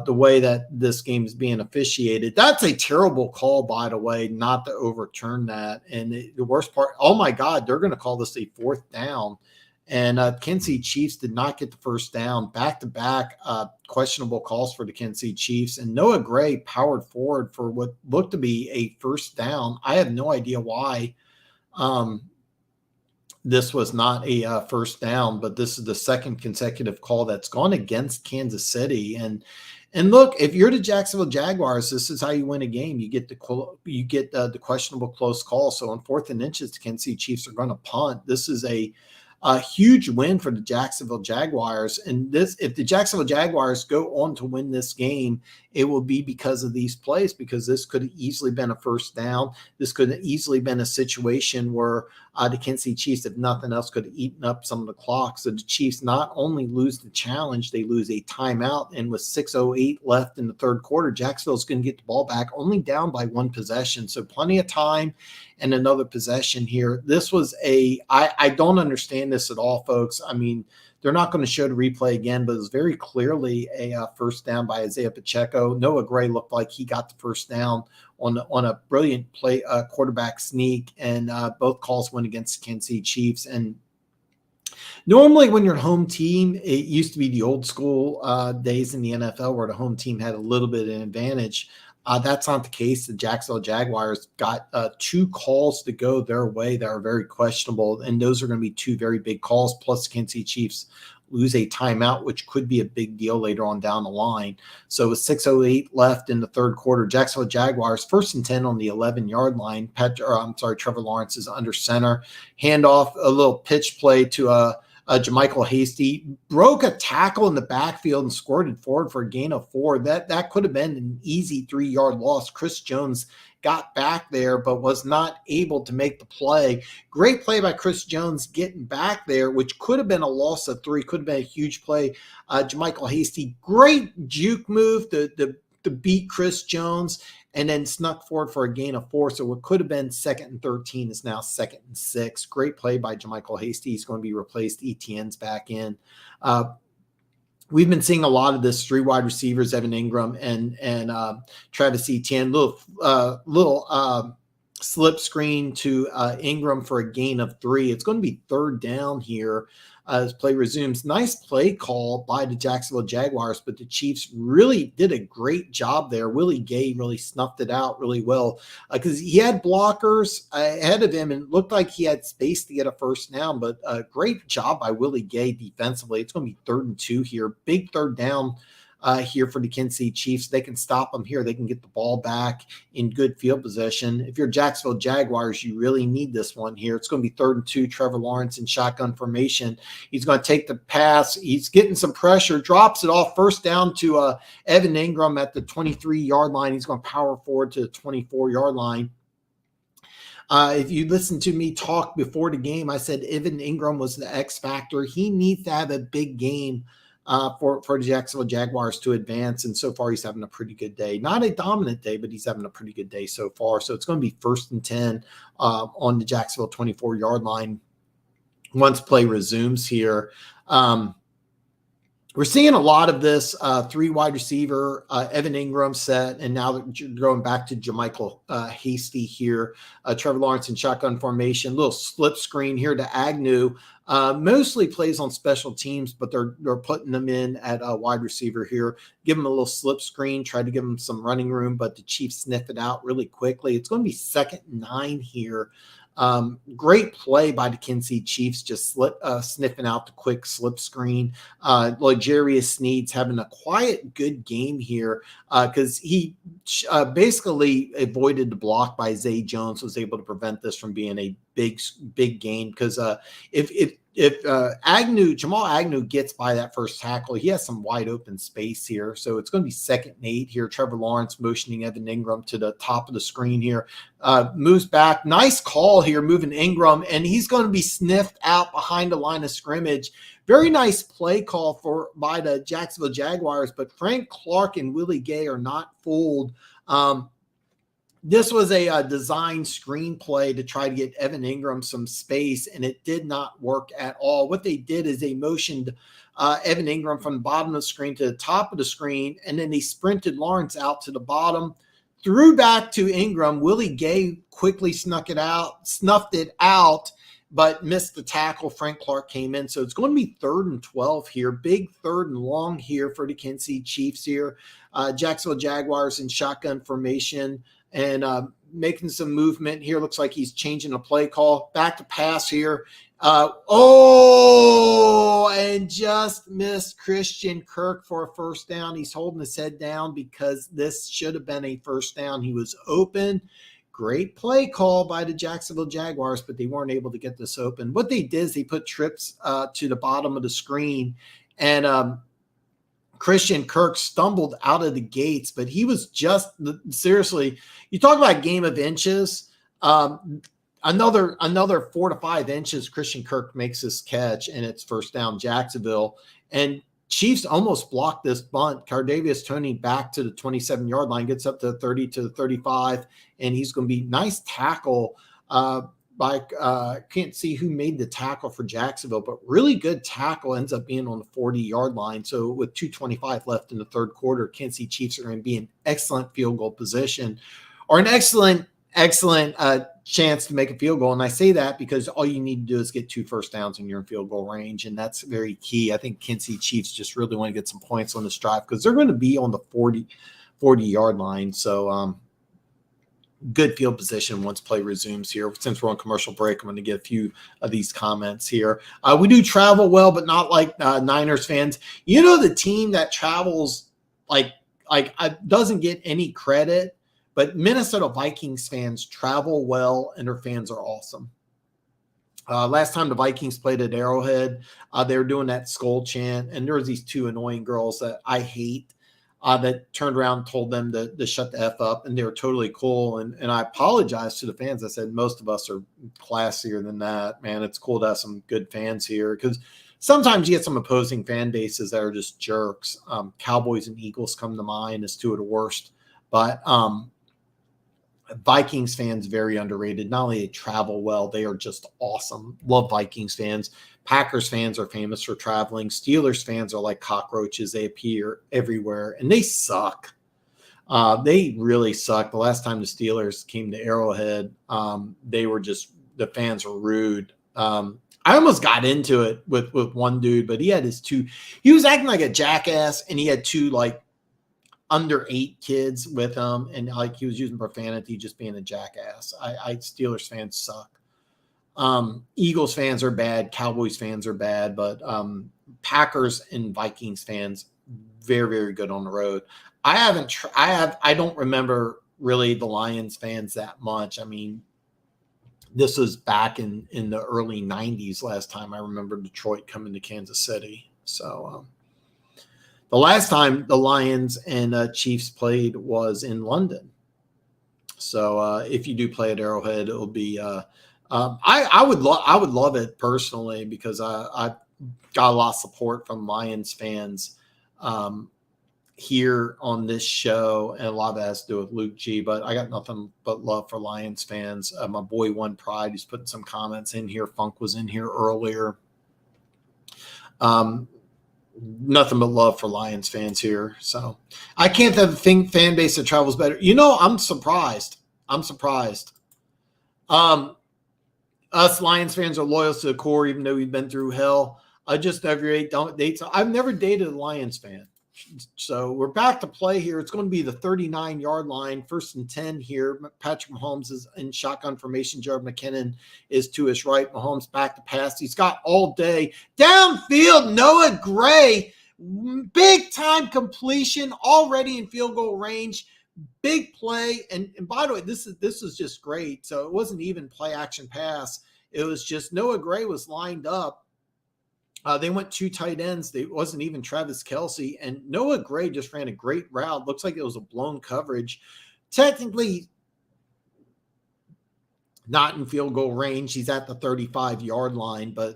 way that this game is being officiated, that's a terrible call, by the way, not to overturn that. And the worst part, oh my God, they're going to call this a 4th down. And Kansas City Chiefs did not get the first down. Back-to-back questionable calls for the Kansas City Chiefs. And Noah Gray powered forward for what looked to be a first down. I have no idea why this was not a first down, but this is the second consecutive call that's gone against Kansas City. And look, if you're the Jacksonville Jaguars, this is how you win a game. You get the questionable close call. So on 4th and inches, the Kansas City Chiefs are going to punt. This is a huge win for the Jacksonville Jaguars. And if the Jacksonville Jaguars go on to win this game, it will be because of these plays, because this could have easily been a first down. This could have easily been a situation where the Kansas City Chiefs, if nothing else, could have eaten up some of the clock. So the Chiefs not only lose the challenge, they lose a timeout. And with 6:08 left in the 3rd quarter, Jacksonville's going to get the ball back, only down by 1 possession. So plenty of time and another possession here. This was I don't understand this at all, folks. I mean, they're not going to show the replay again, but it was very clearly a first down by Isaiah Pacheco. Noah Gray looked like he got the first down on a brilliant play, quarterback sneak, and both calls went against the Kansas City Chiefs. And normally when you're a home team, it used to be the old school days in the NFL where the home team had a little bit of an advantage. That's not the case. The Jacksonville Jaguars got 2 calls to go their way that are very questionable, and those are going to be 2 very big calls, plus the Kansas City Chiefs lose a timeout, which could be a big deal later on down the line. So with 6:08 left in the 3rd quarter, Jacksonville Jaguars 1st and 10 on the 11-yard line. Trevor Lawrence is under center. Handoff, a little pitch play to Jermichael Hasty, broke a tackle in the backfield and squirted forward for a gain of 4. That could have been an easy 3-yard loss. Chris Jones got back there but was not able to make the play. Great play by Chris Jones getting back there, which could have been a loss of 3, could have been a huge play. Jermichael Hasty, great juke move to to beat Chris Jones and then snuck forward for a gain of 4. So what could have been 2nd and 13 is now 2nd and 6. Great play by JaMycal Hasty. He's going to be replaced. Etienne's back in. We've been seeing a lot of this 3 wide receivers, Evan Ingram and Travis Etienne. Little slip screen to Ingram for a gain of 3. It's going to be 3rd down here as play resumes. Nice play call by the Jacksonville Jaguars, but the Chiefs really did a great job there. Willie Gay really snuffed it out really well because he had blockers ahead of him and looked like he had space to get a first down, but a great job by Willie Gay defensively. It's going to be 3rd and 2 here. Big 3rd down here for the Kansas City Chiefs. They can stop them here. They can get the ball back in good field position. If you're Jacksonville Jaguars, you really need this one here. It's going to be 3rd and 2. Trevor Lawrence in shotgun formation. He's going to take the pass. He's getting some pressure, drops it off. First down to Evan Ingram at the 23-yard line. He's going to power forward to the 24-yard line. If you listen to me talk before the game, I said Evan Ingram was the X factor. He needs to have a big game for the Jacksonville Jaguars to advance, and so far he's having a pretty good day. Not a dominant day, but he's having a pretty good day so far. So it's going to be 1st and 10 on the Jacksonville 24-yard line once play resumes here. We're seeing a lot of this 3 wide receiver, Evan Ingram set, and now going back to JaMycal Hasty here. Trevor Lawrence in shotgun formation, little slip screen here to Agnew. Mostly plays on special teams, but they're putting them in at wide receiver here. Give him a little slip screen, try to give him some running room, but the Chiefs sniff it out really quickly. It's going to be 2nd and 9 here. Great play by the Kansas City Chiefs, just sniffing out the quick slip screen. L'Jarius Sneed's having a quiet, good game here because he basically avoided the block by Zay Jones, was able to prevent this from being a big game because if Jamal Agnew gets by that first tackle, he has some wide open space here. So it's going to be 2nd and 8 here. Trevor Lawrence motioning Evan Ingram to the top of the screen here. Moves back. Nice call here, moving Ingram, and he's going to be sniffed out behind the line of scrimmage. Very nice play call by the Jacksonville Jaguars, but Frank Clark and Willie Gay are not fooled. This was a design screenplay to try to get Evan Ingram some space, and it did not work at all. What they did is they motioned Evan Ingram from the bottom of the screen to the top of the screen, and then they sprinted Lawrence out to the bottom, threw back to Ingram. Willie Gay quickly snuffed it out, but missed the tackle. Frank Clark came in. So it's going to be 3rd and 12 here. Big 3rd and long here for the Kansas City Chiefs here. Jacksonville Jaguars in shotgun formation and making some movement here. Looks like he's changing a play call. Back to pass here. And just missed Christian Kirk for a first down. He's holding his head down because this should have been a first down. He was open. Great play call by the Jacksonville Jaguars, but they weren't able to get this open. What they did is they put trips to the bottom of the screen, and Christian Kirk stumbled out of the gates, but he was just seriously. You talk about game of inches. Another 4 to 5 inches. Christian Kirk makes this catch, and it's first down Jacksonville. And Chiefs almost blocked this bunt. Cardavius Toney back to the 27-yard line, gets up to the 30 to the 35, and he's going to be nice tackle by can't see who made the tackle for Jacksonville, but really good tackle, ends up being on the 40-yard line. So with 2:25 left in the third quarter, Kansas City Chiefs are going to be in excellent field goal position, or an excellent chance to make a field goal. And I say that because all you need to do is get 2 first downs and you're in field goal range. And that's very key. I think Kansas City Chiefs just really want to get some points on this drive because they're going to be on the 40-yard line. So good field position once play resumes here. Since we're on commercial break, I'm going to get a few of these comments here. We do travel well, but not like Niners fans. You know, the team that travels like doesn't get any credit, but Minnesota Vikings fans travel well, and their fans are awesome. Last time the Vikings played at Arrowhead, they were doing that skull chant, and there was these 2 annoying girls that I hate that turned around and told them to shut the F up, and they were totally cool. And I apologized to the fans. I said, most of us are classier than that, man. It's cool to have some good fans here because sometimes you get some opposing fan bases that are just jerks. Cowboys and Eagles come to mind as two of the worst, but Vikings fans, very underrated. Not only they travel well, they are just awesome. Love Vikings fans. Packers fans are famous for traveling. Steelers fans are like cockroaches. They appear everywhere, and they suck. They really suck. The last time the Steelers came to Arrowhead, they were just, the fans were rude. I almost got into it with one dude, but he had he was acting like a jackass, and he had two like under 8 kids with him, and like he was using profanity, just being a jackass. Steelers fans suck. Eagles fans are bad, Cowboys fans are bad, but Packers and Vikings fans very, very good on the road. I don't remember really the Lions fans that much. I mean, this was back in the early 90s last time I remember Detroit coming to Kansas City. So the last time the Lions and Chiefs played was in London. So if you do play at Arrowhead, it'll be I would love it personally, because I got a lot of support from Lions fans here on this show, and a lot of that has to do with Luke G, but I got nothing but love for Lions fans. My boy One Pride, he's putting some comments in here. Funk was in here earlier. Nothing but love for Lions fans here. So I can't have a fan base that travels better. You know, I'm surprised. Us Lions fans are loyal to the core, even though we've been through hell. I just never dates. I've never dated a Lions fan. So we're back to play here. It's going to be the 39-yard line, 1st and 10 here. Patrick Mahomes is in shotgun formation. Jared McKinnon is to his right. Mahomes back to pass. He's got all day. Downfield, Noah Gray. Big time completion, already in field goal range. Big play. And by the way, this is just great. So it wasn't even play action pass. It was just Noah Gray was lined up. They went 2 tight ends. It wasn't even Travis Kelce. And Noah Gray just ran a great route. Looks like it was a blown coverage. Technically not in field goal range. He's at the 35-yard line, but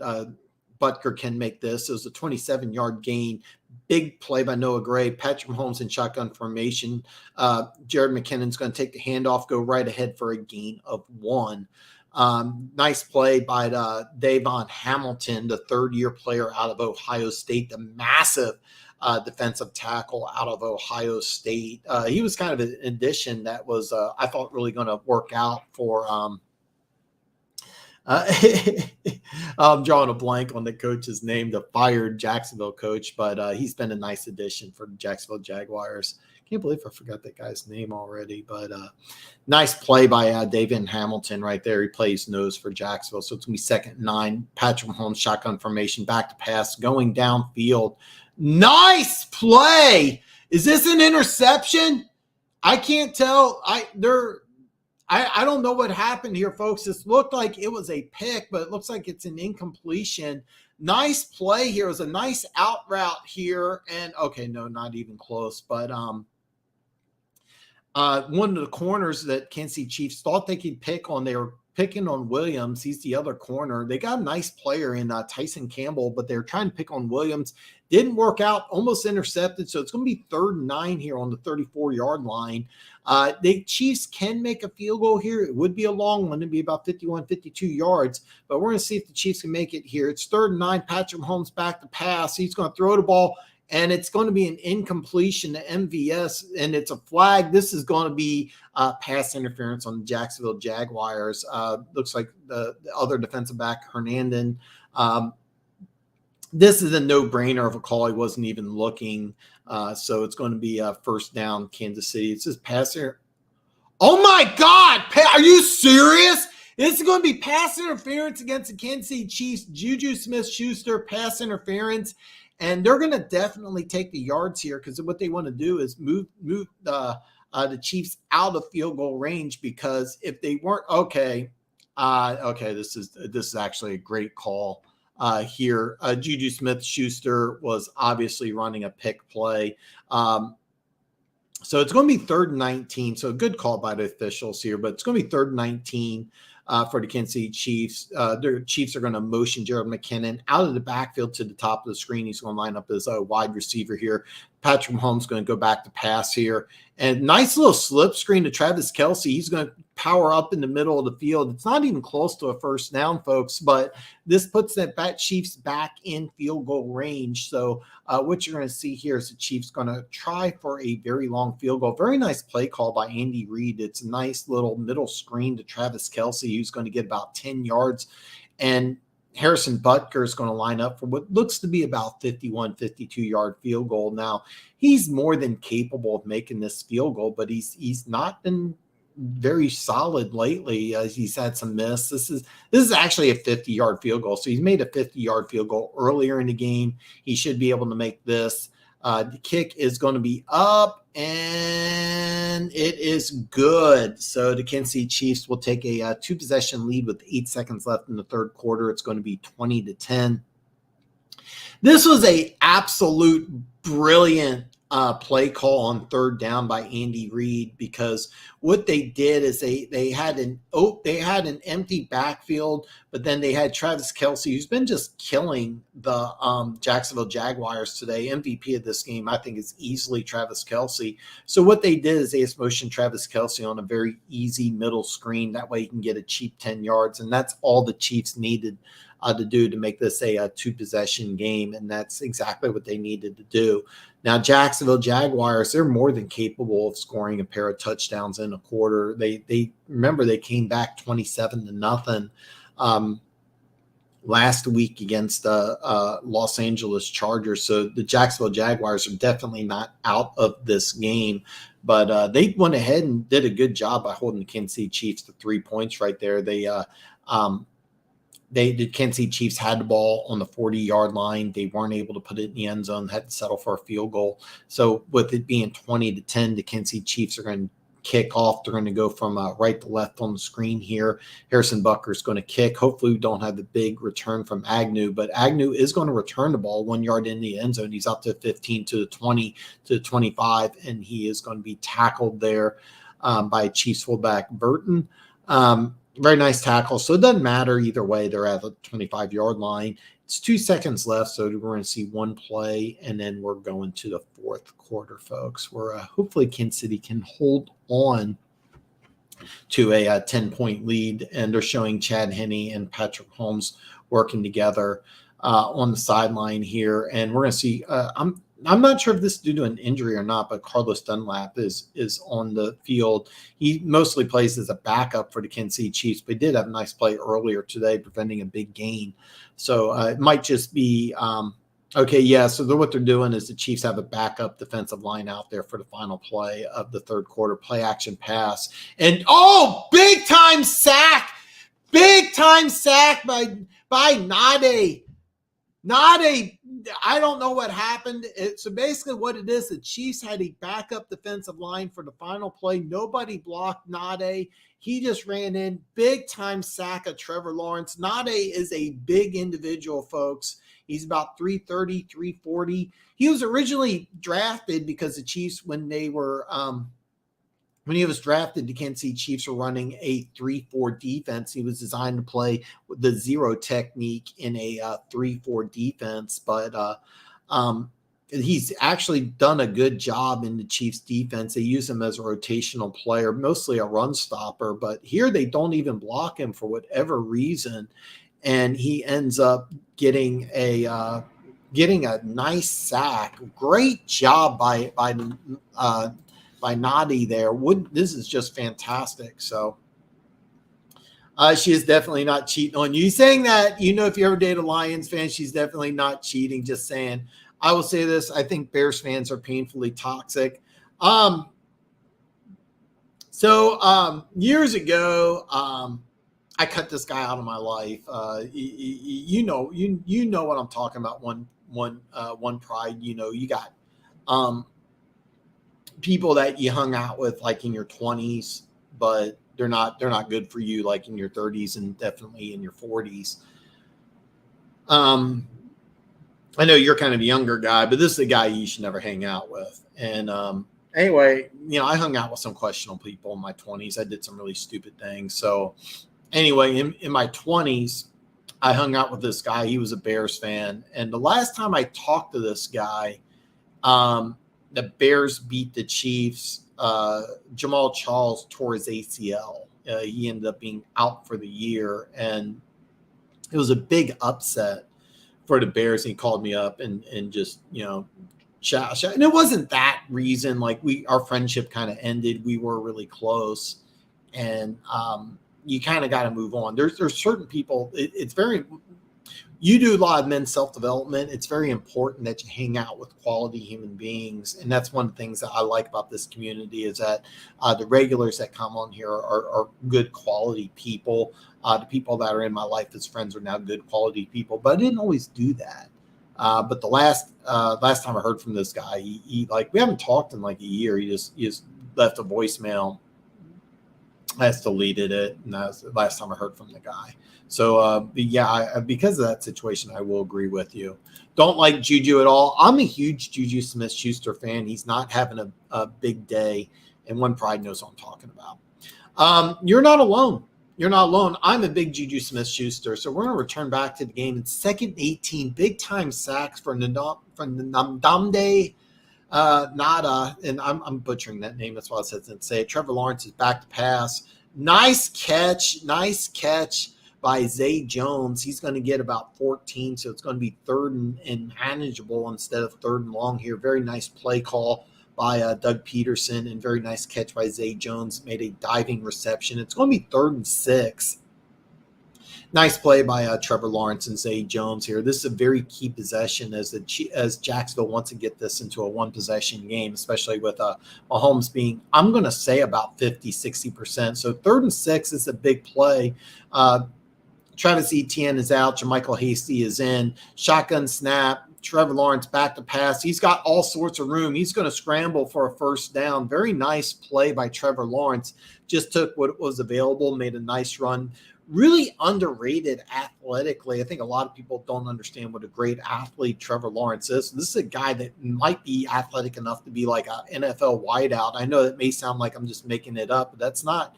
Butker can make this. It was a 27-yard gain. Big play by Noah Gray. Patrick Mahomes in shotgun formation. Jared McKinnon's going to take the handoff, go right ahead for a gain of 1. Nice play by Davon Hamilton, the third-year player out of Ohio State, the massive defensive tackle out of Ohio State. He was kind of an addition that was, I thought, really going to work out for I'm drawing a blank on the coach's name, the fired Jacksonville coach, but he's been a nice addition for the Jacksonville Jaguars. Can't believe I forgot that guy's name already, but nice play by David Hamilton right there. He plays nose for Jacksonville, so it's going to be 2nd and 9. Patrick Mahomes shotgun formation, back to pass, going downfield. Nice play. Is this an interception? I can't tell. I don't know what happened here, folks. This looked like it was a pick, but it looks like it's an incompletion. Nice play here. It was a nice out route here. And okay, no, not even close. But one of the corners that Kansas City Chiefs thought they could pick on, they were picking on Williams. He's the other corner. They got a nice player in Tyson Campbell, but they're trying to pick on Williams. Didn't work out, almost intercepted. So it's going to be 3rd and 9 here on the 34-yard line. The Chiefs can make a field goal here. It would be a long one. It'd be about 51, 52 yards. But we're going to see if the Chiefs can make it here. It's 3rd and 9. Patrick Mahomes back to pass. He's going to throw the ball, and it's going to be an incompletion to MVS, and it's a flag. This is going to be pass interference on the Jacksonville Jaguars. Looks like the other defensive back, Hernandez. This is a no-brainer of a call. He wasn't even looking. So it's going to be a 1st down, Kansas City. It's just pass here. Oh, my God. Are you serious? This is going to be pass interference against the Kansas City Chiefs. Juju Smith-Schuster, pass interference. And they're going to definitely take the yards here, because what they want to do is move the Chiefs out of field goal range, because if they weren't this is actually a great call here. Juju Smith-Schuster was obviously running a pick play. So it's going to be 3rd and 19. So a good call by the officials here, but it's going to be 3rd and 19. for the Kansas City Chiefs. The Chiefs are going to motion Gerald McKinnon out of the backfield to the top of the screen. He's going to line up as a wide receiver here. Patrick Mahomes is going to go back to pass here. And nice little slip screen to Travis Kelce. He's going to power up in the middle of the field. It's not even close to a first down, folks, but this puts the Chiefs back in field goal range. So what you're going to see here is the Chiefs going to try for a very long field goal. Very nice play call by Andy Reid. It's a nice little middle screen to Travis Kelce, who's going to get about 10 yards. And Harrison Butker is going to line up for what looks to be about 51, 52-yard field goal. Now, he's more than capable of making this field goal, but he's not been very solid lately. He's had some miss. This is actually a 50-yard field goal. So he's made a 50-yard field goal earlier in the game. He should be able to make this. The kick is going to be up, and it is good. So the Kansas City Chiefs will take a 2-possession lead with 8 seconds left in the third quarter. It's going to be 20-10. This was a absolute brilliant play call on third down by Andy Reid, because what they did is they had an empty backfield, but then they had Travis Kelce, who's been just killing the Jacksonville Jaguars today. MVP of this game, I think, is easily Travis Kelce. So what they did is they just motioned Travis Kelce on a very easy middle screen. That way you can get a cheap 10 yards, and that's all the Chiefs needed to do to make this a 2-possession game, and that's exactly what they needed to do. Now, Jacksonville Jaguars, they're more than capable of scoring a pair of touchdowns in a quarter. They remember they came back 27-0 last week against the Los Angeles Chargers. So the Jacksonville Jaguars are definitely not out of this game, but they went ahead and did a good job by holding the Kansas City Chiefs to 3 points right there. The Kansas City Chiefs had the ball on the 40-yard line. They weren't able to put it in the end zone, had to settle for a field goal. So with it being 20-10, the Kansas City Chiefs are going to kick off. They're going to go from right to left on the screen here. Harrison Butker is going to kick. Hopefully we don't have the big return from Agnew, but Agnew is going to return the ball 1 yard in the end zone. He's up to 15 to the 20 to the 25, and he is going to be tackled there by Chiefs fullback Burton. Very nice tackle. So it doesn't matter either way. They're at the 25-yard line. It's 2 seconds left, so we're going to see one play, and then we're going to the fourth quarter, folks, where hopefully Kansas City can hold on to a 10-point lead, and they're showing Chad Henne and Patrick Mahomes working together on the sideline here, and we're going to see I'm not sure if this is due to an injury or not, but Carlos Dunlap is on the field. He mostly plays as a backup for the Kansas City Chiefs, but he did have a nice play earlier today, preventing a big gain. So it might just be okay. Yeah. So what they're doing is the Chiefs have a backup defensive line out there for the final play of the third quarter. Play action pass, and big time sack by Nade. I don't know what happened. So basically what it is, the Chiefs had a backup defensive line for the final play. Nobody blocked Nade. He just ran in. Big time sack of Trevor Lawrence. Nade is a big individual, folks. He's about 330, 340. He was originally drafted because the Chiefs, when he was drafted, the Kansas City Chiefs were running a 3-4 defense. He was designed to play with the zero technique in a 3-4 defense, but he's actually done a good job in the Chiefs defense. They use him as a rotational player, mostly a run stopper, but here they don't even block him for whatever reason, and he ends up getting a nice sack. Great job by Nadi there. This is just fantastic. So she is definitely not cheating on you. Saying that, if you ever date a Lions fan, she's definitely not cheating. Just saying. I will say this. I think Bears fans are painfully toxic. Years ago, I cut this guy out of my life. You know what I'm talking about. One Pride. You got people that you hung out with like in your 20s, but they're not good for you like in your 30s and definitely in your 40s. I know you're kind of a younger guy, but this is a guy you should never hang out with. And anyway, I hung out with some questionable people in my 20s. I did some really stupid things. So anyway, in my 20s, I hung out with this guy. He was a Bears fan. And the last time I talked to this guy, the Bears beat the Chiefs. Jamal Charles tore his ACL. He ended up being out for the year. And it was a big upset for the Bears. He called me up and just, chat. And it wasn't that reason. Like our friendship kind of ended. We were really close. And you kind of got to move on. There's certain people, you do a lot of men's self-development. It's very important that you hang out with quality human beings. And that's one of the things that I like about this community is that the regulars that come on here are good quality people. The people that are in my life as friends are now good quality people, but I didn't always do that. But the last time I heard from this guy, he we haven't talked in like a year. He just left a voicemail. I just deleted it, and that was the last time I heard from the guy. So, because of that situation, I will agree with you. Don't like Juju at all. I'm a huge Juju Smith-Schuster fan. He's not having a big day, and One Pride knows what I'm talking about. You're not alone. You're not alone. I'm a big Juju Smith-Schuster. So we're going to return back to the game. It's 2nd 18, big-time sacks for Ndamde Nada, and I'm butchering that name. That's why I said to say it. Trevor Lawrence is back to pass. Nice catch by Zay Jones. He's going to get about 14, so it's going to be 3rd and manageable instead of 3rd and long here. Very nice play call by Doug Peterson, and very nice catch by Zay Jones. Made a diving reception. It's going to be 3rd and 6. Nice play by Trevor Lawrence and Zay Jones here. This is a very key possession as Jacksonville wants to get this into a one-possession game, especially with Mahomes being, I'm going to say, about 50-60%. So 3rd and 6 is a big play. Travis Etienne is out. Jermichael Hasty is in. Shotgun snap. Trevor Lawrence back to pass. He's got all sorts of room. He's going to scramble for a 1st down. Very nice play by Trevor Lawrence. Just took what was available, made a nice run. Really underrated athletically. I think a lot of people don't understand what a great athlete Trevor Lawrence is. This is a guy that might be athletic enough to be like an NFL wideout. I know that may sound like I'm just making it up, but that's not.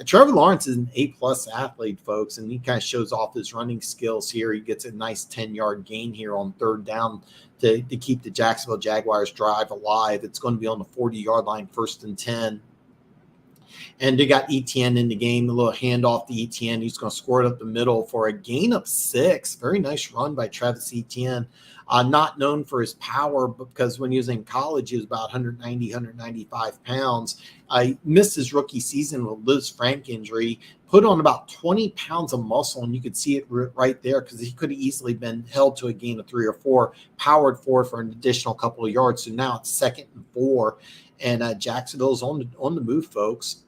Trevor Lawrence is an A-plus athlete, folks, and he kind of shows off his running skills here. He gets a nice 10-yard gain here on 3rd down to keep the Jacksonville Jaguars drive alive. It's going to be on the 40-yard line, 1st and 10. And they got Etienne in the game, a little handoff to Etienne. He's going to score it up the middle for a gain of 6. Very nice run by Travis Etienne. Not known for his power, because when he was in college, he was about 190, 195 pounds. He missed his rookie season with Liz Frank injury, put on about 20 pounds of muscle, and you could see it right there because he could have easily been held to a gain of 3 or 4, powered for an additional couple of yards. So now it's 2nd and 4, and Jacksonville's on the move, folks.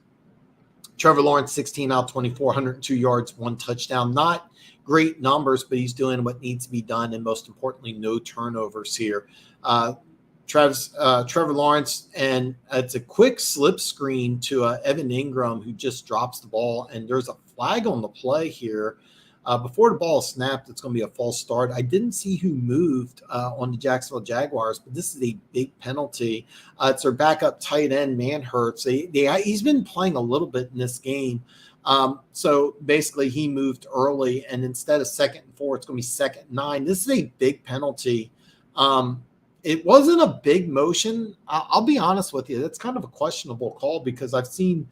Trevor Lawrence, 16 out of 24, 102 yards, 1 touchdown. Not great numbers, but he's doing what needs to be done, and most importantly, no turnovers here. Trevor Lawrence, and it's a quick slip screen to Evan Ingram, who just drops the ball, and there's a flag on the play here. Before the ball is snapped, it's going to be a false start. I didn't see who moved on the Jacksonville Jaguars, but this is a big penalty. It's their backup tight end, Manhurts. He's been playing a little bit in this game. So basically he moved early, and instead of 2nd and 4, it's going to be 2nd and 9. This is a big penalty. It wasn't a big motion. I'll be honest with you. That's kind of a questionable call because I've seen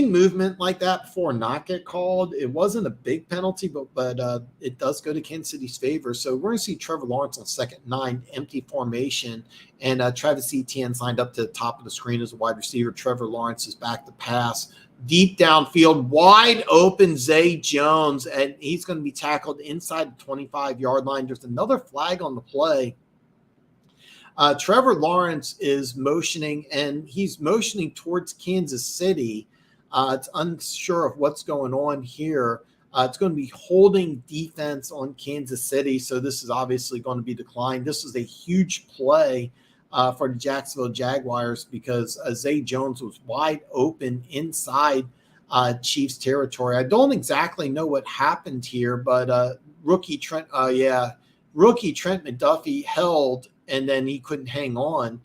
movement like that before not get called. It wasn't a big penalty, but it does go to Kansas City's favor. So we're going to see Trevor Lawrence on 2nd and 9, empty formation, and Travis Etienne signed up to the top of the screen as a wide receiver. Trevor Lawrence is back to pass. Deep downfield, wide open Zay Jones, and he's going to be tackled inside the 25-yard line. There's another flag on the play. Trevor Lawrence is motioning, and he's motioning towards Kansas City. It's unsure of what's going on here. It's going to be holding defense on Kansas City, so this is obviously going to be declined. This is a huge play for the Jacksonville Jaguars because Zay Jones was wide open inside Chiefs territory. I don't exactly know what happened here, but rookie Trent McDuffie held, and then he couldn't hang on.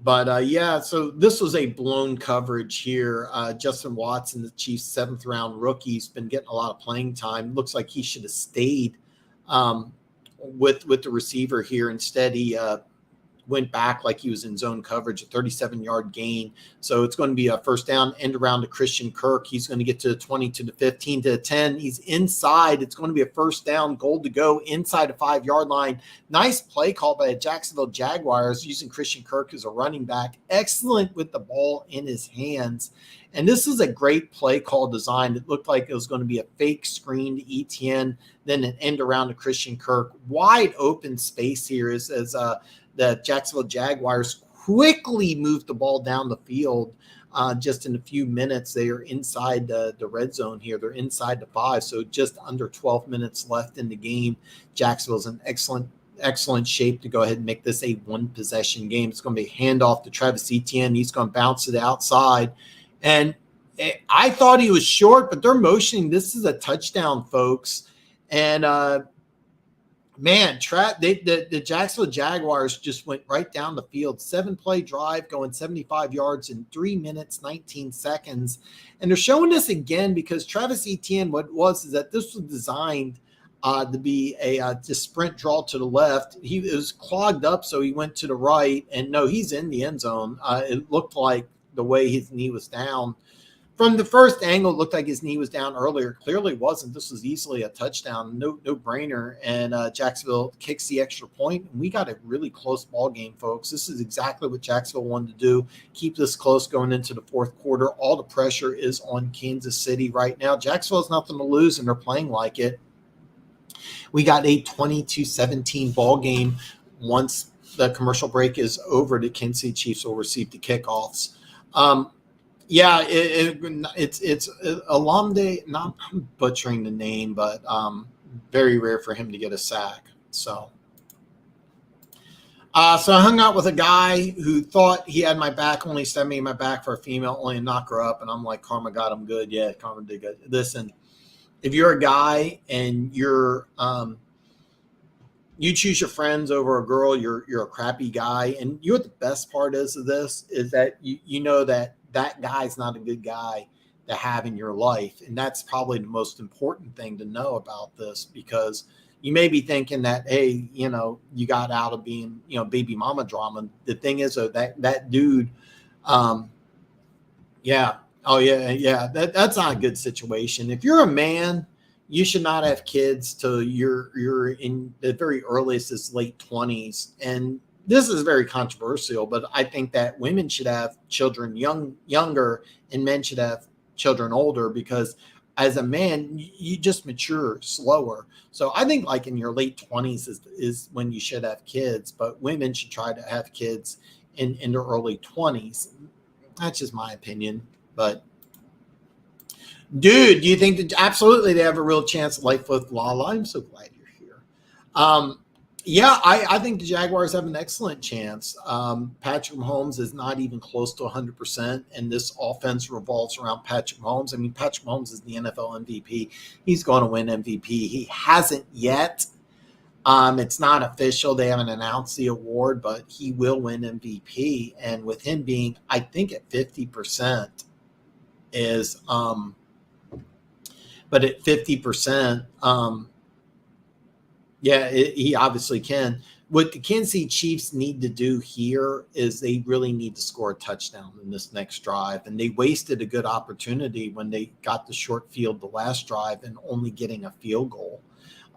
But yeah, so this was a blown coverage here. Justin Watson, the Chiefs' 7th-round rookie, has been getting a lot of playing time. Looks like he should have stayed with the receiver here. Instead, he went back like he was in zone coverage, a 37-yard gain. So it's going to be a first down, end around to Christian Kirk. He's going to get to the 20, to the 15, to the 10. He's inside. It's going to be a first down, goal to go inside the 5-yard line. Nice play call by the Jacksonville Jaguars using Christian Kirk as a running back. Excellent with the ball in his hands. And this is a great play call design. It looked like it was going to be a fake screen to ETN, then an end around to Christian Kirk. Wide open space here as the Jacksonville Jaguars quickly moved the ball down the field. Just in a few minutes, they are inside the red zone here. They're inside the 5, so just under 12 minutes left in the game. Jacksonville's in excellent shape to go ahead and make this a one-possession game. It's going to be a handoff to Travis Etienne. He's going to bounce to the outside. And I thought he was short, but they're motioning. This is a touchdown, folks. And man, the Jacksonville Jaguars just went right down the field. 7-play drive going 75 yards in 3 minutes, 19 seconds. And they're showing this again because Travis Etienne, what it was is that this was designed to be a sprint draw to the left. He was clogged up, so he went to the right. And no, he's in the end zone. It looked like the way his knee was down. From the first angle, it looked like his knee was down earlier. Clearly wasn't. This was easily a touchdown, no brainer. And Jacksonville kicks the extra point. And we got a really close ball game, folks. This is exactly what Jacksonville wanted to do. Keep this close going into the fourth quarter. All the pressure is on Kansas City right now. Jacksonville has nothing to lose, and they're playing like it. We got a 22-17 ball game. Once the commercial break is over, the Kansas City Chiefs will receive the kickoffs. Yeah, it's Alamde, not butchering the name, but very rare for him to get a sack. So I hung out with a guy who thought he had my back, only sent me my back for a female, only to knock her up. And I'm like, Karma got him good. Yeah, Karma did good. Listen, if you're a guy and you're you choose your friends over a girl, you're a crappy guy. And you know what the best part is of this is that you know that guy's not a good guy to have in your life. And that's probably the most important thing to know about this, because you may be thinking that, hey, you got out of being, baby mama drama. The thing is, that dude, that's not a good situation. If you're a man, you should not have kids till you're in the very earliest is late 20s. And this is very controversial, but I think that women should have children younger and men should have children older, because as a man, you just mature slower. So I think like in your late 20s is when you should have kids, but women should try to have kids in their early 20s. That's just my opinion. But dude, do you think that absolutely they have a real chance at life with Lala? I'm so glad you're here. Yeah, I think the Jaguars have an excellent chance. Patrick Mahomes is not even close to 100%, and this offense revolves around Patrick Mahomes. I mean, Patrick Mahomes is the NFL MVP. He's going to win MVP. He hasn't yet. It's not official. They haven't announced the award, but he will win MVP. And with him being, I think, at 50% is but at 50%, he obviously can. What the Kansas City Chiefs need to do here is they really need to score a touchdown in this next drive. And they wasted a good opportunity when they got the short field the last drive and only getting a field goal.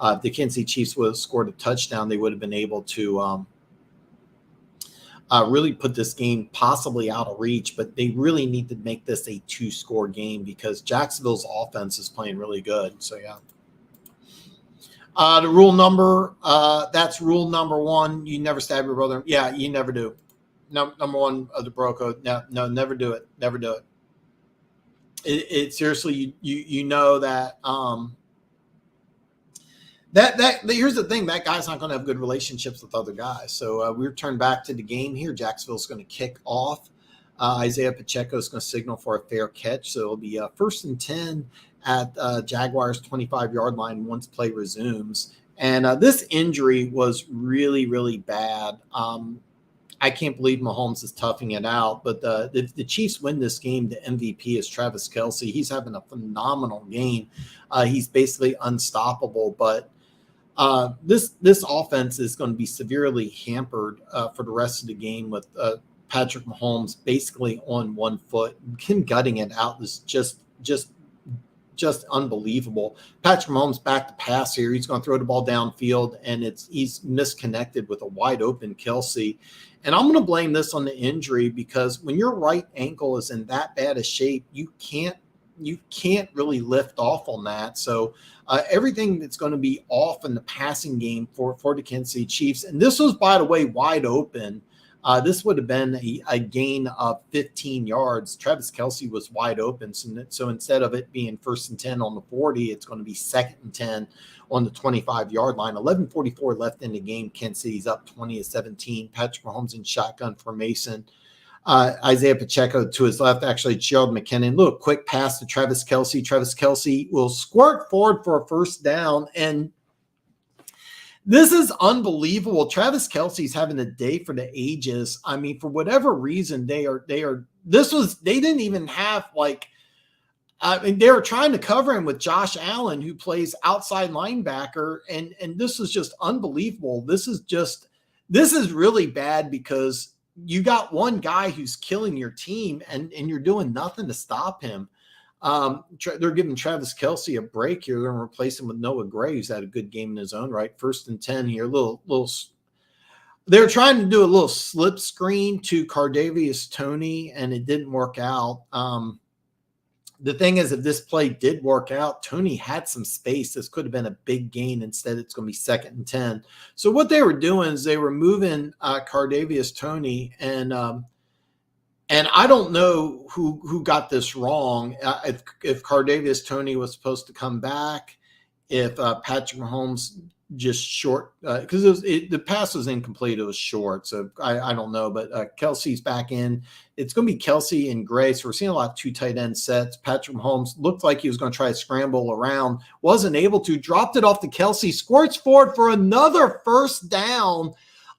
If the Kansas City Chiefs would have scored a touchdown, they would have been able to really put this game possibly out of reach. But they really need to make this a 2-score game because Jacksonville's offense is playing really good. So, yeah. The rule number, that's rule number 1. You never stab your brother. Yeah, you never do. Number 1 of the bro code. No, never do it. Never do it. It seriously, you know that, here's the thing, that guy's not going to have good relationships with other guys. So we're turned back to the game here. Jacksonville's going to kick off. Isaiah Pacheco is going to signal for a fair catch. So it'll be 1st and 10 at Jaguars 25-yard line once play resumes. And this injury was really, really bad. I can't believe Mahomes is toughing it out. But if the Chiefs win this game, the MVP is Travis Kelce. He's having a phenomenal game. He's basically unstoppable. But this offense is going to be severely hampered for the rest of the game with Patrick Mahomes basically on one foot. Him gutting it out is just unbelievable. Patrick Mahomes back to pass here. He's going to throw the ball downfield, and he's misconnected with a wide open Kelce. And I'm going to blame this on the injury, because when your right ankle is in that bad a shape, you can't really lift off on that. So everything that's going to be off in the passing game for the Kansas City Chiefs. And this was, by the way, wide open. This would have been a gain of 15 yards. Travis Kelce was wide open. So instead of it being 1st and 10 on the 40, it's going to be 2nd and 10 on the 25-yard line. 11:44 left in the game. Kansas City's up 20-17. Patrick Mahomes in shotgun formation. Isaiah Pacheco to his left, actually Gerald McKinnon. Little quick pass to Travis Kelce. Travis Kelce will squirt forward for a first down, and this is unbelievable. Travis Kelce's having a day for the ages. I mean, for whatever reason, they didn't even have they were trying to cover him with Josh Allen, who plays outside linebacker, and this is just unbelievable. This is really bad, because you got one guy who's killing your team, and you're doing nothing to stop him. They're giving Travis Kelce a break here. They're going to replace him with Noah Gray, who's had a good game in his own right. 1st and 10 here. They're trying to do a little slip screen to Cardavius Toney, and it didn't work out. The thing is, if this play did work out, Toney had some space. This could have been a big gain. Instead, it's going to be 2nd and 10. So what they were doing is they were moving Cardavius Toney, and I don't know who got this wrong. If Cardavius Toney was supposed to come back, if Patrick Mahomes just short, because the pass was incomplete. It was short, so I don't know. But Kelce's back in. It's going to be Kelce and Gray. So we're seeing a lot of 2 tight end sets. Patrick Mahomes looked like he was going to try to scramble around, wasn't able to. Dropped it off to Kelce. Squirts forward for another first down.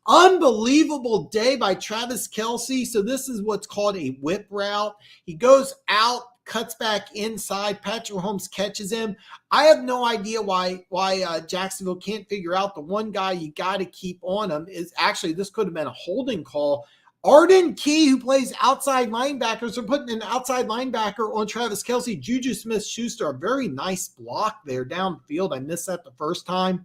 Unbelievable day by Travis Kelce. So this is what's called a whip route. He goes out, cuts back inside. Patrick Mahomes catches him. I have no idea why Jacksonville can't figure out the one guy you got to keep on him. Is actually, this could have been a holding call. Arden Key, who plays outside linebackers, are putting an outside linebacker on Travis Kelce. Juju Smith-Schuster, a very nice block there downfield. I missed that the first time.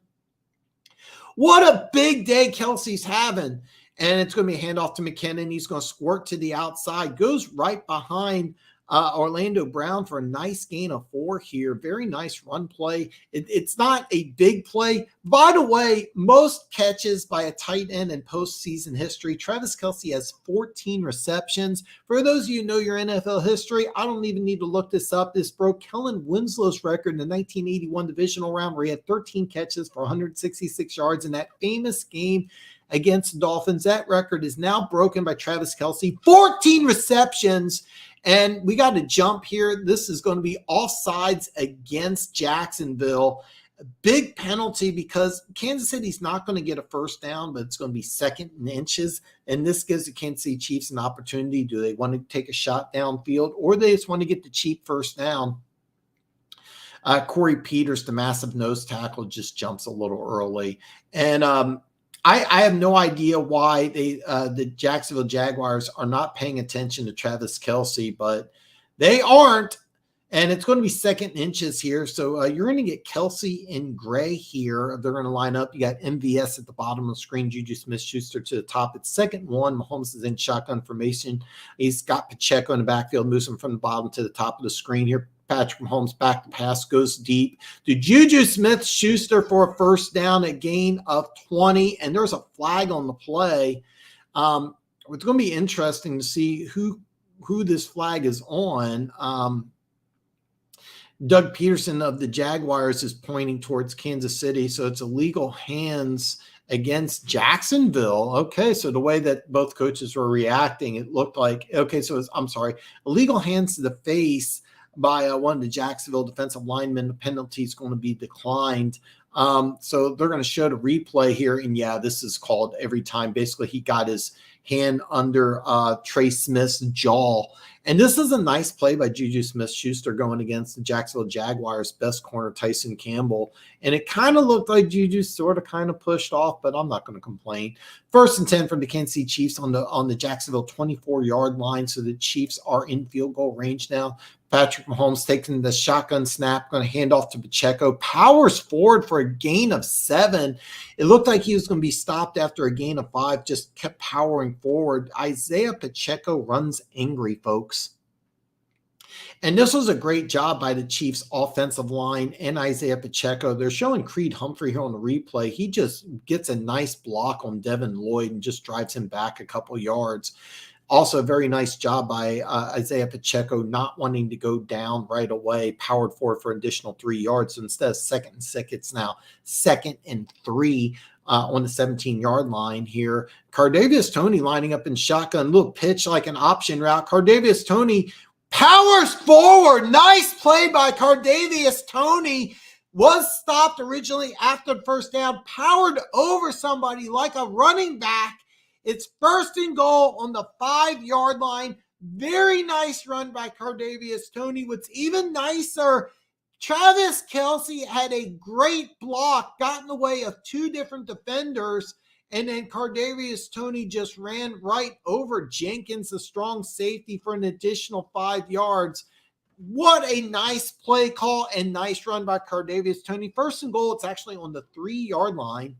What a big day Kelce's having. And it's going to be a handoff to McKinnon. He's going to squirt to the outside. Goes right behind Orlando Brown for a nice gain of 4 here. Very nice run play. It's not a big play. By the way, most catches by a tight end in postseason history. Travis Kelce has 14 receptions. For those of you who know your NFL history, I don't even need to look this up. This broke Kellen Winslow's record in the 1981 Divisional Round, where he had 13 catches for 166 yards in that famous game against the Dolphins. That record is now broken by Travis Kelce. 14 receptions. And we got to jump here. This is going to be offsides against Jacksonville. A big penalty, because Kansas City's not going to get a first down, but it's going to be 2nd and inches. And this gives the Kansas City Chiefs an opportunity. Do they want to take a shot downfield, or they just want to get the cheap first down? Corey Peters, the massive nose tackle, just jumps a little early. And I have no idea why the Jacksonville Jaguars are not paying attention to Travis Kelce, but they aren't. And it's going to be 2nd and inches here. So you're going to get Kelce and Gray here. They're going to line up. You got MVS at the bottom of the screen, Juju Smith-Schuster to the top. It's 2nd and 1. Mahomes is in shotgun formation. He's got Pacheco in the backfield, moves him from the bottom to the top of the screen here. Patrick Mahomes back to pass, goes deep to Juju Smith-Schuster for a first down, a gain of 20, and there's a flag on the play. It's going to be interesting to see who this flag is on. Doug Peterson of the Jaguars is pointing towards Kansas City, so it's illegal hands against Jacksonville. Okay, so the way that both coaches were reacting, it looked like, okay, so illegal hands to the face by one of the Jacksonville defensive linemen. The penalty is going to be declined. So they're going to show the replay here. And yeah, this is called every time. Basically, he got his hand under Trey Smith's jaw. And this is a nice play by Juju Smith-Schuster going against the Jacksonville Jaguars' best corner, Tyson Campbell. And it kind of looked like Juju sort of kind of pushed off, but I'm not going to complain. 1st and 10 from the Kansas City Chiefs on the Jacksonville 24-yard line. So the Chiefs are in field goal range now. Patrick Mahomes taking the shotgun snap, going to hand off to Pacheco, powers forward for a gain of 7. It looked like he was going to be stopped after a gain of 5, just kept powering forward. Isaiah Pacheco runs angry, folks. And this was a great job by the Chiefs offensive line and Isaiah Pacheco. They're showing Creed Humphrey here on the replay. He just gets a nice block on Devin Lloyd and just drives him back a couple yards. Also, a very nice job by Isaiah Pacheco not wanting to go down right away, powered forward for additional 3 yards. So instead of 2nd and 6, it's now 2nd and 3 on the 17-yard line here. Cardavious Toney lining up in shotgun, little pitch like an option route. Cardavious Toney powers forward. Nice play by Cardavious Toney. Was stopped originally after the first down, powered over somebody like a running back. It's 1st and goal on the 5-yard line. Very nice run by Cardavious Toney. What's even nicer, Travis Kelce had a great block, got in the way of 2 different defenders, and then Cardavious Toney just ran right over Jenkins, the strong safety, for an additional 5 yards. What a nice play call and nice run by Cardavious Toney. 1st and goal, it's actually on the 3-yard line.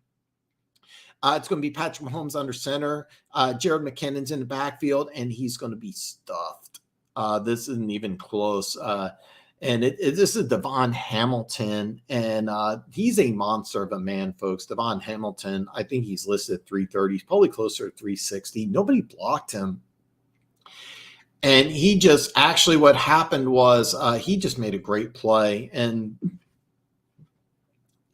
It's going to be Patrick Mahomes under center. Jared McKinnon's in the backfield, and he's going to be stuffed. This isn't even close. This is Devon Hamilton, and he's a monster of a man, folks. Devon Hamilton, I think he's listed at 330. He's probably closer to 360. Nobody blocked him. And he just actually what happened was he just made a great play and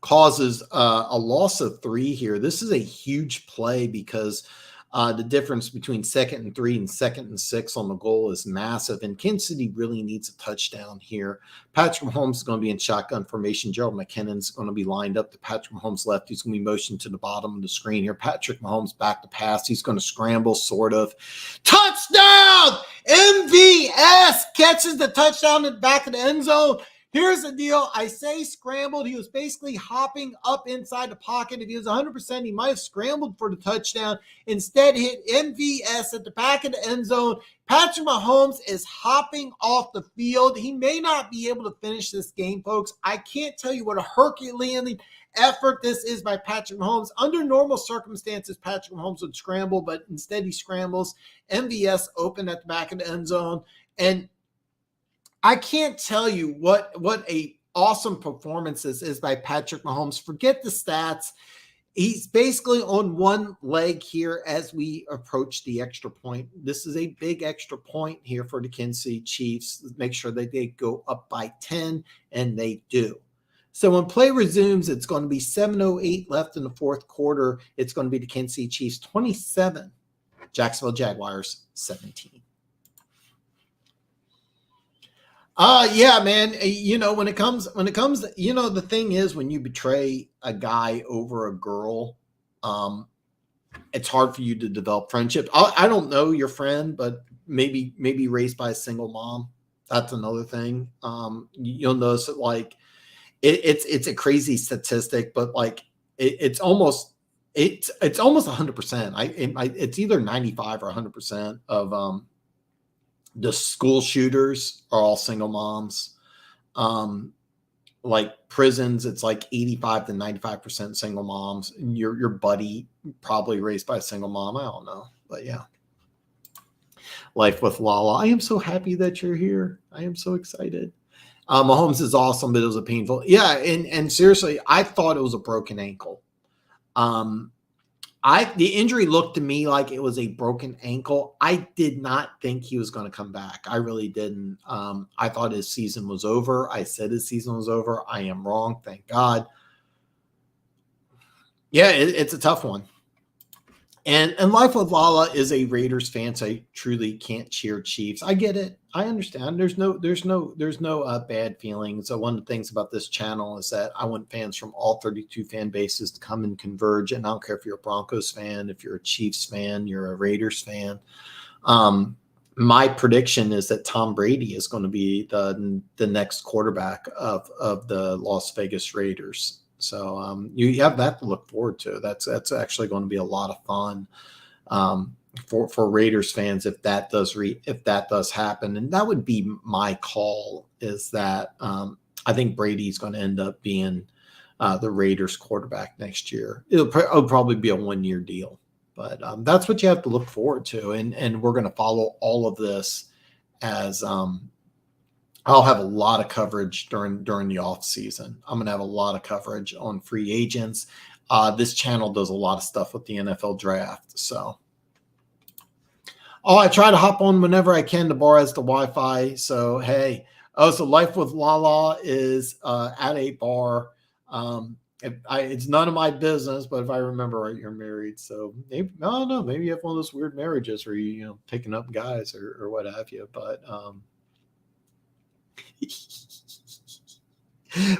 causes a loss of 3 here. This is a huge play because the difference between 2nd and 3 and 2nd and 6 on the goal is massive, and Kansas City really needs a touchdown here. Patrick Mahomes is going to be in shotgun formation. Gerald McKinnon's going to be lined up to Patrick Mahomes' left. He's going to be motioned to the bottom of the screen here. Patrick Mahomes back to pass. He's going to scramble, sort of. Touchdown! MVS catches the touchdown in the back of the end zone. Here's the deal. I say scrambled. He was basically hopping up inside the pocket. If he was 100%, he might have scrambled for the touchdown. Instead, hit MVS at the back of the end zone. Patrick Mahomes is hopping off the field. He may not be able to finish this game, folks. I can't tell you what a Herculean effort this is by Patrick Mahomes. Under normal circumstances, Patrick Mahomes would scramble, but instead he scrambles. MVS open at the back of the end zone. And I can't tell you what a awesome performance this is by Patrick Mahomes. Forget the stats. He's basically on one leg here as we approach the extra point. This is a big extra point here for the Kansas City Chiefs. Make sure that they go up by 10, and they do. So when play resumes, it's going to be 7:08 left in the 4th quarter. It's going to be the Kansas City Chiefs 27, Jacksonville Jaguars 17. Yeah, man. When it comes, the thing is, when you betray a guy over a girl, it's hard for you to develop friendship. I don't know your friend, but maybe raised by a single mom. That's another thing. You'll notice that, like, it's a crazy statistic, but like it's almost 100%. It's either 95 or 100% of the school shooters are all single moms. Like prisons, it's like 85 to 95% single moms. Your buddy probably raised by a single mom. I don't know, but yeah. Life with Lala. I am so happy that you're here. I am so excited. Mahomes is awesome, but it was a painful. Yeah, and seriously, I thought it was a broken ankle. The injury looked to me like it was a broken ankle. I did not think he was going to come back. I really didn't. I thought his season was over. I said his season was over. I am wrong. Thank God. Yeah, it's a tough one. And Life with Lala is a Raiders fan, so I truly can't cheer Chiefs. I get it. I understand. There's no bad feelings. So one of the things about this channel is that I want fans from all 32 fan bases to come and converge. And I don't care if you're a Broncos fan, if you're a Chiefs fan, you're a Raiders fan. My prediction is that Tom Brady is going to be the next quarterback of the Las Vegas Raiders. So you have that to look forward to. That's actually going to be a lot of fun for Raiders fans if that does happen. And that would be my call. Is that I think Brady's going to end up being the Raiders quarterback next year. It'll probably be a 1-year deal, but that's what you have to look forward to. And we're going to follow all of this as I'll have a lot of coverage during the off season. I'm going to have a lot of coverage on free agents. This channel does a lot of stuff with the NFL draft. So, I try to hop on whenever I can. The bar has the Wi-Fi. So, hey, so Life with Lala is at a bar. It's none of my business, but if I remember right, you're married. So maybe, I don't know, maybe you have one of those weird marriages where you picking up guys or what have you. But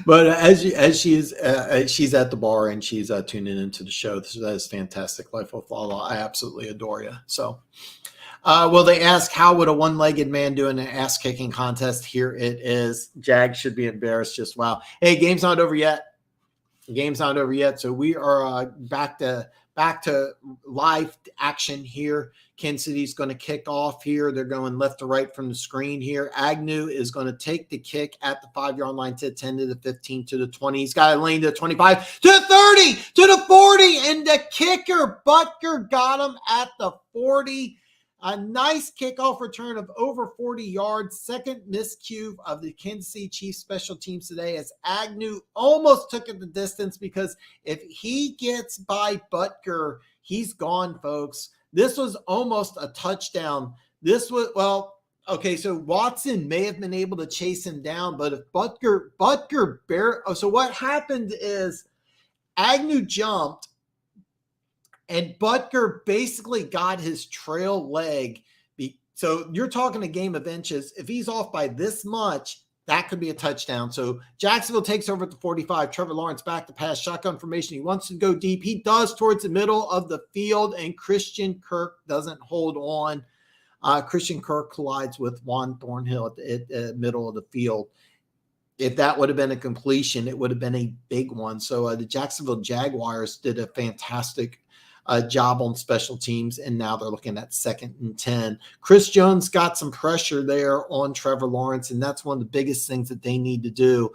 but as she's at the bar and she's tuning into the show, that is fantastic. Life with Lala, I absolutely adore you. So, well, they ask, how would a one-legged man do in an ass-kicking contest? Here it is. Jag should be embarrassed. Just wow. Hey, game's not over yet. Game's not over yet. So we are back to live action here. Kansas City's going to kick off here. They're going left to right from the screen here. Agnew is going to take the kick at the 5-yard line to the 10 to the 15 to the 20. He's got a lane to the 25 to the 30 to the 40, and the kicker Butker got him at the 40. A nice kickoff return of over 40 yards. Second miscue of the Kansas City Chiefs special teams today, as Agnew almost took it the distance, because if he gets by Butker, he's gone, folks. This was almost a touchdown. This was, well, okay, so Watson may have been able to chase him down, but if Butker so what happened is Agnew jumped, and Butker basically got his trail leg. So you're talking a game of inches. If he's off by this much, that could be a touchdown. So Jacksonville takes over at the 45. Trevor Lawrence back to pass, shotgun formation. He wants to go deep. He does towards the middle of the field, and Christian Kirk doesn't hold on. Christian Kirk collides with Juan Thornhill at the middle of the field. If that would have been a completion, it would have been a big one. So the Jacksonville Jaguars did a fantastic job on special teams, and now they're looking at 2nd and 10. Chris Jones got some pressure there on Trevor Lawrence, and that's one of the biggest things that they need to do.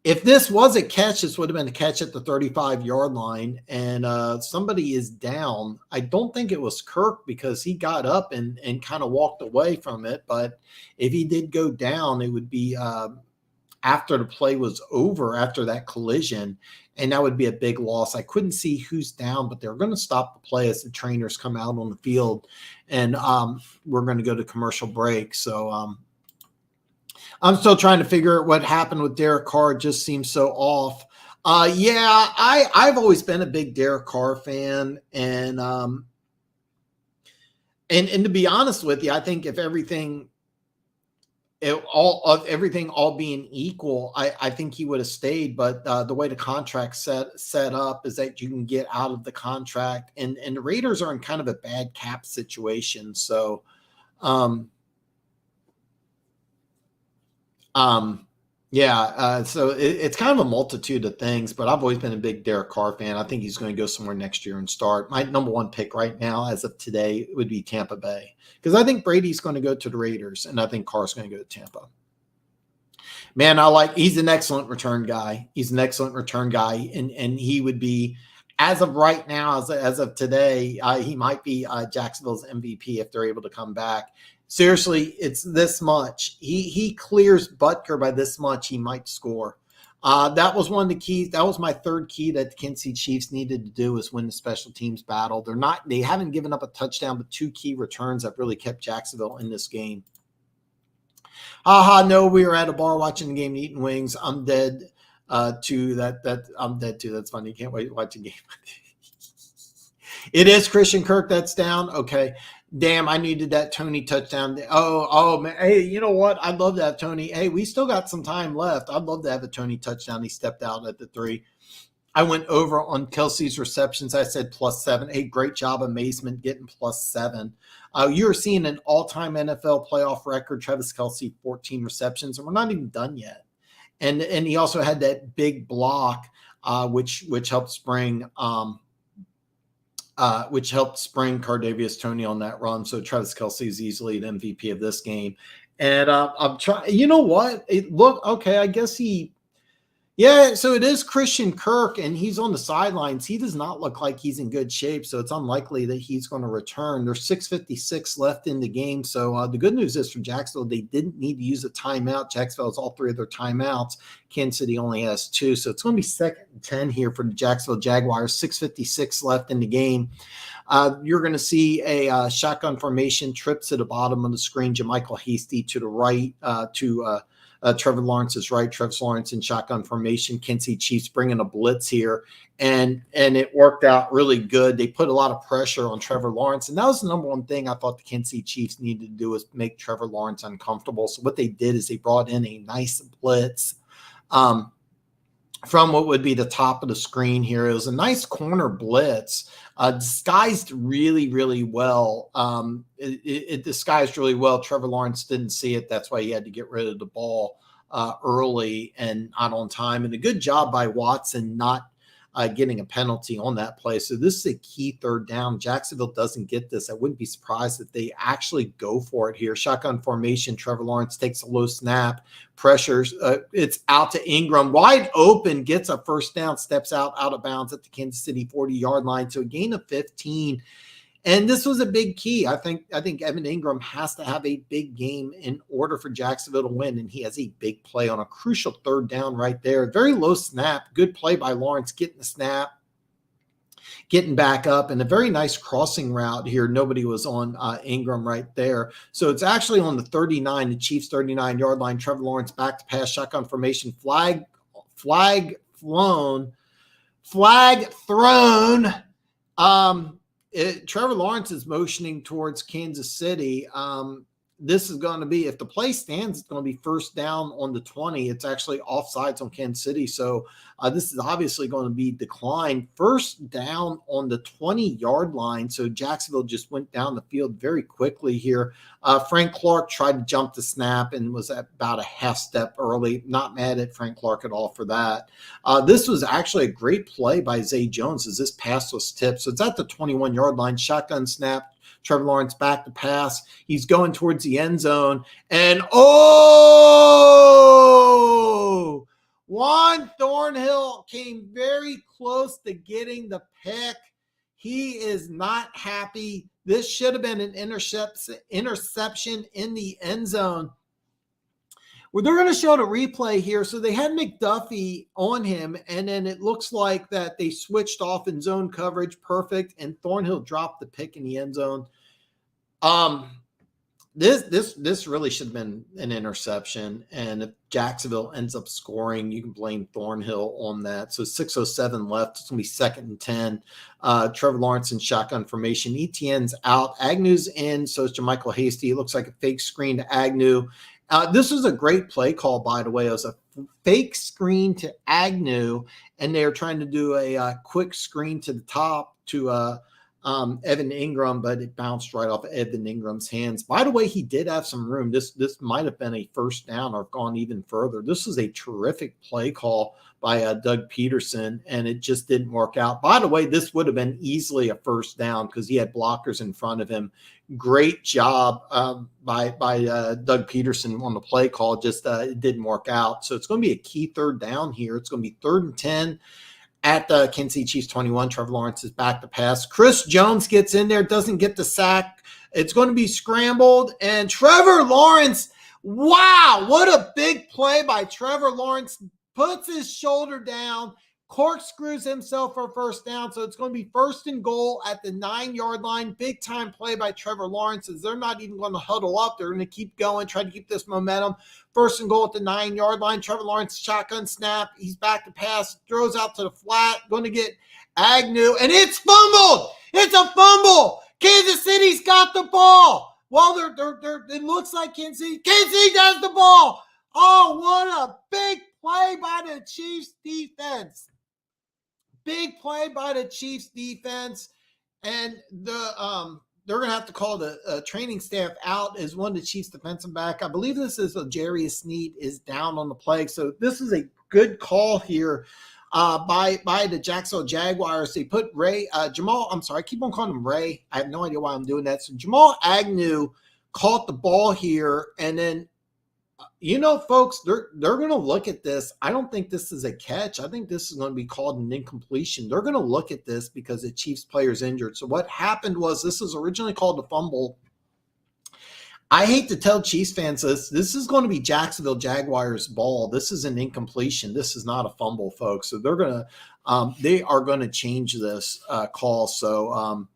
If this was a catch, this would have been a catch at the 35-yard line, and somebody is down. I don't think it was Kirk, because he got up and kind of walked away from it, but if he did go down, it would be after the play was over, after that collision, and that would be a big loss. I couldn't see who's down, but they're going to stop the play as the trainers come out on the field, and we're going to go to commercial break. So I'm still trying to figure out what happened with Derek Carr. It just seems so off. I've always been a big Derek Carr fan, and to be honest with you, I think if everything all being equal, I think he would have stayed. But the way the contract set up is that you can get out of the contract, and the Raiders are in kind of a bad cap situation. So, so it's kind of a multitude of things, but I've always been a big Derek Carr fan. I think he's going to go somewhere next year and start. My number one pick right now, as of today, would be Tampa Bay, because I think Brady's going to go to the Raiders, and I think Carr's going to go to Tampa. Man, he's an excellent return guy. And he would be, as of right now, as of today, he might be Jacksonville's MVP if they're able to come back. Seriously, it's this much. He clears Butker by this much, he might score. That was one of the keys. That was my third key that the Kansas City Chiefs needed to do, is win the special teams battle. They haven't given up a touchdown, but 2 key returns that really kept Jacksonville in this game. No, we were at a bar watching the game, eating wings. I'm dead too. I'm dead too. That's funny. You can't wait to watch a game. It is Christian Kirk that's down. Okay. Damn, I needed that Tony touchdown. Oh man. Hey, you know what? I'd love to have Tony. Hey, we still got some time left. I'd love to have a Tony touchdown. He stepped out at the 3. I went over on Kelsey's receptions. I said +7. Hey, great job, Amazement, getting +7. You're seeing an all-time NFL playoff record. Travis Kelce, 14 receptions, and we're not even done yet. And he also had that big block, which helped spring Cardavius Toney on that run. So Travis Kelce is easily the MVP of this game. And I'm trying. You know what? Okay. I guess Yeah, so it is Christian Kirk, and he's on the sidelines. He does not look like he's in good shape, so it's unlikely that he's going to return. There's 6:56 left in the game, so the good news is for Jacksonville, they didn't need to use a timeout. Jacksonville has all 3 of their timeouts. Kansas City only has 2, so it's going to be 2nd and 10 here for the Jacksonville Jaguars. 6:56 left in the game. You're going to see a shotgun formation, trip to the bottom of the screen, JaMychal Hasty to the right, Trevor Lawrence is right. Trevor Lawrence in shotgun formation. Kansas City Chiefs bringing a blitz here, and it worked out really good. They put a lot of pressure on Trevor Lawrence, and that was the number one thing I thought the Kansas City Chiefs needed to do was make Trevor Lawrence uncomfortable. So what they did is they brought in a nice blitz from what would be the top of the screen here. It was a nice corner blitz, disguised really, really well. It disguised really well. Trevor Lawrence didn't see it. That's why he had to get rid of the ball early and not on time. And a good job by Watson not getting a penalty on that play. So this is a key 3rd down. Jacksonville doesn't get this. I wouldn't be surprised if they actually go for it here. Shotgun formation. Trevor Lawrence takes a low snap, pressures. It's out to Ingram. Wide open, gets a 1st down, steps out of bounds at the Kansas City 40-yard line. So a gain of 15. And this was a big key. I think Evan Ingram has to have a big game in order for Jacksonville to win, and he has a big play on a crucial 3rd down right there. Very low snap. Good play by Lawrence, getting the snap, getting back up, and a very nice crossing route here. Nobody was on Ingram right there. So it's actually on the 39, the Chiefs 39-yard line. Trevor Lawrence back to pass, shotgun formation, flag thrown. Trevor Lawrence is motioning towards Kansas City. This is going to be, if the play stands, it's going to be 1st down on the 20. It's actually offsides on Kansas City. So this is obviously going to be declined. 1st down on the 20-yard line. So Jacksonville just went down the field very quickly here. Frank Clark tried to jump the snap and was about a half step early. Not mad at Frank Clark at all for that. This was actually a great play by Zay Jones as this pass was tipped. So it's at the 21-yard line. Shotgun snap. Trevor Lawrence back to pass. He's going towards the end zone. And, Juan Thornhill came very close to getting the pick. He is not happy. This should have been an interception in the end zone. Well, they're going to show the replay here. So they had McDuffie on him, and then it looks like that they switched off in zone coverage. Perfect. And Thornhill dropped the pick in the end zone. This really should have been an interception. And if Jacksonville ends up scoring, you can blame Thornhill on that. So 6:07 left. It's going to be 2nd and 10. Trevor Lawrence in shotgun formation. Etienne's out. Agnew's in. So is JaMychal Hasty. It looks like a fake screen to Agnew. This was a great play call, by the way. It was a fake screen to Agnew, and they were trying to do a quick screen to the top to Evan Ingram, but it bounced right off Evan Ingram's hands. By the way, he did have some room. This might have been a 1st down or gone even further. This was a terrific play call by Doug Peterson, and it just didn't work out. By the way, this would have been easily a 1st down because he had blockers in front of him. Great job by Doug Peterson on the play call. Just it didn't work out. So it's going to be a key 3rd down here. It's going to be 3rd and 10 at the Kansas City Chiefs 21. Trevor Lawrence is back to pass. Chris Jones gets in there, doesn't get the sack. It's going to be scrambled, and Trevor Lawrence, wow, what a big play by Trevor Lawrence. Puts his shoulder down, corkscrews himself for a 1st down. So it's going to be 1st and goal at the 9-yard line. Big time play by Trevor Lawrence as they're not even going to huddle up. They're going to keep going, try to keep this momentum. 1st and goal at the 9-yard line. Trevor Lawrence shotgun snap. He's back to pass, throws out to the flat, going to get Agnew, and it's fumbled. It's a fumble. Kansas City's got the ball. Well, it looks like Kansas City has the ball. Oh, what a big play by the Chiefs defense. Big play by the Chiefs defense. And they're going to have to call the training staff out as one of the Chiefs defensive back. I believe this is Jarius Sneed is down on the play. So this is a good call here by the Jacksonville Jaguars. They put Jamal, I'm sorry, I keep on calling him Ray. I have no idea why I'm doing that. So Jamal Agnew caught the ball here, and then folks, they're going to look at this. I don't think this is a catch. I think this is going to be called an incompletion. They're going to look at this because the Chiefs player is injured. So what happened was this was originally called a fumble. I hate to tell Chiefs fans this is going to be Jacksonville Jaguars ball. This is an incompletion. This is not a fumble, folks. So they are going to change this call. So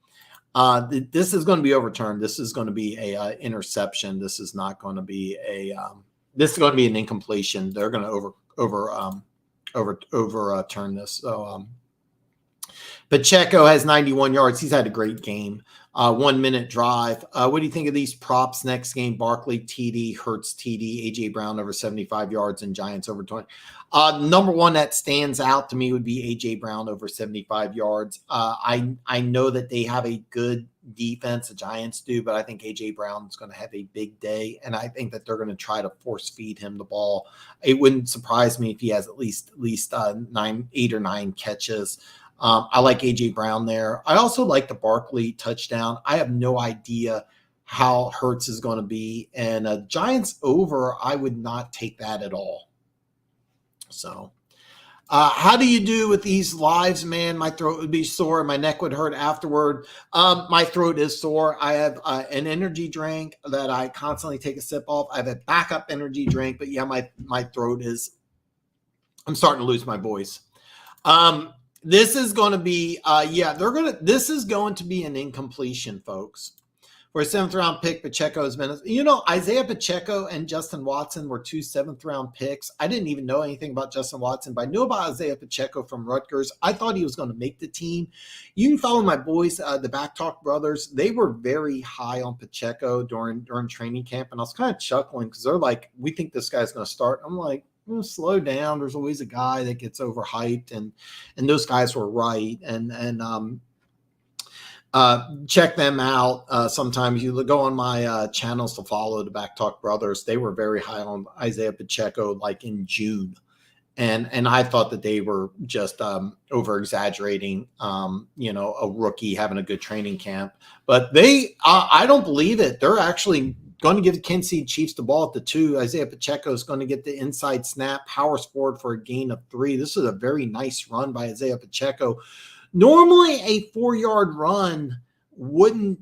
this is going to be overturned. This is going to be a interception. This is not going to be this is going to be an incompletion. They're going to overturn this. So Pacheco has 91 yards. He's had a great game. 1 minute drive. What do you think of these props next game? Barkley TD, Hurts TD, AJ Brown over 75 yards, and Giants over 20. Number one that stands out to me would be AJ Brown over 75 yards. I know that they have a good defense, the Giants do, but I think AJ Brown is going to have a big day, and I think that they're going to try to force feed him the ball. It wouldn't surprise me if he has at least 8 or 9 catches. I like AJ Brown there. I also like the Barkley touchdown. I have no idea how Hurts is going to be, and Giants over, I would not take that at all. So how do you do with these lives, man? My throat would be sore. My neck would hurt afterward. My throat is sore. I have an energy drink that I constantly take a sip of. I have a backup energy drink, but yeah, my throat is, I'm starting to lose my voice. This is going to be, this is going to be an incompletion, folks. For a 7th round pick, Pacheco has been, Isaiah Pacheco and Justin Watson were 2 7th round picks. I didn't even know anything about Justin Watson, but I knew about Isaiah Pacheco from Rutgers. I thought he was going to make the team. You can follow my boys, the Backtalk brothers. They were very high on Pacheco during training camp, and I was kind of chuckling because they're like, we think this guy's going to start. I'm like, slow down. There's always a guy that gets overhyped, and those guys were right. And check them out. Sometimes you go on my channels to follow the Backtalk brothers. They were very high on Isaiah Pacheco, like in June, and I thought that they were just over exaggerating. A rookie having a good training camp, but I don't believe it. They're actually going to give the Kansas City Chiefs the ball at the 2. Isaiah Pacheco is going to get the inside snap, powers forward for a gain of 3. This is a very nice run by Isaiah Pacheco. Normally, a 4-yard run wouldn't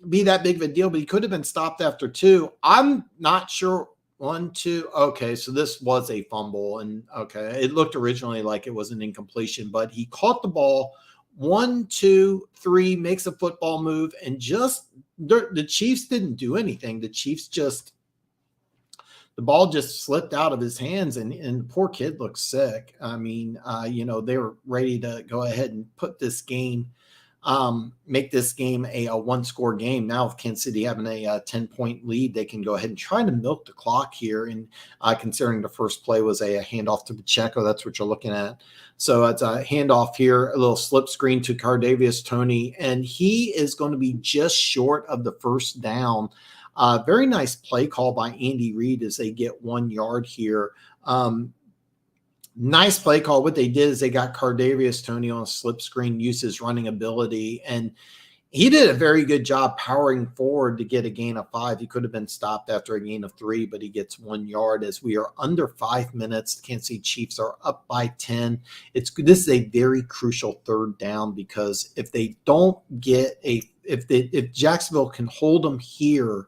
be that big of a deal, but he could have been stopped after 2. I'm not sure. 1, 2. Okay, so this was a fumble, and okay, it looked originally like it was an incompletion, but he caught the ball. 1, 2, 3, makes a football move, and just the Chiefs didn't do anything. The Chiefs the ball just slipped out of his hands, and the poor kid looked sick. I mean, they were ready to go ahead and put this game, make this game a 1-score game. Now with Kansas City having a 10-point lead, they can go ahead and try to milk the clock here. And considering the first play was a handoff to Pacheco, that's what you're looking at. So it's a handoff here, a little slip screen to Cardavius Toney, and he is going to be just short of the first down. Very nice play call by Andy Reid as they get 1 yard here. Nice play call. What they did is they got Cardavius Toney on a slip screen, used his running ability, and he did a very good job powering forward to get a gain of 5. He could have been stopped after a gain of 3, but he gets 1 yard as we are under 5 minutes. The Kansas City Chiefs are up by 10. This is a very crucial 3rd down, because if they don't get if Jacksonville can hold them here,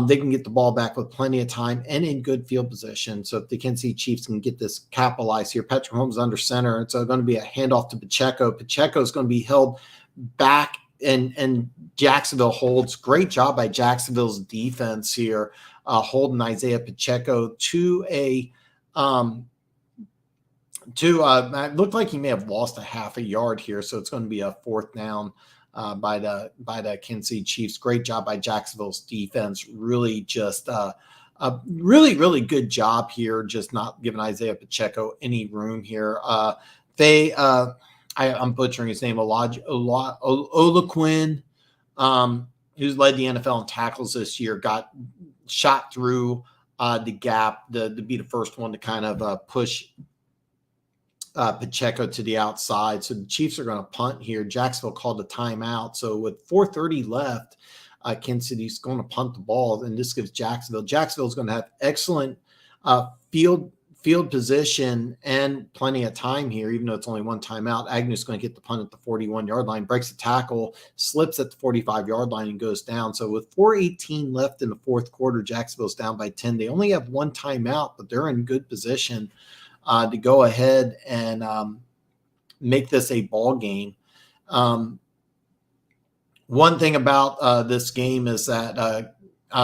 they can get the ball back with plenty of time and in good field position. So if the Kansas City Chiefs can get this capitalized here, Patrick Mahomes under center. It's going to be a handoff to Pacheco. Pacheco is going to be held back, and Jacksonville holds. Great job by Jacksonville's defense here, holding Isaiah Pacheco to it looked like he may have lost a half a yard here. So it's going to be a 4th down. by the Kansas City Chiefs. Great job by Jacksonville's defense. Really just a really, really good job here, just not giving Isaiah Pacheco any room here. I'm butchering his name, Olaquin, who's led the NFL in tackles this year, got shot through the gap to be the first one to kind of push Pacheco to the outside. So the Chiefs are going to punt here. Jacksonville called a timeout. So with 4:30 left, Kansas City's going to punt the ball, and this gives Jacksonville's going to have excellent field position and plenty of time here, even though it's only one timeout. Agnew's going to get the punt at the 41-yard line, breaks the tackle, slips at the 45-yard line, and goes down. So with 4:18 left in the fourth quarter, Jacksonville's down by 10. They only have one timeout, but they're in good position to go ahead and make this a ball game. One thing about this game is that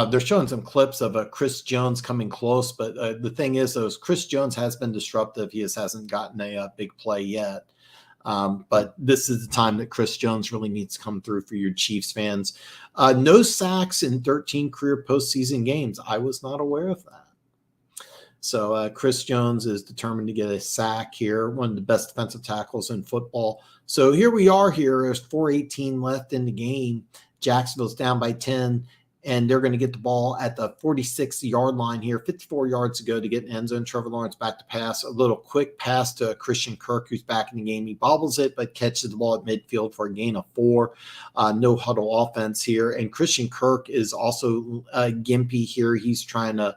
they're showing some clips of Chris Jones coming close, but the thing is, Chris Jones has been disruptive. He hasn't gotten a big play yet. But this is the time that Chris Jones really needs to come through for your Chiefs fans. No sacks in 13 career postseason games. I was not aware of that. So Chris Jones is determined to get a sack here, one of the best defensive tackles in football. So here we are here. There's 4:18 left in the game. Jacksonville's down by 10, and they're going to get the ball at the 46-yard line here. 54 yards to go to get in end zone. Trevor Lawrence back to pass. A little quick pass to Christian Kirk, who's back in the game. He bobbles it, but catches the ball at midfield for a gain of 4. No huddle offense here. And Christian Kirk is also gimpy here. He's trying to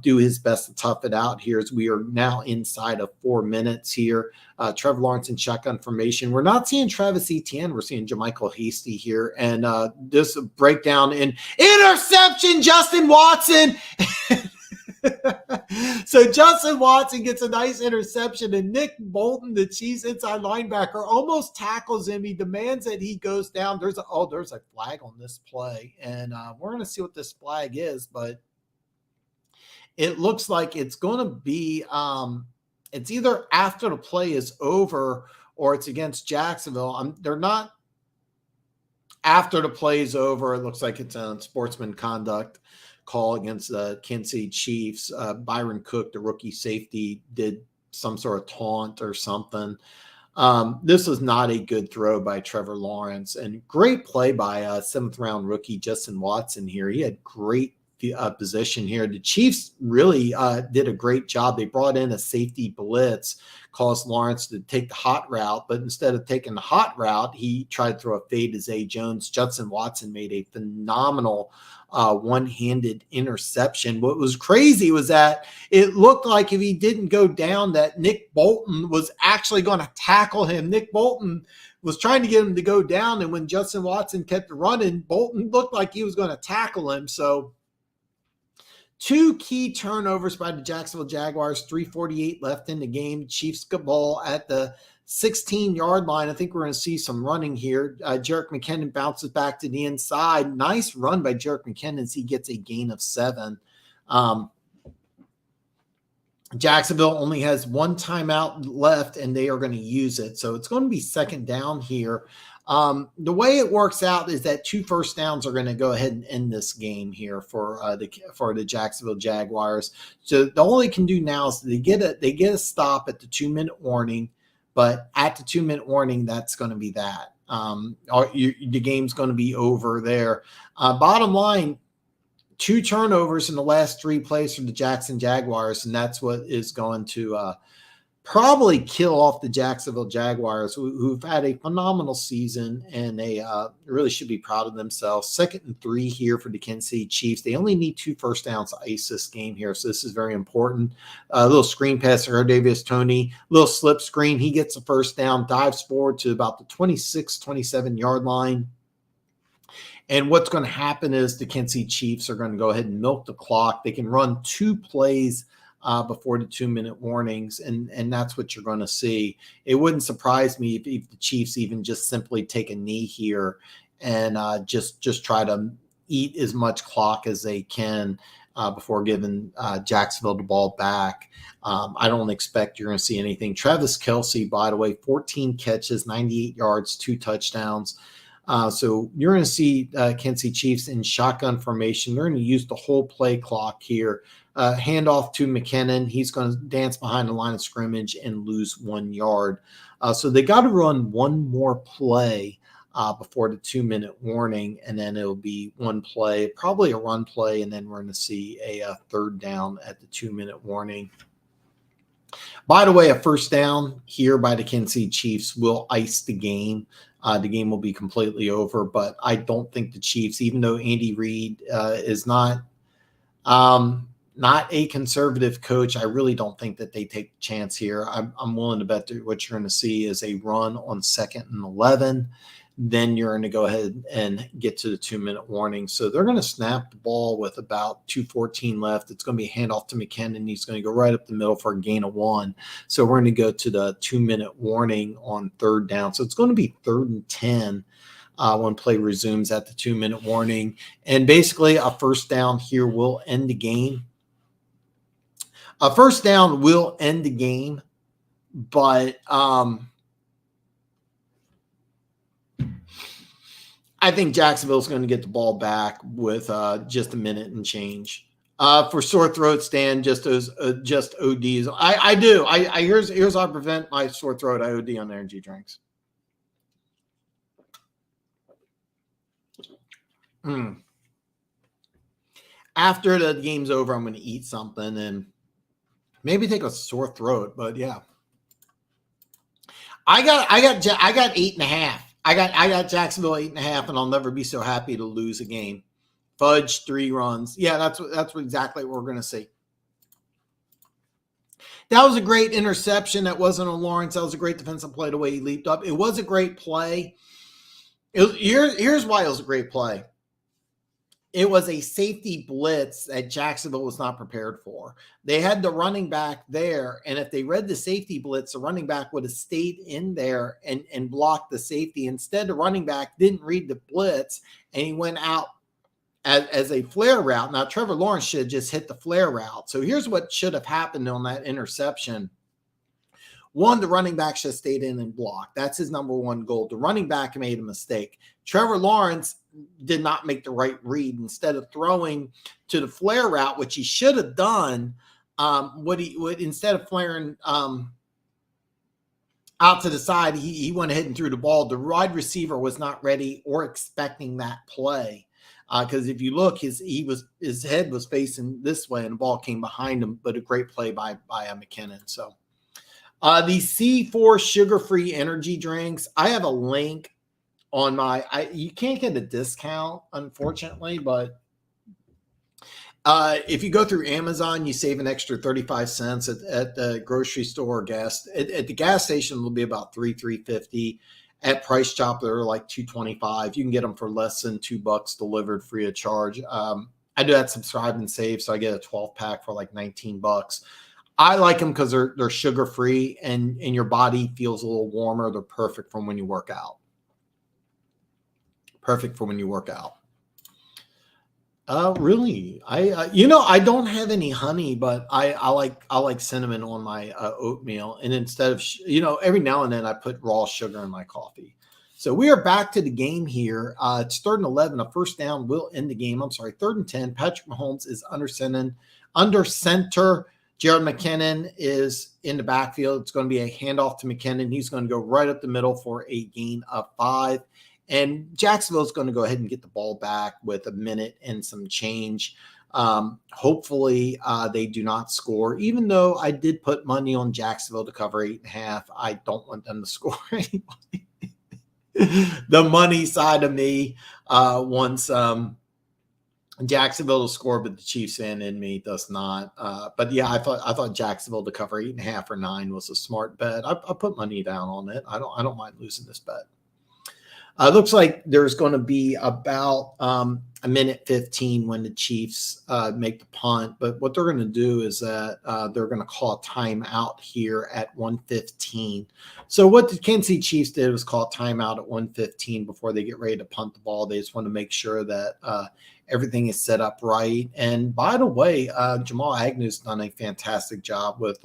do his best to tough it out here as we are now inside of 4 minutes here. Trevor Lawrence in shotgun formation. We're not seeing Travis Etienne. We're seeing JaMychal Hasty here. And this breakdown in interception, Justin Watson. So Justin Watson gets a nice interception, and Nick Bolton, the Chiefs inside linebacker, almost tackles him. He demands that he goes down. There's a flag on this play, and we're going to see what this flag is, but it looks like it's going to be it's either after the play is over or it's against Jacksonville. They're not after the play is over. It looks like it's a sportsman conduct call against the Kansas City Chiefs. Byron Cook, the rookie safety, did some sort of taunt or something. This was not a good throw by Trevor Lawrence, and great play by 7th-round rookie Justin Watson here. He had great position here. The Chiefs really did a great job. They brought in a safety blitz, caused Lawrence to take the hot route, but instead of taking the hot route, he tried to throw a fade to Zay Jones. Justin Watson made a phenomenal one-handed interception. What was crazy was that it looked like if he didn't go down, that Nick Bolton was actually going to tackle him. Nick Bolton was trying to get him to go down, and when Justin Watson kept running, Bolton looked like he was going to tackle him. So 2 key turnovers by the Jacksonville Jaguars, 3:48 left in the game. Chiefs get ball at the 16-yard line. I think we're going to see some running here. Jerick McKinnon bounces back to the inside. Nice run by Jerick McKinnon as he gets a gain of 7. Jacksonville only has one timeout left, and they are going to use it. So it's going to be second down here. The way it works out is that 2 first downs are going to go ahead and end this game here for the Jacksonville Jaguars. So all they can do now is they get a stop at the 2-minute warning, but at the 2-minute warning, that's going to be that. The game's going to be over there. Bottom line, 2 turnovers in the last 3 plays from the Jackson Jaguars, and that's what is going to probably kill off the Jacksonville Jaguars, who've had a phenomenal season, and they really should be proud of themselves. 2nd and 3 here for the Kansas City Chiefs. They only need 2 first downs to ice this game here, so this is very important. A little screen pass to Davis Toney, little slip screen. He gets a first down, dives forward to about the 26, 27-yard line. And what's going to happen is the Kansas City Chiefs are going to go ahead and milk the clock. They can run 2 plays before the 2-minute warnings, and that's what you're going to see. It wouldn't surprise me if the Chiefs even just simply take a knee here and just try to eat as much clock as they can before giving Jacksonville the ball back. I don't expect you're going to see anything. Travis Kelce, by the way, 14 catches, 98 yards, 2 touchdowns. So you're going to see Kansas City Chiefs in shotgun formation. They're going to use the whole play clock here. Handoff to McKinnon. He's going to dance behind the line of scrimmage and lose 1 yard. So they got to run one more play before the 2-minute warning, and then it'll be one play, probably a run play, and then we're going to see a third down at the 2-minute warning. By the way, a first down here by the Kansas City Chiefs will ice the game. The game will be completely over, but I don't think the Chiefs, even though Andy Reid is not a conservative coach, I really don't think that they take a chance here. I'm willing to bet that what you're going to see is a run on 2nd and 11. Then you're going to go ahead and get to the 2-minute warning. So they're going to snap the ball with about 2:14 left. It's going to be a handoff to McKinnon. He's going to go right up the middle for a gain of 1. So we're going to go to the 2-minute warning on 3rd down. So it's going to be 3rd and 10 when play resumes at the 2-minute warning. And basically a first down here will end the game. A first down will end the game, but I think Jacksonville's going to get the ball back with just a minute and change. For sore throat, Stan, just ODs. I do. Here's how I prevent my sore throat. I OD on energy drinks. After the game's over, I'm going to eat something and maybe take a sore throat. But yeah, I got 8.5. I got Jacksonville 8.5, and I'll never be so happy to lose a game. Fudge 3 runs. Yeah, that's exactly what we're going to see. That was a great interception. That wasn't on Lawrence. That was a great defensive play the way he leaped up. It was a great play. Here's why it was a great play. It was a safety blitz that Jacksonville was not prepared for. They had the running back there, and if they read the safety blitz, the running back would have stayed in there and blocked the safety. Instead, the running back didn't read the blitz, and he went out as a flare route. Now, Trevor Lawrence should have just hit the flare route. So here's what should have happened on that interception. One, the running back should have stayed in and blocked. That's his number one goal. The running back made a mistake. Trevor Lawrence did not make the right read. Instead of throwing to the flare route, which he should have done, instead of flaring out to the side, he went ahead and threw the ball. The wide receiver was not ready or expecting that play. Because if you look, his head was facing this way and the ball came behind him, but a great play by McKinnon. So the C4 sugar-free energy drinks, I have a link on you can't get a discount, unfortunately, but if you go through Amazon, you save an extra 35 cents at the grocery store or gas. At the gas station, it'll be about $3.50. At Price Chopper, they're like $2.25. You can get them for less than $2 delivered free of charge. I do that subscribe and save, so I get a 12-pack for like $19. I like them because they're sugar-free and your body feels a little warmer. They're perfect for when you work out. Perfect for when you work out. Really, I don't have any honey, but I like cinnamon on my oatmeal, and instead of every now and then I put raw sugar in my coffee. So we are back to the game here. It's 3rd and 11. A first down will end the game. I'm sorry, 3rd and 10. Patrick Mahomes is under center. Jared McKinnon is in the backfield. It's going to be a handoff to McKinnon. He's going to go right up the middle for a gain of 5. And Jacksonville is going to go ahead and get the ball back with a minute and some change. Hopefully they do not score. Even though I did put money on Jacksonville to cover 8.5, I don't want them to score anyway. The money side of me wants Jacksonville to score, but the Chiefs fan in me does not. But yeah, I thought Jacksonville to cover 8.5 or 9 was a smart bet. I put money down on it. I don't mind losing this bet. It looks like there's going to be about a minute 15 when the Chiefs make the punt. But what they're going to do is that they're going to call a timeout here at 1:15. So what the Kansas City Chiefs did was call a timeout at 1:15 before they get ready to punt the ball. They just want to make sure that everything is set up right. And by the way, Jamal Agnew's done a fantastic job with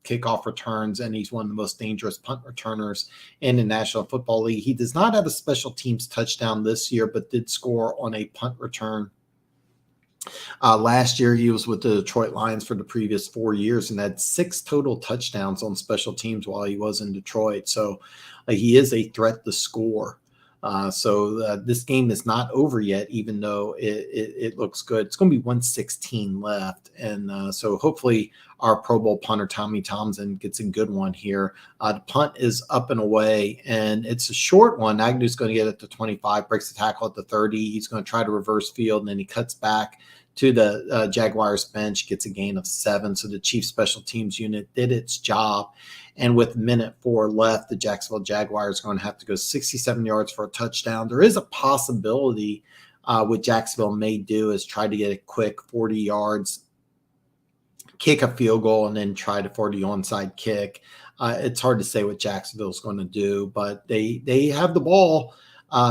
kickoff returns, and he's one of the most dangerous punt returners in the National Football League. He does not have a special teams touchdown this year, but did score on a punt return. Last year, he was with the Detroit Lions for the previous 4 years and had 6 total touchdowns on special teams while he was in Detroit. So he is a threat to score. So this game is not over yet, even though it looks good. It's going to be 1:16 left. And so hopefully our Pro Bowl punter, Tommy Thompson, gets a good one here. The punt is up and away, and it's a short one. Agnew's going to get it to 25, breaks the tackle at the 30. He's going to try to reverse field, and then he cuts back to the Jaguars bench, gets a gain of 7. So the Chiefs special teams unit did its job. And with minute 4 left, the Jacksonville Jaguars are going to have to go 67 yards for a touchdown. There is a possibility what Jacksonville may do is try to get a quick 40 yards, kick a field goal, and then try to 40 onside kick. It's hard to say what Jacksonville is going to do, but they have the ball,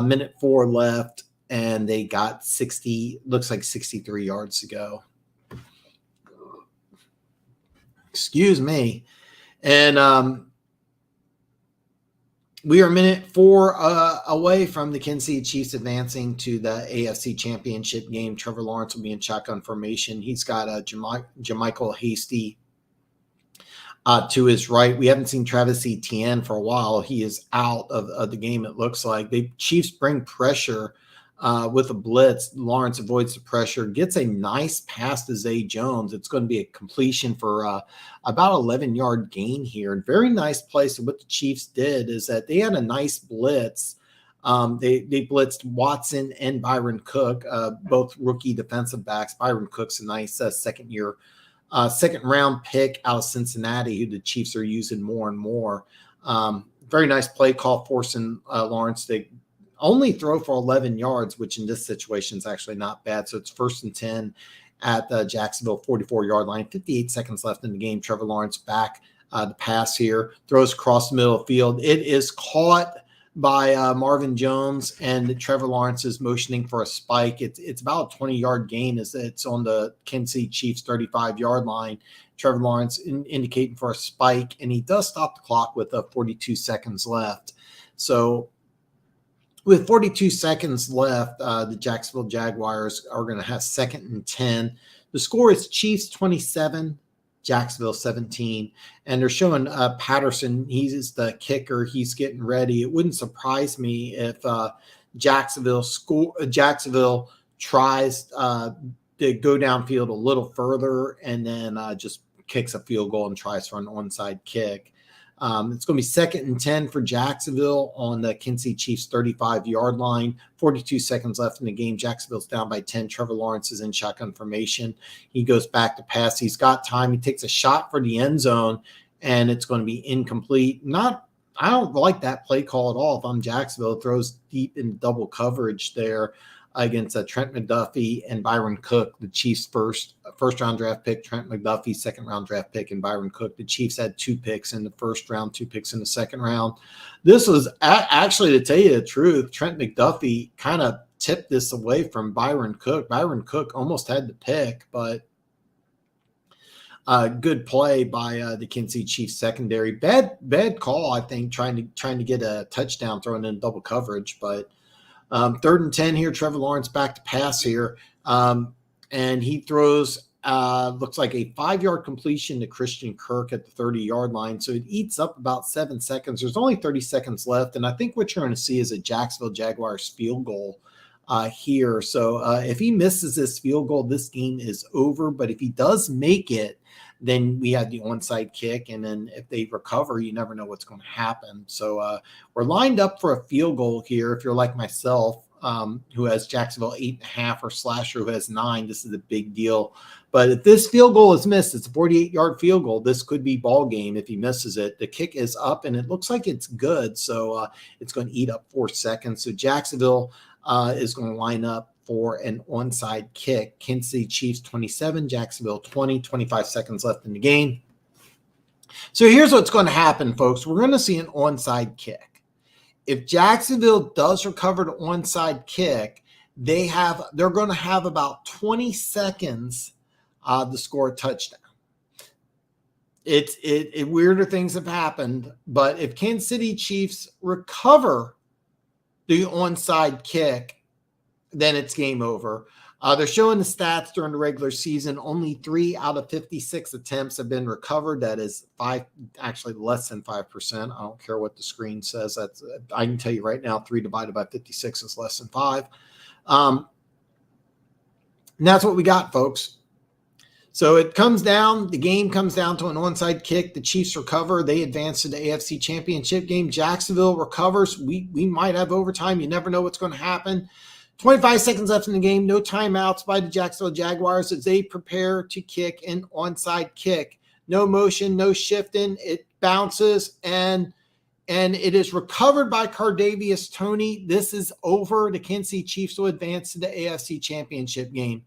minute 4 left, and they got 63 yards to go. Excuse me. And we are minute 4 away from the Kansas City Chiefs advancing to the AFC Championship game. Trevor Lawrence will be in shotgun formation. He's got Jermichael Hasty to his right. We haven't seen Travis Etienne for a while. He is out of the game, it looks like. The Chiefs bring pressure with a blitz. Lawrence avoids the pressure, gets a nice pass to Zay Jones. It's going to be a completion for about 11-yard gain here. Very nice play. So what the Chiefs did is that they had a nice blitz. They blitzed Watson and Byron Cook, both rookie defensive backs. Byron Cook's a nice second-round pick out of Cincinnati, who the Chiefs are using more and more. Very nice play call, forcing Lawrence to only throw for 11 yards, which in this situation is actually not bad. So it's 1st and 10 at the Jacksonville 44-yard line. 58 seconds left in the game. Trevor Lawrence back the pass here, throws across the middle of the field. It is caught by Marvin Jones, and Trevor Lawrence is motioning for a spike. It's about a 20-yard gain as it's on the Kansas City Chiefs 35-yard line. Trevor Lawrence indicating for a spike, and he does stop the clock with 42 seconds left. So with 42 seconds left, the Jacksonville Jaguars are going to have 2nd and 10. The score is Chiefs 27, Jacksonville 17. And they're showing Patterson. He's the kicker. He's getting ready. It wouldn't surprise me if Jacksonville tries to go downfield a little further and then just kicks a field goal and tries for an onside kick. It's going to be 2nd and 10 for Jacksonville on the Kansas City Chiefs 35-yard line. 42 seconds left in the game. Jacksonville's down by 10. Trevor Lawrence is in shotgun formation. He goes back to pass. He's got time. He takes a shot for the end zone, and it's going to be incomplete. I don't like that play call at all. If I'm Jacksonville, it throws deep in double coverage there against Trent McDuffie and Byron Cook, the Chiefs' first-round draft pick, Trent McDuffie, second-round draft pick, and Byron Cook. The Chiefs had 2 picks in the first round, 2 picks in the second round. This was actually, to tell you the truth, Trent McDuffie kind of tipped this away from Byron Cook. Byron Cook almost had the pick, but good play by the Kansas City Chiefs secondary. Bad call, I think, trying to get a touchdown thrown in double coverage, but 3rd and 10 here. Trevor Lawrence back to pass here. And he throws, looks like a 5-yard completion to Christian Kirk at the 30-yard line. So it eats up about 7 seconds. There's only 30 seconds left. And I think what you're going to see is a Jacksonville Jaguars field goal here. So if he misses this field goal, this game is over. But if he does make it, then we have the onside kick. And then if they recover, you never know what's going to happen. So we're lined up for a field goal here. If you're like myself, who has Jacksonville 8.5, or Slasher, who has 9, this is a big deal. But if this field goal is missed, it's a 48-yard field goal. This could be ball game if he misses it. The kick is up, and it looks like it's good. So it's going to eat up 4 seconds. So Jacksonville is going to line up for an onside kick. Kansas City Chiefs 27, Jacksonville 20, 25 seconds left in the game. So here's what's going to happen, folks. We're going to see an onside kick. If Jacksonville does recover the onside kick, they're going to have about 20 seconds to score a touchdown. weirder things have happened, but if Kansas City Chiefs recover the onside kick, then it's game over. They're showing the stats during the regular season. Only 3 out of 56 attempts have been recovered. That is actually less than 5%. I don't care what the screen says. I can tell you right now, 3 divided by 56 is less than 5. And that's what we got, folks. So the game comes down to an onside kick. The Chiefs recover. They advance to the AFC Championship game. Jacksonville recovers. We might have overtime. You never know what's going to happen. 25 seconds left in the game. No timeouts by the Jacksonville Jaguars as they prepare to kick an onside kick. No motion, no shifting. It bounces, and it is recovered by Cardavious Toney. This is over. The Kansas City Chiefs will advance to the AFC Championship game.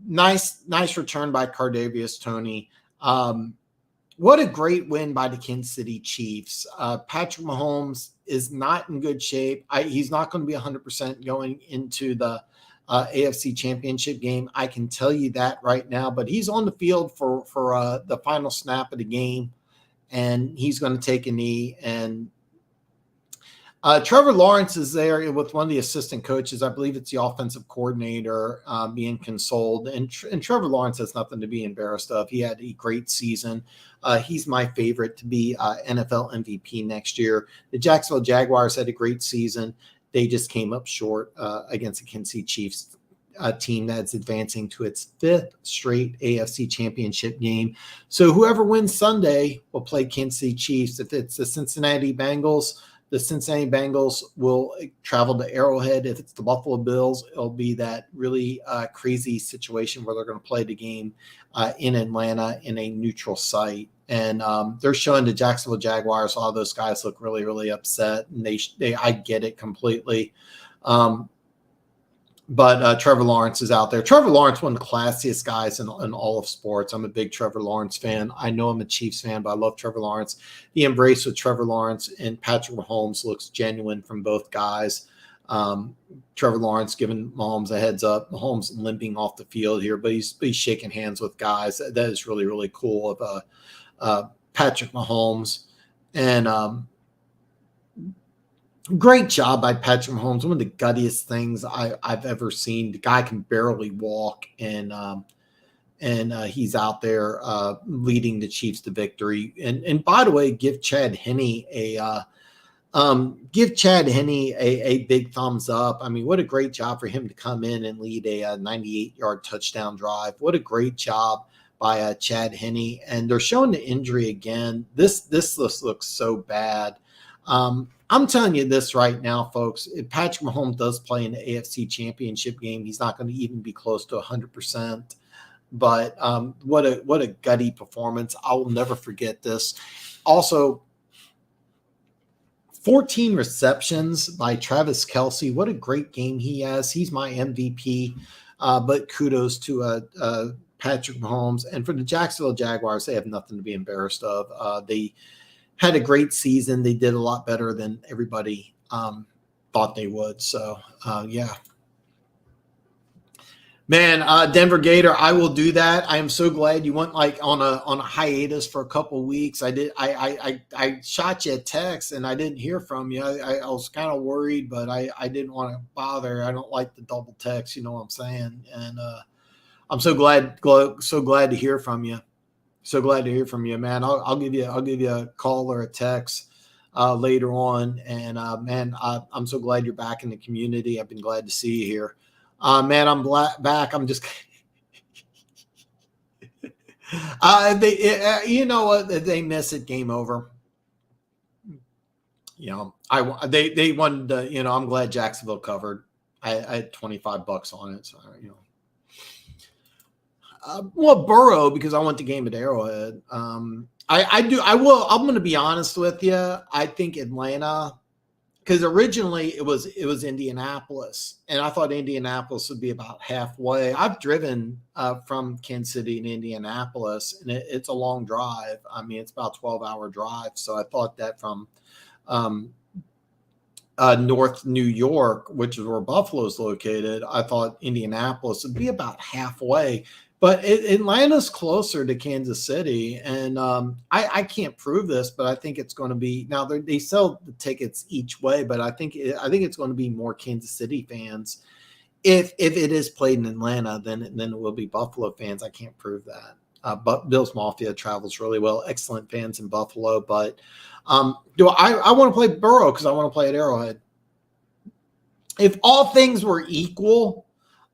Nice return by Cardavious Toney. What a great win by the Kansas City Chiefs. Patrick Mahomes is not in good shape. He's not going to be 100% going into the AFC Championship game. I can tell you that right now. But he's on the field for the final snap of the game, and he's going to take a knee. And Trevor Lawrence is there with one of the assistant coaches. I believe it's the offensive coordinator being consoled. And Trevor Lawrence has nothing to be embarrassed of. He had a great season. He's my favorite to be NFL MVP next year. The Jacksonville Jaguars had a great season. They just came up short against the Kansas City Chiefs team that's advancing to its 5th straight AFC Championship game. So whoever wins Sunday will play Kansas City Chiefs. If it's the Cincinnati Bengals will travel to Arrowhead. If it's the Buffalo Bills, it'll be that really crazy situation where they're going to play the game in Atlanta in a neutral site. And they're showing the Jacksonville Jaguars. All those guys look really, really upset, and I get it completely. But Trevor Lawrence is out there. Trevor Lawrence, one of the classiest guys in all of sports. I'm a big Trevor Lawrence fan. I know I'm a Chiefs fan, but I love Trevor Lawrence. The embrace with Trevor Lawrence and Patrick Mahomes looks genuine from both guys. Trevor Lawrence giving Mahomes a heads up. Mahomes limping off the field here, but he's shaking hands with guys. That is really, really cool of Patrick Mahomes. And great job by Patrick Mahomes. One of the guttiest things I've ever seen. The guy can barely walk, and he's out there leading the Chiefs to victory. And by the way, give Chad Henne a big thumbs up. I mean, what a great job for him to come in and lead a 98-yard touchdown drive. What a great job by Chad Henne. And they're showing the injury again. This looks so bad. I'm telling you this right now, folks. If Patrick Mahomes does play in the AFC Championship game, he's not going to even be close to 100%. But what a gutty performance. I will never forget this. Also, 14 receptions by Travis Kelce. What a great game he has. He's my MVP. But kudos to Patrick Mahomes. And for the Jacksonville Jaguars, they have nothing to be embarrassed of. They had a great season. They did a lot better than everybody thought they would. So, yeah. Man, Denver Gator, I will do that. I am so glad you went like on a hiatus for a couple of weeks. I shot you a text and I didn't hear from you. I was kind of worried, but I didn't want to bother. I don't like the double text, you know what I'm saying? And I'm so glad to hear from you. So glad to hear from you, man. I'll give you a call or a text later on. And man, I'm so glad you're back in the community. I've been glad to see you here. Man, I'm back. I'm just, you know what? They miss it. Game over. You know, they wanted to, you know, I'm glad Jacksonville covered. I had $25 on it. So, you know. Well, Burrow, because I want the game at Arrowhead. I'm going to be honest with you. I think Atlanta, because originally it was Indianapolis, and I thought Indianapolis would be about halfway. I've driven from Kansas City to Indianapolis, and it's a long drive. I mean, it's about a 12-hour drive. So I thought that from North New York, which is where Buffalo is located, I thought Indianapolis would be about halfway. But Atlanta's closer to Kansas City, and I can't prove this, but I think it's going to be now. They sell the tickets each way, but I think it's going to be more Kansas City fans if it is played in Atlanta than it will be Buffalo fans. I can't prove that. But Bills Mafia travels really well. Excellent fans in Buffalo, but do I want to play Burrow because I want to play at Arrowhead. If all things were equal,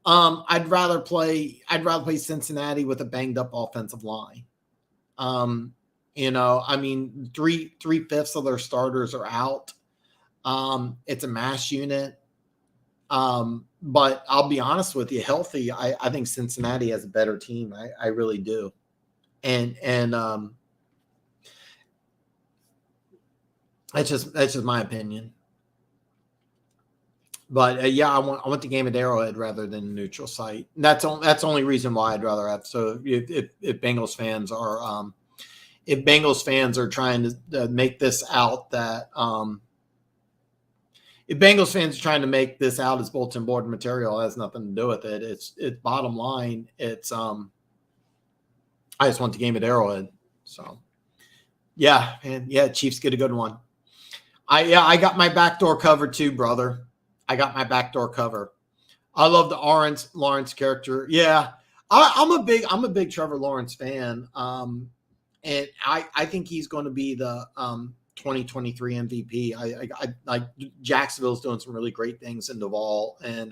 I'd rather play Cincinnati with a banged up offensive line. I mean, three-fifths of their starters are out. It's a mass unit. But I'll be honest with you, healthy, I think Cincinnati has a better team. I really do. And that's just my opinion. But yeah, I want the game at Arrowhead rather than a neutral site. That's the only reason why I'd rather have. So if Bengals fans are trying to make this out that if Bengals fans are trying to make this out as bulletin board material, it has nothing to do with it. It's bottom line. It's I just want the game at Arrowhead. So yeah, and yeah, Chiefs get a good one. I got my backdoor covered too, brother. I got my backdoor cover. I love the Lawrence character. Yeah, I'm a big Trevor Lawrence fan. And I think he's going to be the 2023 MVP. I like Jacksonville's doing some really great things in Duval, and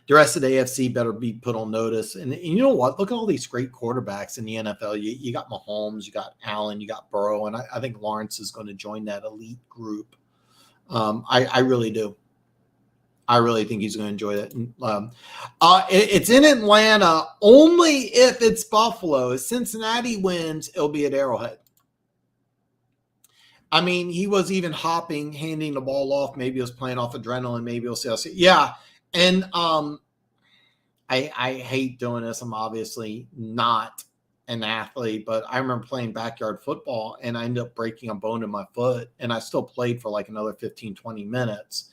the rest of the AFC better be put on notice. And you know what? Look at all these great quarterbacks in the NFL. You got Mahomes, you got Allen, you got Burrow, and I think Lawrence is going to join that elite group. I really do. I really think he's going to enjoy that. It's in Atlanta only if it's Buffalo. If Cincinnati wins, it'll be at Arrowhead. I mean, he was even hopping, handing the ball off. Maybe he was playing off adrenaline. Maybe he'll see. Yeah, and I hate doing this. I'm obviously not an athlete, but I remember playing backyard football and I ended up breaking a bone in my foot, and I still played for like another 15, 20 minutes.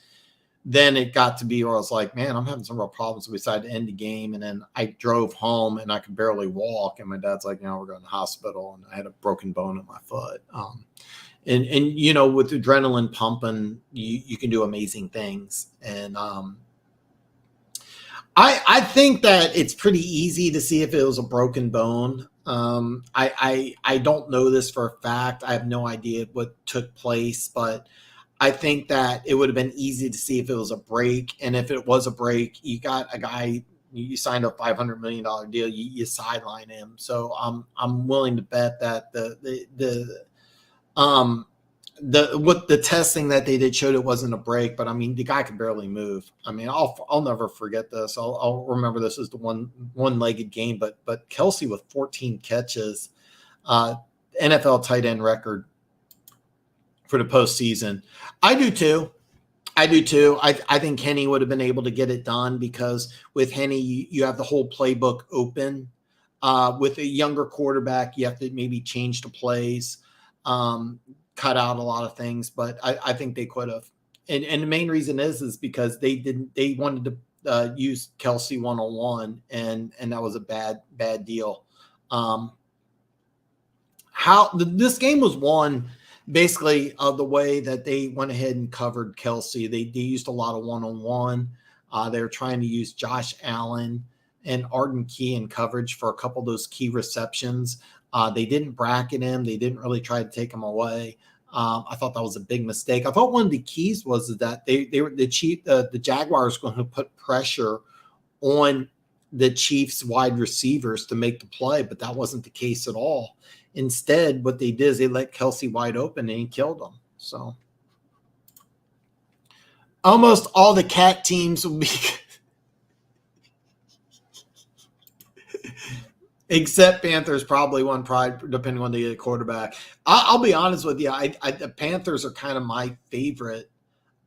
Then it got to be where I was like, man, I'm having some real problems. So we decided to end the game. And then I drove home and I could barely walk. And my dad's like, we're going to the hospital. And I had a broken bone in my foot. And with adrenaline pumping, you can do amazing things. And I think that it's pretty easy to see if it was a broken bone. I don't know this for a fact. I have no idea what took place, but I think that it would have been easy to see if it was a break. And if it was a break, you got a guy, you signed a $500 million deal, you sideline him. So I'm willing to bet that the testing that they did showed it wasn't a break, but I mean, the guy could barely move. I mean, I'll never forget this. I'll remember this as the one-legged game, but Kelsey with 14 catches, NFL tight end record for the postseason. I do too. I think Henny would have been able to get it done because with Henny, you have the whole playbook open. With a younger quarterback, you have to maybe change the plays, cut out a lot of things, but I think they could have. And the main reason is because they wanted to use Kelsey one-on-one, and that was a bad deal. This game was won basically the way that they went ahead and covered Kelsey. They used a lot of one-on-one. They were trying to use Josh Allen and Arden Key in coverage for a couple of those key receptions. They didn't bracket him. They didn't really try to take him away. I thought that was a big mistake. I thought one of the keys was that the Jaguars were going to put pressure on the Chiefs wide receivers to make the play, but that wasn't the case at all. Instead, what they did is they let Kelsey wide open and he killed him. So almost all the cat teams will be except Panthers probably won pride depending on the quarterback. I'll be honest with you. The Panthers are kind of my favorite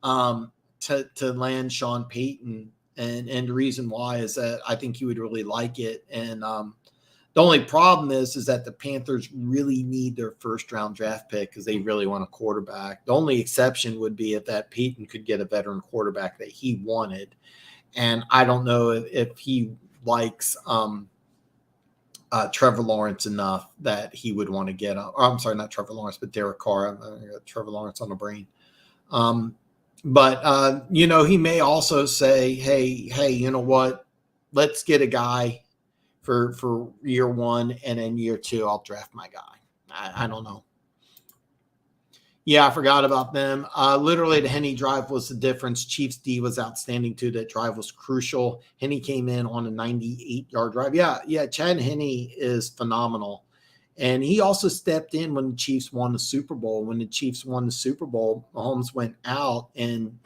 to land Sean Payton. And the reason why is that I think he would really like it. And the only problem is that the Panthers really need their first-round draft pick because they really want a quarterback. The only exception would be if that Payton could get a veteran quarterback that he wanted. And I don't know if he likes Trevor Lawrence enough that he would want to get up. Or, I'm sorry, not Trevor Lawrence, but Derek Carr. I got Trevor Lawrence on the brain. But you know, he may also say, hey, you know what? Let's get a guy for year one, and then year two, I'll draft my guy. I don't know. Yeah, I forgot about them. Literally, the Henne drive was the difference. Chiefs D was outstanding too. That drive was crucial. Henne came in on a 98-yard drive. Yeah, Chad Henne is phenomenal. And he also stepped in when the Chiefs won the Super Bowl. When the Chiefs won the Super Bowl, Mahomes went out, and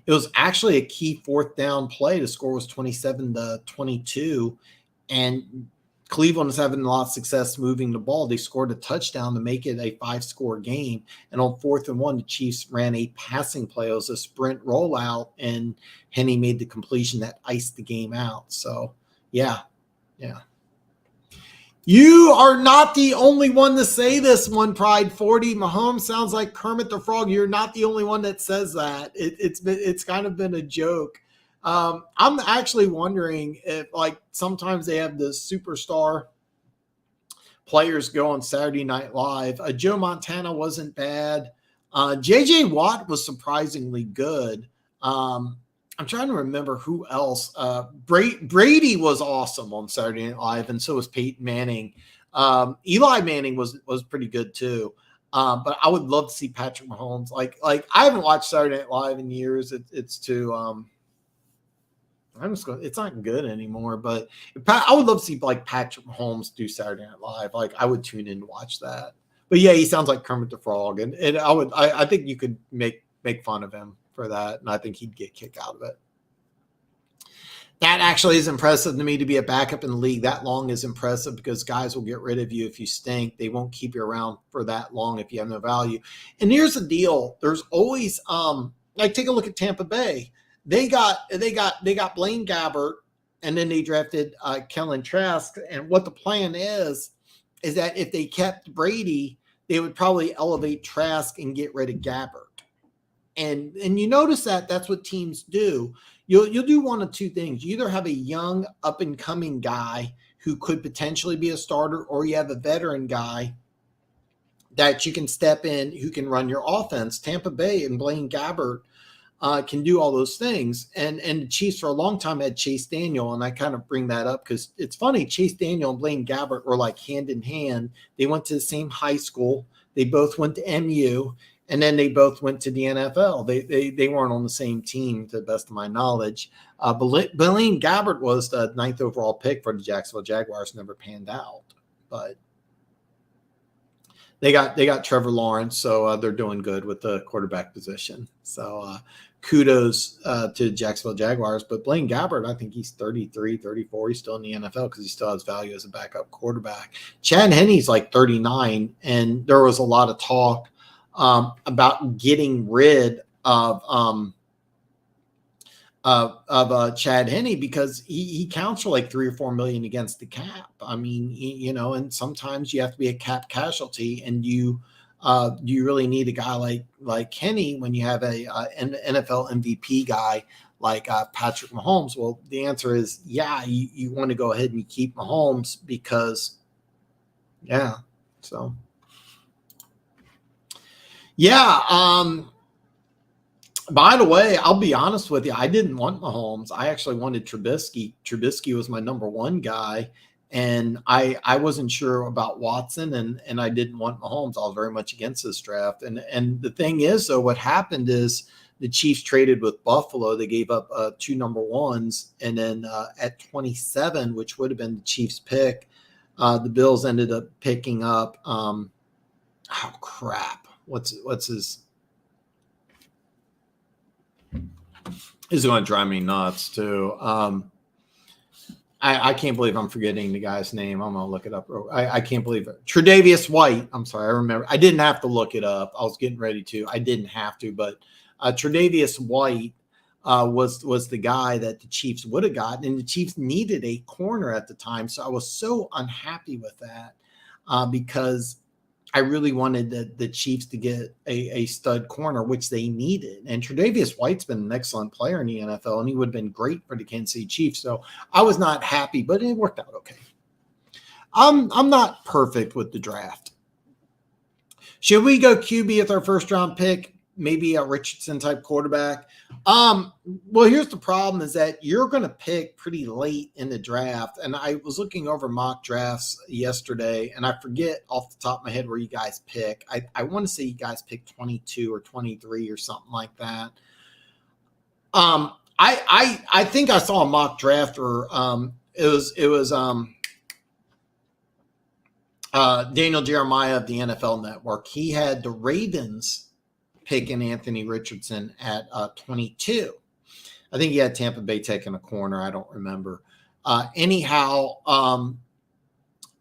it was actually a key fourth down play. The score was 27-22, and Cleveland is having a lot of success moving the ball. They scored a touchdown to make it a 5-score game. And on 4th and 1, the Chiefs ran a passing play. It was a sprint rollout, and Henne made the completion that iced the game out. So, yeah. You are not the only one to say this one, Pride 40. Mahomes sounds like Kermit the Frog. You're not the only one that says that. It's kind of been a joke. I'm actually wondering if, like, sometimes they have the superstar players go on Saturday Night Live. Joe Montana wasn't bad. J.J. Watt was surprisingly good. I'm trying to remember who else. Brady was awesome on Saturday Night Live, and so was Peyton Manning. Eli Manning was pretty good too. But I would love to see Patrick Mahomes. Like I haven't watched Saturday Night Live in years. It's too it's not good anymore, but I would love to see like Patrick Mahomes do Saturday Night Live. Like I would tune in to watch that. But yeah, he sounds like Kermit the Frog, and I think you could make fun of him for that, and I think he'd get kicked out of it. That actually is impressive to me. To be a backup in the league that long is impressive, because guys will get rid of you if you stink. They won't keep you around for that long if you have no value. And here's the deal: there's always like, take a look at Tampa Bay. They got Blaine Gabbert, and then they drafted Kellen Trask. And what the plan is that if they kept Brady, they would probably elevate Trask and get rid of Gabbert. And you notice that's what teams do. You'll do one of two things. You either have a young up and coming guy who could potentially be a starter, or you have a veteran guy that you can step in who can run your offense. Tampa Bay and Blaine Gabbert can do all those things. And the Chiefs for a long time had Chase Daniel, and I kind of bring that up because it's funny. Chase Daniel and Blaine Gabbert were like hand in hand. They went to the same high school. They both went to MU. And then they both went to the NFL. They weren't on the same team, to the best of my knowledge. Blaine Gabbert was the 9th overall pick for the Jacksonville Jaguars. Never panned out, but they got Trevor Lawrence, so they're doing good with the quarterback position. So kudos to the Jacksonville Jaguars. But Blaine Gabbert, I think he's 33, 34. He's still in the NFL because he still has value as a backup quarterback. Chad Henne's like 39, and there was a lot of talk about getting rid of Chad Henne, because he counts for like $3 or $4 million against the cap. I mean, you know, and sometimes you have to be a cap casualty, and you really need a guy like Henne when you have an NFL MVP guy like Patrick Mahomes. Well, the answer is yeah, you want to go ahead and keep Mahomes because so. Yeah. By the way, I'll be honest with you. I didn't want Mahomes. I actually wanted Trubisky. Trubisky was my number one guy, and I wasn't sure about Watson, and I didn't want Mahomes. I was very much against this draft. And the thing is, though, what happened is the Chiefs traded with Buffalo. They gave up 2 number ones, and then at 27, which would have been the Chiefs' pick, the Bills ended up picking up. What's his? Is going to drive me nuts too. I can't believe I'm forgetting the guy's name. I'm gonna look it up. I can't believe it. Tre'Davious White. I'm sorry. I remember. I didn't have to look it up. I was getting ready to. I didn't have to, but Tre'Davious White was the guy that the Chiefs would have gotten, and the Chiefs needed a corner at the time. So I was so unhappy with that because I really wanted the Chiefs to get a stud corner, which they needed. And Tre'Davious White's been an excellent player in the NFL, and he would have been great for the Kansas City Chiefs. So I was not happy, but it worked out okay. I'm not perfect with the draft. Should we go QB with our first round pick? Maybe a Richardson type quarterback. Well, here's the problem is that you're going to pick pretty late in the draft. And I was looking over mock drafts yesterday, and I forget off the top of my head where you guys pick. I want to say you guys pick 22 or 23 or something like that. I think I saw a mock draft where it was Daniel Jeremiah of the NFL Network. He had the Ravens picking Anthony Richardson at 22. I think he had Tampa Bay taking a corner. I don't remember. Anyhow,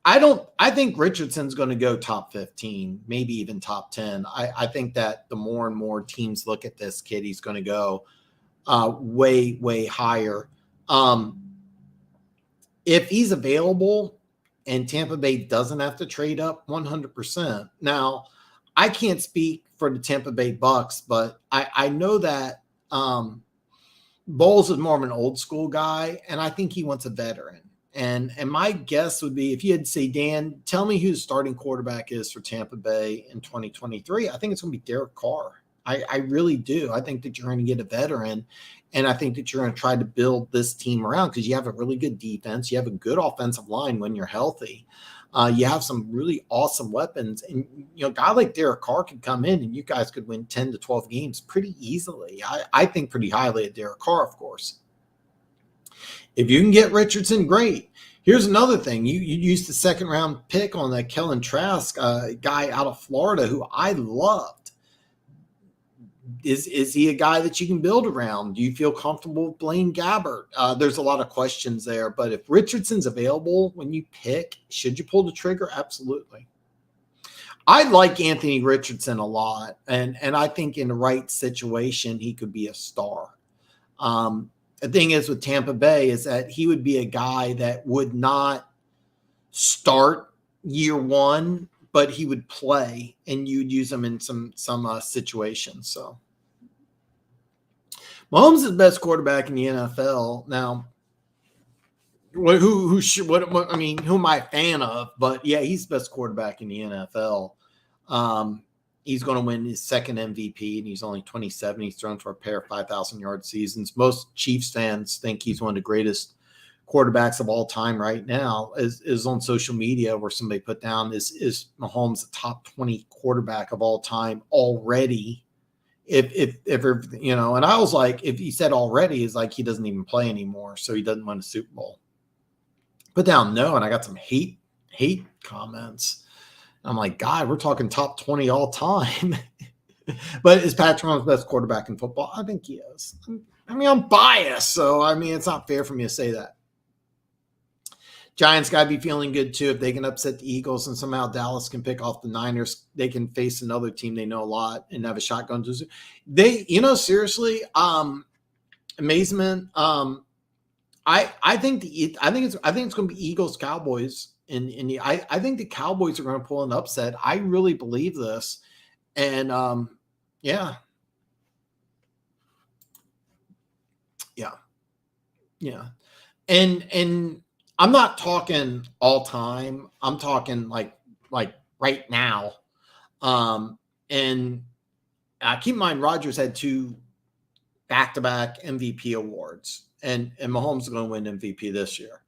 I think Richardson's going to go top 15, maybe even top 10. I think that the more and more teams look at this kid, he's going to go way, way higher. If he's available and Tampa Bay doesn't have to trade up 100%. Now, I can't speak for the Tampa Bay Bucks, but I know that Bowles is more of an old school guy, and I think he wants a veteran. And my guess would be if you had to say, Dan, tell me who the starting quarterback is for Tampa Bay in 2023, I think it's going to be Derek Carr. I really do. I think that you're going to get a veteran, and I think that you're going to try to build this team around because you have a really good defense. You have a good offensive line when you're healthy. You have some really awesome weapons. And, a guy like Derek Carr could come in and you guys could win 10 to 12 games pretty easily. I think pretty highly of Derek Carr, of course. If you can get Richardson, great. Here's another thing. You used the second round pick on that Kellen Trask guy out of Florida who I loved. Is he a guy that you can build around? Do you feel comfortable with Blaine Gabbert? There's a lot of questions there, but if Richardson's available when you pick, should you pull the trigger? Absolutely. I like Anthony Richardson a lot, and I think in the right situation, he could be a star. The thing is with Tampa Bay is that he would be a guy that would not start year one, but he would play, and you'd use him in some situations. So Mahomes is the best quarterback in the NFL. Now, who am I a fan of? But yeah, he's the best quarterback in the NFL. He's going to win his second MVP, and he's only 27. He's thrown for a pair of 5,000-yard seasons. Most Chiefs fans think he's one of the greatest quarterbacks of all time right now. Is on social media where somebody put down is Mahomes the top 20 quarterback of all time already. If and I was like, if he said already, is like he doesn't even play anymore, so he doesn't win a Super Bowl. Put down no, and I got some hate comments. I'm like, God, we're talking top 20 all time. But is Patrick Mahomes the best quarterback in football? I think he is. I mean, I'm biased, so it's not fair for me to say that. Giants got to be feeling good, too. If they can upset the Eagles and somehow Dallas can pick off the Niners, they can face another team they know a lot and have a shotgun. Seriously, amazement. I think it's going to be Eagles Cowboys. I think the Cowboys are going to pull an upset. I really believe this. And, yeah. And I'm not talking all time. I'm talking like right now. And keep in mind, Rodgers had 2 back-to-back MVP awards, and Mahomes is going to win MVP this year.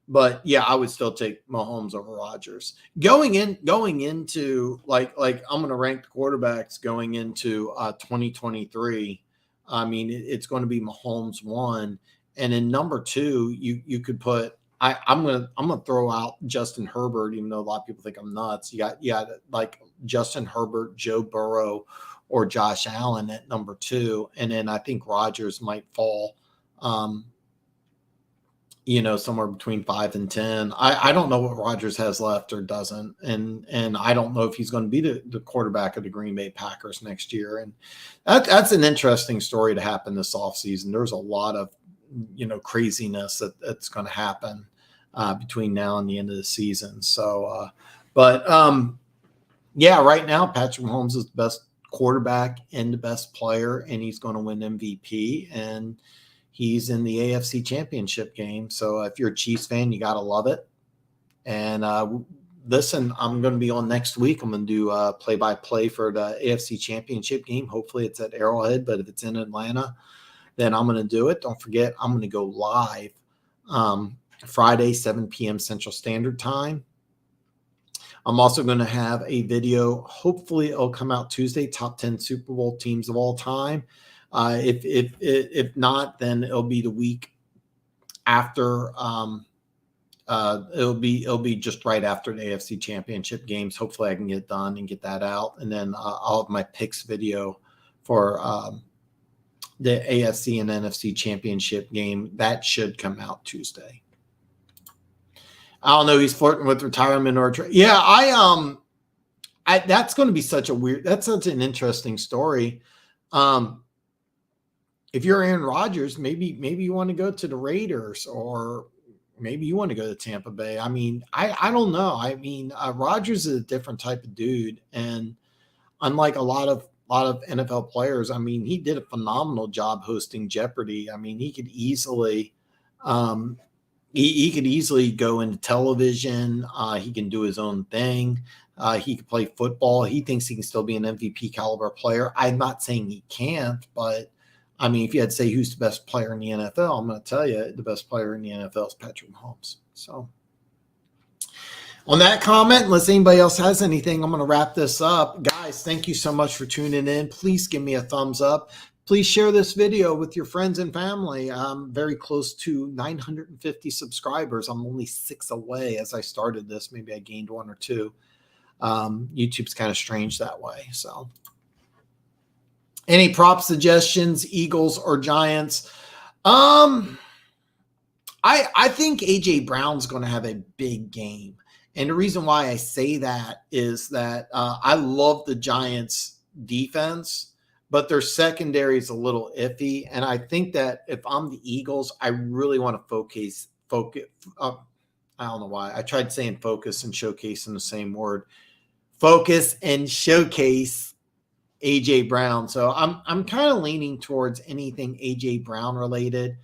But yeah, I would still take Mahomes over Rodgers. Going into like I'm going to rank the quarterbacks going into 2023. I mean, it's going to be Mahomes 1, and in number 2, you could put. I'm gonna throw out Justin Herbert, even though a lot of people think I'm nuts. You got like Justin Herbert, Joe Burrow, or Josh Allen at number 2, and then I think Rodgers might fall. Somewhere between 5 and 10. I don't know what Rodgers has left or doesn't. And I don't know if he's going to be the quarterback of the Green Bay Packers next year. And that's an interesting story to happen this offseason. There's a lot of, craziness that's going to happen between now and the end of the season. So, Yeah, right now, Patrick Mahomes is the best quarterback and the best player, and he's going to win MVP. And he's in the AFC Championship game. So if you're a Chiefs fan, you got to love it. And listen, I'm going to be on next week. I'm going to do play-by-play for the AFC Championship game. Hopefully it's at Arrowhead, but if it's in Atlanta, then I'm going to do it. Don't forget, I'm going to go live Friday, 7 p.m. Central Standard Time. I'm also going to have a video. Hopefully it'll come out Tuesday, top 10 Super Bowl teams of all time. If not, then it'll be the week after. It'll be just right after the AFC Championship games. Hopefully I can get it done and get that out. And then I'll have my picks video for the AFC and NFC Championship game. That should come out Tuesday. I don't know. He's flirting with retirement or that's going to be such an interesting story. If you're Aaron Rodgers, maybe you want to go to the Raiders, or maybe you want to go to Tampa Bay. I mean, I don't know. I mean, Rodgers is a different type of dude, and unlike a lot of NFL players, I mean, he did a phenomenal job hosting Jeopardy. I mean, he could easily go into television. He can do his own thing. He can play football. He thinks he can still be an MVP caliber player. I'm not saying he can't, but I mean, if you had to say who's the best player in the NFL, I'm going to tell you the best player in the NFL is Patrick Mahomes. So on that comment, unless anybody else has anything, I'm going to wrap this up. Guys, thank you so much for tuning in. Please give me a thumbs up. Please share this video with your friends and family. I'm very close to 950 subscribers. I'm only 6 away as I started this. Maybe I gained 1 or 2. YouTube's kind of strange that way. So any prop suggestions, Eagles or Giants? I think AJ Brown's going to have a big game. And the reason why I say that is that I love the Giants defense, but their secondary is a little iffy. And I think that if I'm the Eagles, I really want to focus. I don't know why. I tried saying focus and showcase in the same word. Focus and showcase AJ Brown. So I'm kind of leaning towards anything AJ Brown related.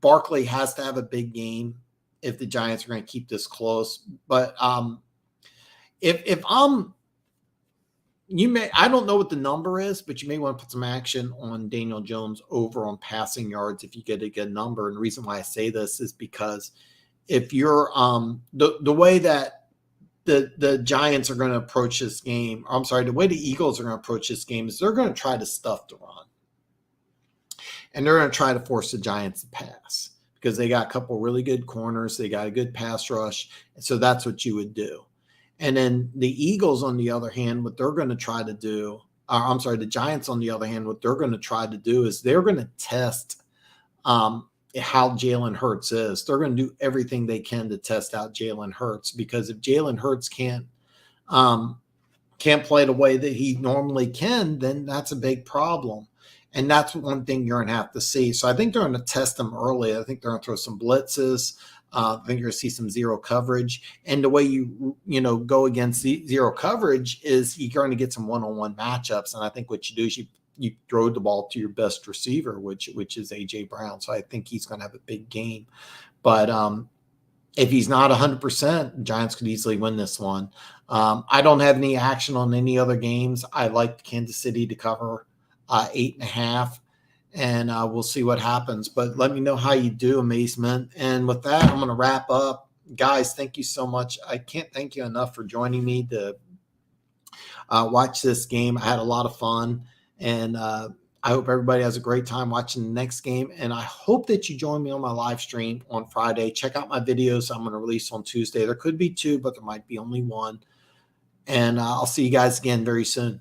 Barkley has to have a big game if the Giants are going to keep this close. But if I'm, I don't know what the number is, but you may want to put some action on Daniel Jones over on passing yards if you get a good number. And the reason why I say this is because if you're the way that the Giants are going to approach this game, the way the Eagles are going to approach this game is they're going to try to stuff the run. And they're going to try to force the Giants to pass because they got a couple really good corners. They got a good pass rush. And so that's what you would do. And then the Eagles, on the other hand, what they're going to try to do, the Giants, on the other hand, what they're going to try to do is they're going to test how Jalen Hurts is. They're going to do everything they can to test out Jalen Hurts, because if Jalen Hurts can't play the way that he normally can, then that's a big problem. And that's one thing you're going to have to see. So I think they're going to test them early. I think they're going to throw some blitzes. I think you're going to see some zero coverage. And the way you go against zero coverage is you're going to get some one-on-one matchups. And I think what you do is you throw the ball to your best receiver, which is AJ Brown. So I think he's going to have a big game. But if he's not 100%, the Giants could easily win this one. I don't have any action on any other games. I like Kansas City to cover 8.5, and we'll see what happens. But let me know how you do, Amazement. And with that, I'm going to wrap up. Guys, thank you so much. I can't thank you enough for joining me to watch this game. I had a lot of fun, and I hope everybody has a great time watching the next game. And I hope that you join me on my live stream on Friday. Check out my videos I'm going to release on Tuesday. There could be 2, but there might be only 1. And I'll see you guys again very soon.